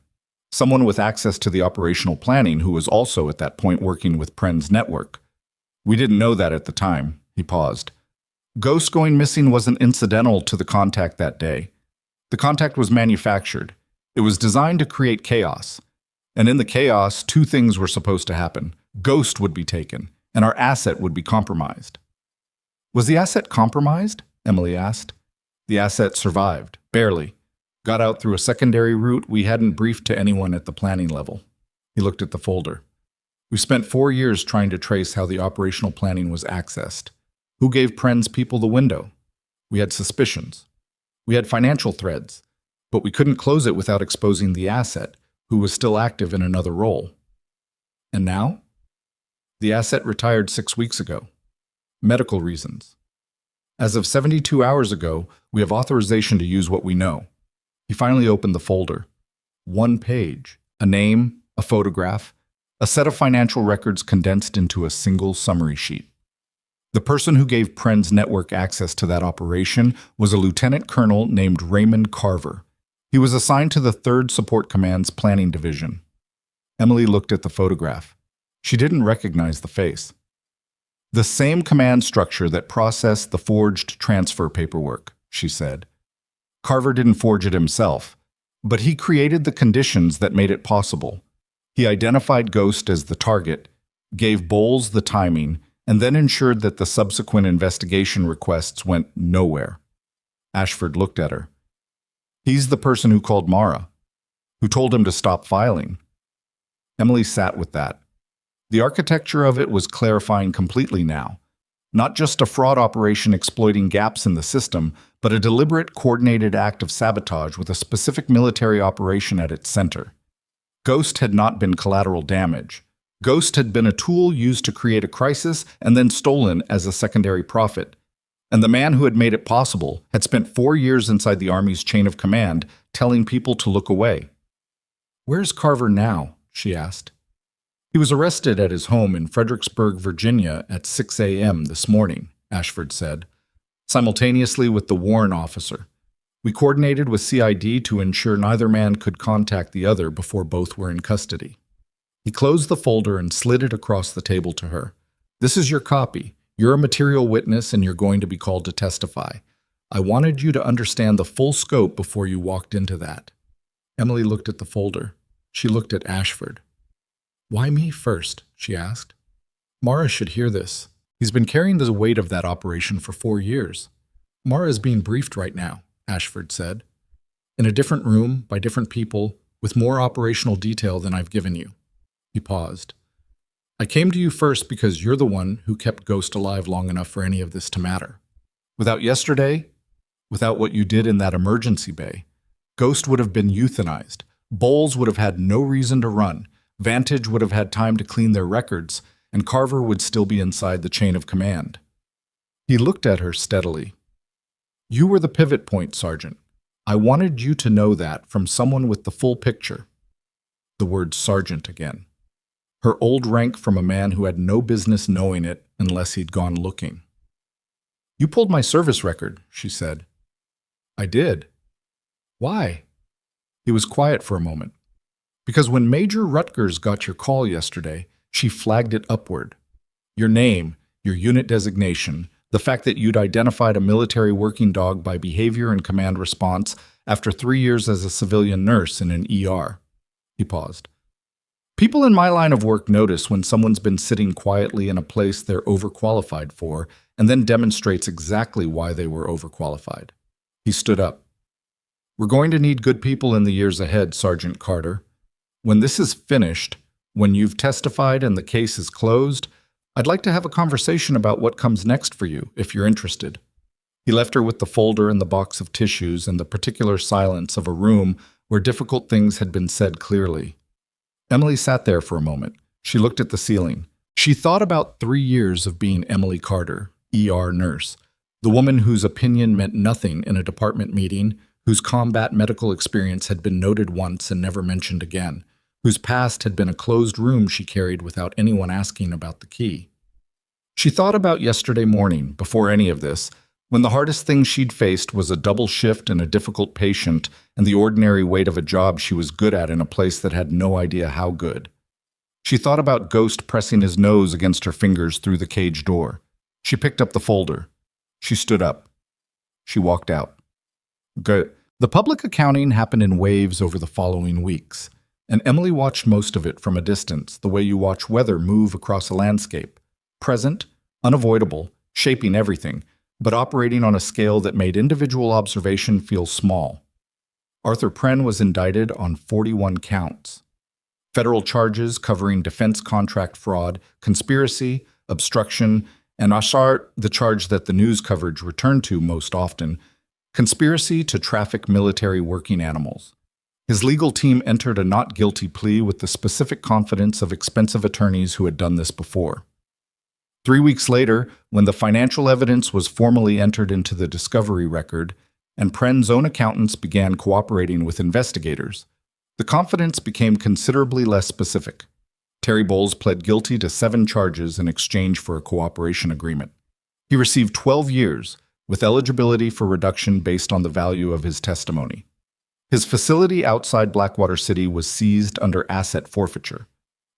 Someone with access to the operational planning who was also at that point working with Pren's network. We didn't know that at the time. He paused. Ghost going missing wasn't incidental to the contact that day. The contact was manufactured. It was designed to create chaos. And in the chaos, 2 things were supposed to happen. Ghost would be taken, and our asset would be compromised. Was the asset compromised? Emily asked. The asset survived, barely. Got out through a secondary route we hadn't briefed to anyone at the planning level. He looked at the folder. We spent 4 years trying to trace how the operational planning was accessed. Who gave Pren's people the window? We had suspicions. We had financial threads, but we couldn't close it without exposing the asset, who was still active in another role. And now? The asset retired 6 weeks ago. Medical reasons. As of 72 hours ago, we have authorization to use what we know. He finally opened the folder. 1 page, a name, a photograph, a set of financial records condensed into a single summary sheet. The person who gave Pren's network access to that operation was a lieutenant colonel named Raymond Carver. He was assigned to the 3rd Support Command's Planning Division. Emily looked at the photograph. She didn't recognize the face. The same command structure that processed the forged transfer paperwork, she said. Carver didn't forge it himself, but he created the conditions that made it possible. He identified Ghost as the target, gave Bowles the timing, and then ensured that the subsequent investigation requests went nowhere. Ashford looked at her. He's the person who called Mara, who told him to stop filing. Emily sat with that. The architecture of it was clarifying completely now. Not just a fraud operation exploiting gaps in the system, but a deliberate, coordinated act of sabotage with a specific military operation at its center. Ghost had not been collateral damage. Ghost had been a tool used to create a crisis and then stolen as a secondary profit. And the man who had made it possible had spent 4 years inside the Army's chain of command, telling people to look away. "Where's Carver now?" she asked. "He was arrested at his home in Fredericksburg, Virginia at 6 a.m. this morning," Ashford said, simultaneously with the warrant officer. "We coordinated with CID to ensure neither man could contact the other before both were in custody." He closed the folder and slid it across the table to her. "This is your copy. You're a material witness and you're going to be called to testify. I wanted you to understand the full scope before you walked into that." Emily looked at the folder. She looked at Ashford. "Why me first?" she asked. "Mara should hear this. He's been carrying the weight of that operation for 4 years. Mara is being briefed right now," Ashford said. "In a different room, by different people, with more operational detail than I've given you." He paused. "I came to you first because you're the one who kept Ghost alive long enough for any of this to matter. Without yesterday, without what you did in that emergency bay, Ghost would have been euthanized. Bowles would have had no reason to run. Vantage would have had time to clean their records, and Carver would still be inside the chain of command." He looked at her steadily. "You were the pivot point, Sergeant. I wanted you to know that from someone with the full picture." The word sergeant again. Her old rank from a man who had no business knowing it unless he'd gone looking. "You pulled my service record," she said. "I did." "Why?" He was quiet for a moment. "Because when Major Rutgers got your call yesterday, she flagged it upward. Your name, your unit designation, the fact that you'd identified a military working dog by behavior and command response after 3 years as a civilian nurse in an ER." He paused. "People in my line of work notice when someone's been sitting quietly in a place they're overqualified for and then demonstrates exactly why they were overqualified." He stood up. "We're going to need good people in the years ahead, Sergeant Carter. When this is finished, when you've testified and the case is closed, I'd like to have a conversation about what comes next for you, if you're interested." He left her with the folder and the box of tissues and the particular silence of a room where difficult things had been said clearly. Emily sat there for a moment. She looked at the ceiling. She thought about 3 years of being Emily Carter, ER nurse, the woman whose opinion meant nothing in a department meeting, whose combat medical experience had been noted once and never mentioned again, whose past had been a closed room she carried without anyone asking about the key. She thought about yesterday morning, before any of this, when the hardest thing she'd faced was a double shift and a difficult patient and the ordinary weight of a job she was good at in a place that had no idea how good. She thought about Ghost pressing his nose against her fingers through the cage door. She picked up the folder. She stood up. She walked out. The public accounting happened in waves over the following weeks, and Emily watched most of it from a distance, the way you watch weather move across a landscape. Present, unavoidable, shaping everything, but operating on a scale that made individual observation feel small. Arthur Pren was indicted on 41 counts. Federal charges covering defense contract fraud, conspiracy, obstruction, and Ashar, the charge that the news coverage returned to most often, conspiracy to traffic military working animals. His legal team entered a not guilty plea with the specific confidence of expensive attorneys who had done this before. 3 weeks later, when the financial evidence was formally entered into the discovery record, and Pren's own accountants began cooperating with investigators, the confidence became considerably less specific. Terry Bowles pled guilty to 7 charges in exchange for a cooperation agreement. He received 12 years, with eligibility for reduction based on the value of his testimony. His facility outside Blackwater City was seized under asset forfeiture.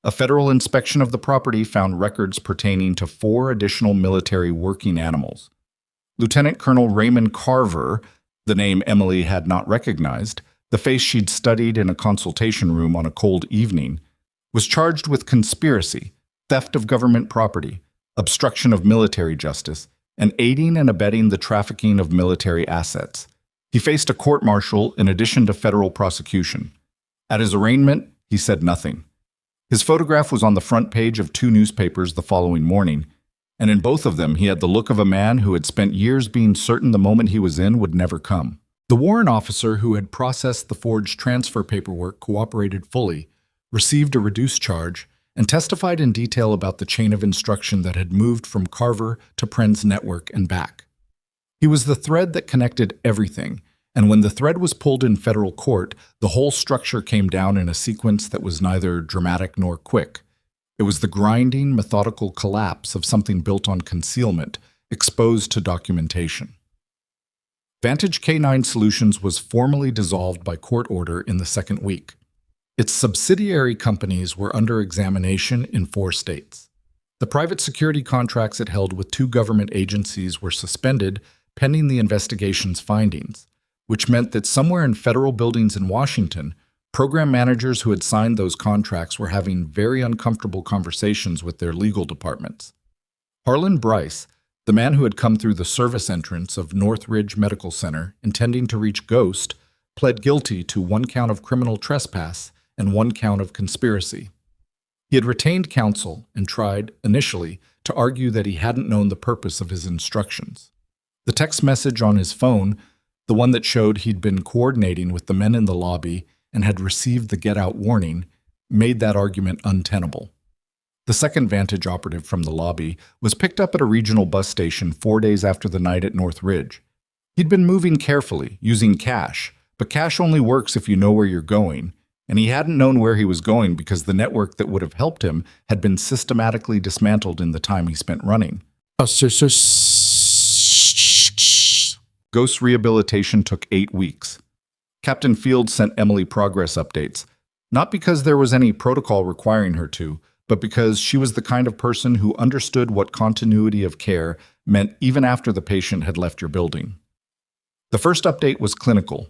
A federal inspection of the property found records pertaining to 4 additional military working animals. Lieutenant Colonel Raymond Carver, the name Emily had not recognized, the face she'd studied in a consultation room on a cold evening, was charged with conspiracy, theft of government property, obstruction of military justice, and aiding and abetting the trafficking of military assets. He faced a court-martial in addition to federal prosecution. At his arraignment, he said nothing. His photograph was on the front page of 2 newspapers the following morning, and in both of them he had the look of a man who had spent years being certain the moment he was in would never come. The warrant officer who had processed the forged transfer paperwork cooperated fully, received a reduced charge, and testified in detail about the chain of instruction that had moved from Carver to Pren's network and back. He was the thread that connected everything, and when the thread was pulled in federal court, the whole structure came down in a sequence that was neither dramatic nor quick. It was the grinding, methodical collapse of something built on concealment, exposed to documentation. Vantage K9 Solutions was formally dissolved by court order in the second week. Its subsidiary companies were under examination in 4 states. The private security contracts it held with 2 government agencies were suspended pending the investigation's findings, which meant that somewhere in federal buildings in Washington, program managers who had signed those contracts were having very uncomfortable conversations with their legal departments. Harlan Bryce, the man who had come through the service entrance of Northridge Medical Center intending to reach Ghost, pled guilty to 1 count of criminal trespass and 1 count of conspiracy. He had retained counsel and tried, initially, to argue that he hadn't known the purpose of his instructions. The text message on his phone, the one that showed he'd been coordinating with the men in the lobby and had received the get-out warning, made that argument untenable. The second Vantage operative from the lobby was picked up at a regional bus station 4 days after the night at Northridge. He'd been moving carefully, using cash, but cash only works if you know where you're going, and he hadn't known where he was going because the network that would have helped him had been systematically dismantled in the time he spent running. Ghost rehabilitation took 8 weeks. Captain Field sent Emily progress updates, not because there was any protocol requiring her to, but because she was the kind of person who understood what continuity of care meant even after the patient had left your building. The first update was clinical.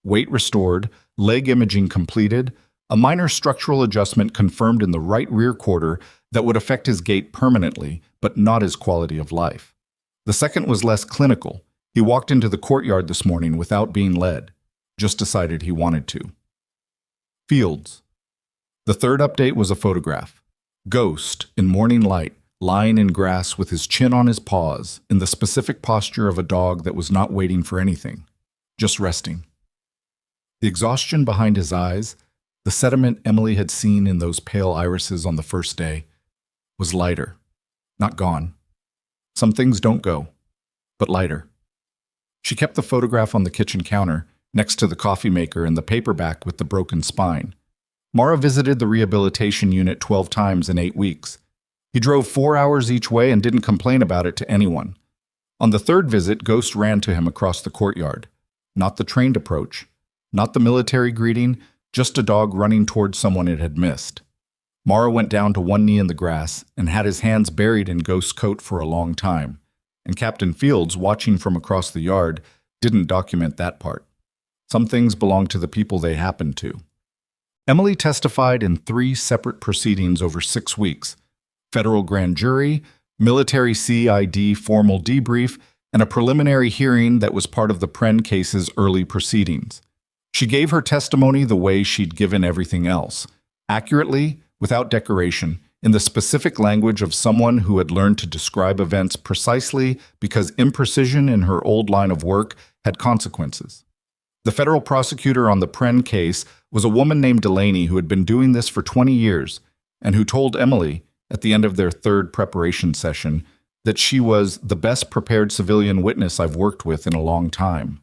Weight restored, leg imaging completed, a minor structural adjustment confirmed in the right rear quarter that would affect his gait permanently, but not his quality of life. The second was less clinical. He walked into the courtyard this morning without being led, just decided he wanted to. Fields. The third update was a photograph. Ghost, in morning light, lying in grass with his chin on his paws, in the specific posture of a dog that was not waiting for anything, just resting. The exhaustion behind his eyes, the sediment Emily had seen in those pale irises on the first day, was lighter, not gone. Some things don't go, but lighter. She kept the photograph on the kitchen counter, next to the coffee maker and the paperback with the broken spine. Mara visited the rehabilitation unit 12 times in 8 weeks. He drove 4 hours each way and didn't complain about it to anyone. On the third visit, Ghost ran to him across the courtyard. Not the trained approach, not the military greeting, just a dog running towards someone it had missed. Mara went down to one knee in the grass and had his hands buried in Ghost's coat for a long time. And Captain Fields, watching from across the yard, didn't document that part. Some things belong to the people they happened to. Emily testified in 3 separate proceedings over 6 weeks: federal grand jury, military CID formal debrief, and a preliminary hearing that was part of the Pren case's early proceedings. She gave her testimony the way she'd given everything else, accurately, without decoration, in the specific language of someone who had learned to describe events precisely because imprecision in her old line of work had consequences. The federal prosecutor on the Pren case was a woman named Delaney who had been doing this for 20 years and who told Emily, at the end of their 3rd preparation session, that she was the best prepared civilian witness I've worked with in a long time.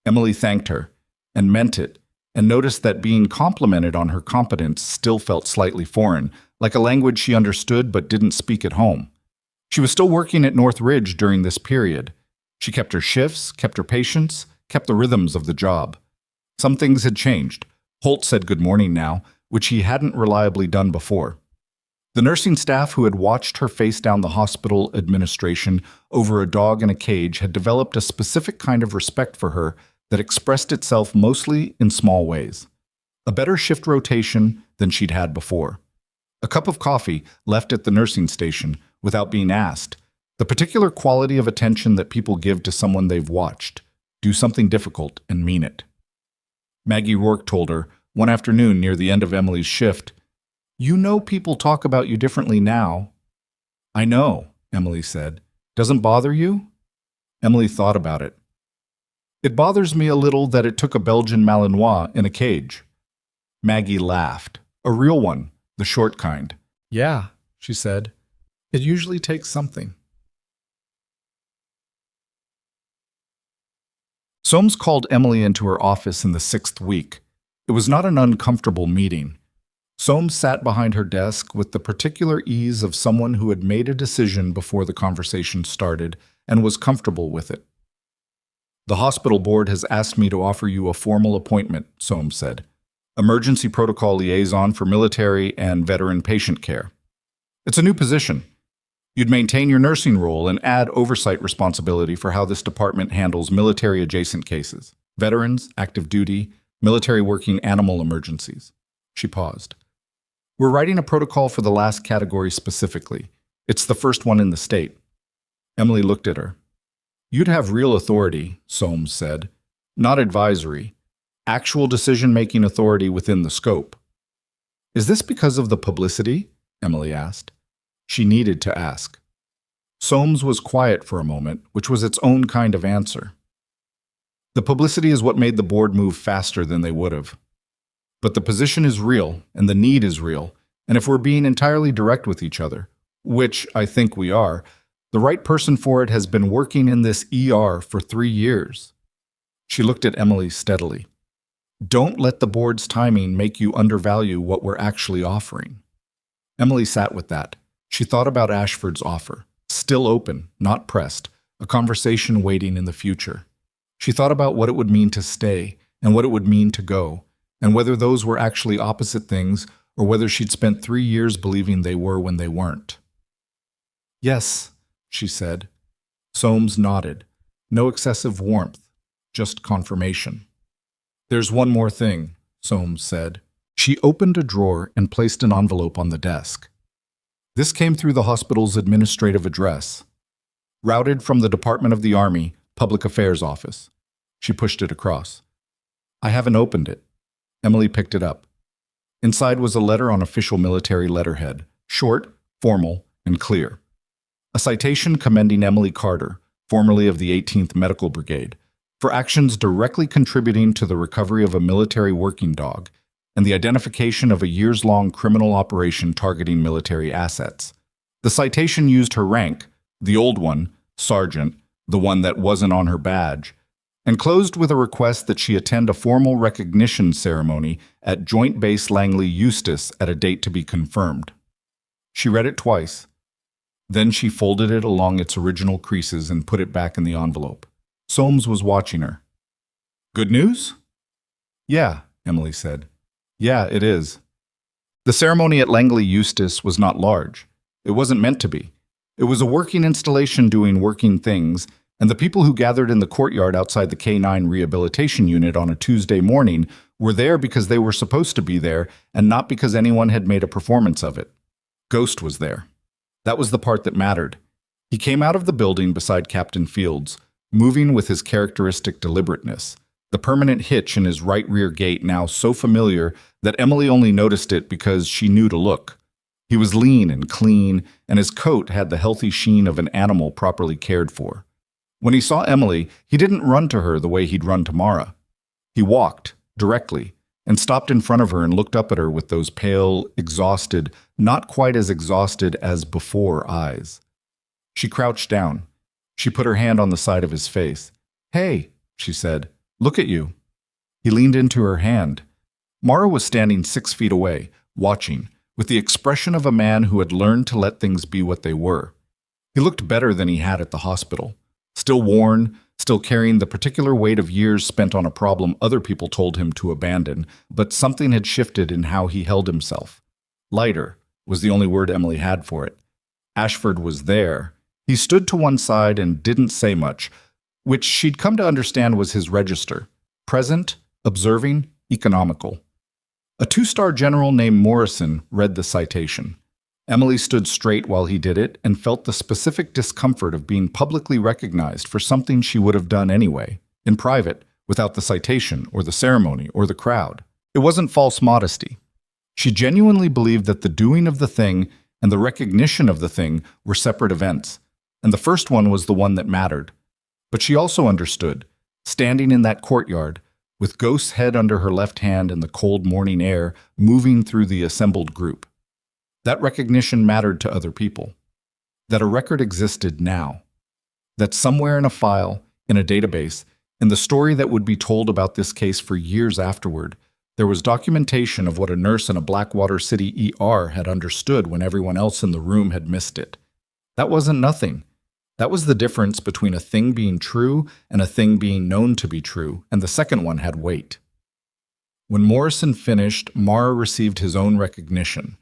Emily thanked her, and meant it, and noticed that being complimented on her competence still felt slightly foreign, like a language she understood but didn't speak at home. She was still working at North Ridge during this period. She kept her shifts, kept her patience, kept the rhythms of the job. Some things had changed. Holt said good morning now, which he hadn't reliably done before. The nursing staff who had watched her face down the hospital administration over a dog in a cage had developed a specific kind of respect for her that expressed itself mostly in small ways. A better shift rotation than she'd had before. A cup of coffee left at the nursing station without being asked. The particular quality of attention that people give to someone they've watched. Do something difficult and mean it. Maggie Rourke told her, one afternoon near the end of Emily's shift, "You know people talk about you differently now." "I know," Emily said. "Doesn't bother you?" Emily thought about it. "It bothers me a little that it took a Belgian Malinois in a cage." Maggie laughed. "A real one, the short kind." "Yeah," she said. "It usually takes something." Soames called Emily into her office in the 6th week. It was not an uncomfortable meeting. Soames sat behind her desk with the particular ease of someone who had made a decision before the conversation started and was comfortable with it. "The hospital board has asked me to offer you a formal appointment," Soames said. "Emergency protocol liaison for military and veteran patient care. It's a new position. You'd maintain your nursing role and add oversight responsibility for how this department handles military-adjacent cases, veterans, active duty, military working animal emergencies." She paused. "We're writing a protocol for the last category specifically. It's the first one in the state." Emily looked at her. "You'd have real authority," Soames said. "Not advisory. Actual decision-making authority within the scope." "Is this because of the publicity?" Emily asked. She needed to ask. Soames was quiet for a moment, which was its own kind of answer. "The publicity is what made the board move faster than they would have. But the position is real, and the need is real, and if we're being entirely direct with each other, which I think we are, the right person for it has been working in this ER for 3 years." She looked at Emily steadily. "Don't let the board's timing make you undervalue what we're actually offering." Emily sat with that. She thought about Ashford's offer, still open, not pressed, a conversation waiting in the future. She thought about what it would mean to stay and what it would mean to go, and whether those were actually opposite things or whether she'd spent 3 years believing they were when they weren't. "Yes," she said. Soames nodded. No excessive warmth, just confirmation. "There's one more thing," Soames said. She opened a drawer and placed an envelope on the desk. This came through the hospital's administrative address. Routed from the Department of the Army, Public Affairs Office. She pushed it across. "I haven't opened it." Emily picked it up. Inside was a letter on official military letterhead, short, formal, and clear. A citation commending Emily Carter, formerly of the 18th Medical Brigade, for actions directly contributing to the recovery of a military working dog and the identification of a years-long criminal operation targeting military assets. The citation used her rank, the old one, sergeant, the one that wasn't on her badge, and closed with a request that she attend a formal recognition ceremony at Joint Base Langley Eustis at a date to be confirmed. She read it twice. Then she folded it along its original creases and put it back in the envelope. Soames was watching her. "Good news?" "Yeah," Emily said. "Yeah, it is." The ceremony at Langley Eustis was not large. It wasn't meant to be. It was a working installation doing working things, and the people who gathered in the courtyard outside the K9 rehabilitation unit on a Tuesday morning were there because they were supposed to be there and not because anyone had made a performance of it. Ghost was there. That was the part that mattered. He came out of the building beside Captain Fields, moving with his characteristic deliberateness, the permanent hitch in his right rear gait now so familiar that Emily only noticed it because she knew to look. He was lean and clean, and his coat had the healthy sheen of an animal properly cared for. When he saw Emily, he didn't run to her the way he'd run to Mara. He walked, directly, and stopped in front of her and looked up at her with those pale, exhausted, not quite as exhausted as before eyes. She crouched down. She put her hand on the side of his face. "Hey," she said, "look at you." He leaned into her hand. Mara was standing 6 feet away, watching, with the expression of a man who had learned to let things be what they were. He looked better than he had at the hospital. Still worn, still carrying the particular weight of years spent on a problem other people told him to abandon, but something had shifted in how he held himself. Lighter was the only word Emily had for it. Ashford was there. He stood to one side and didn't say much, which she'd come to understand was his register: present, observing, economical. A 2-star general named Morrison read the citation. Emily stood straight while he did it and felt the specific discomfort of being publicly recognized for something she would have done anyway, in private, without the citation or the ceremony or the crowd. It wasn't false modesty. She genuinely believed that the doing of the thing and the recognition of the thing were separate events, and the first one was the one that mattered. But she also understood, standing in that courtyard, with Ghost's head under her left hand in the cold morning air moving through the assembled group. That recognition mattered to other people. That a record existed now. That somewhere in a file, in a database, in the story that would be told about this case for years afterward, there was documentation of what a nurse in a Blackwater City ER had understood when everyone else in the room had missed it. That wasn't nothing. That was the difference between a thing being true and a thing being known to be true, and the second one had weight. When Morrison finished, Mara received his own recognition.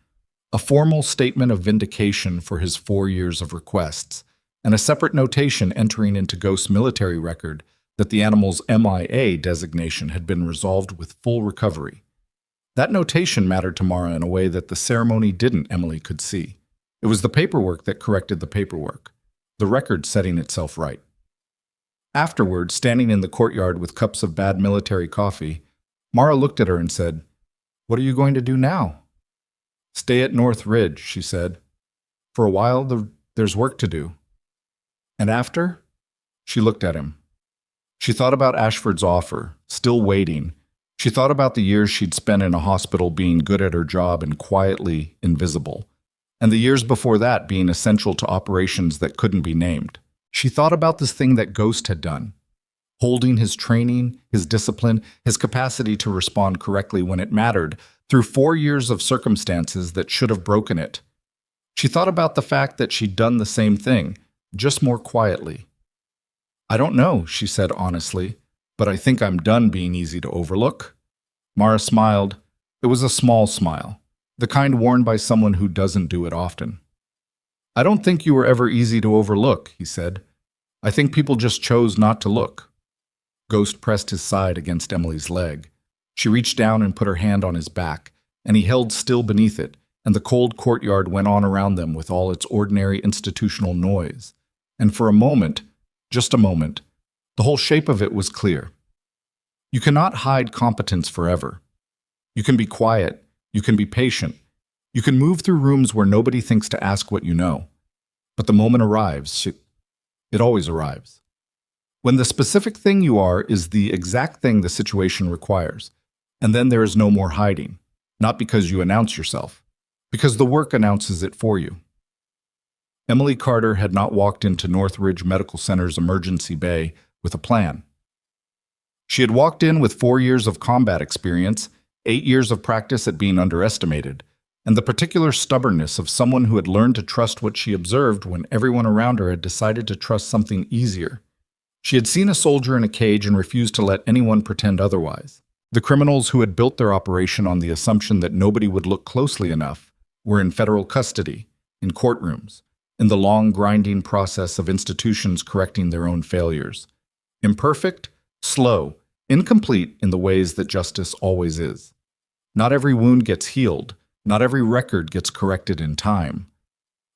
A formal statement of vindication for his 4 years of requests, and a separate notation entering into Ghost's military record that the animal's MIA designation had been resolved with full recovery. That notation mattered to Mara in a way that the ceremony didn't, Emily could see. It was the paperwork that corrected the paperwork, the record setting itself right. Afterward, standing in the courtyard with cups of bad military coffee, Mara looked at her and said, "What are you going to do now?" "Stay at North Ridge," she said. "For a while, there's work to do." "And after?" She looked at him. She thought about Ashford's offer, still waiting. She thought about the years she'd spent in a hospital being good at her job and quietly invisible, and the years before that being essential to operations that couldn't be named. She thought about this thing that Ghost had done, holding his training, his discipline, his capacity to respond correctly when it mattered, through 4 years of circumstances that should have broken it. She thought about the fact that she'd done the same thing, just more quietly. "I don't know," she said honestly, "but I think I'm done being easy to overlook." Mara smiled. It was a small smile, the kind worn by someone who doesn't do it often. "I don't think you were ever easy to overlook," he said. "I think people just chose not to look." Ghost pressed his side against Emily's leg. She reached down and put her hand on his back, and he held still beneath it, and the cold courtyard went on around them with all its ordinary institutional noise. And for a moment, just a moment, the whole shape of it was clear. You cannot hide competence forever. You can be quiet, you can be patient, you can move through rooms where nobody thinks to ask what you know. But the moment arrives, it always arrives. When the specific thing you are is the exact thing the situation requires, and then there is no more hiding, not because you announce yourself, because the work announces it for you. Emily Carter had not walked into Northridge Medical Center's emergency bay with a plan. She had walked in with 4 years of combat experience, 8 years of practice at being underestimated, and the particular stubbornness of someone who had learned to trust what she observed when everyone around her had decided to trust something easier. She had seen a soldier in a cage and refused to let anyone pretend otherwise. The criminals who had built their operation on the assumption that nobody would look closely enough were in federal custody, in courtrooms, in the long, grinding process of institutions correcting their own failures. Imperfect, slow, incomplete in the ways that justice always is. Not every wound gets healed. Not every record gets corrected in time.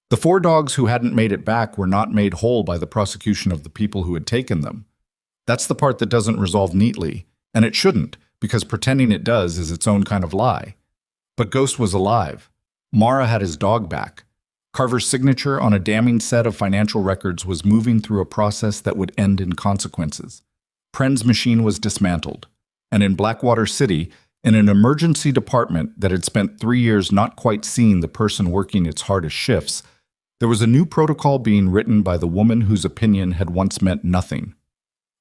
The 4 dogs who hadn't made it back were not made whole by the prosecution of the people who had taken them. That's the part that doesn't resolve neatly, and it shouldn't, because pretending it does is its own kind of lie. But Ghost was alive. Mara had his dog back. Carver's signature on a damning set of financial records was moving through a process that would end in consequences. Pren's machine was dismantled, and in Blackwater City, in an emergency department that had spent 3 years not quite seeing the person working its hardest shifts, there was a new protocol being written by the woman whose opinion had once meant nothing.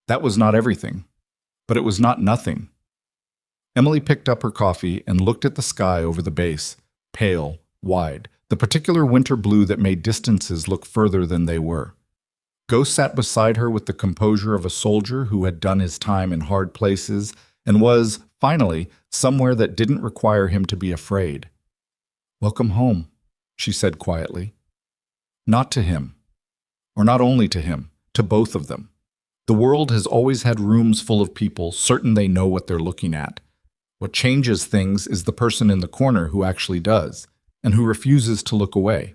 That was not everything, but it was not nothing. Emily picked up her coffee and looked at the sky over the base, pale, wide, the particular winter blue that made distances look further than they were. Ghost sat beside her with the composure of a soldier who had done his time in hard places and was, finally, somewhere that didn't require him to be afraid. "Welcome home," she said quietly. Not to him, or not only to him, to both of them. The world has always had rooms full of people certain they know what they're looking at. What changes things is the person in the corner who actually does, and who refuses to look away.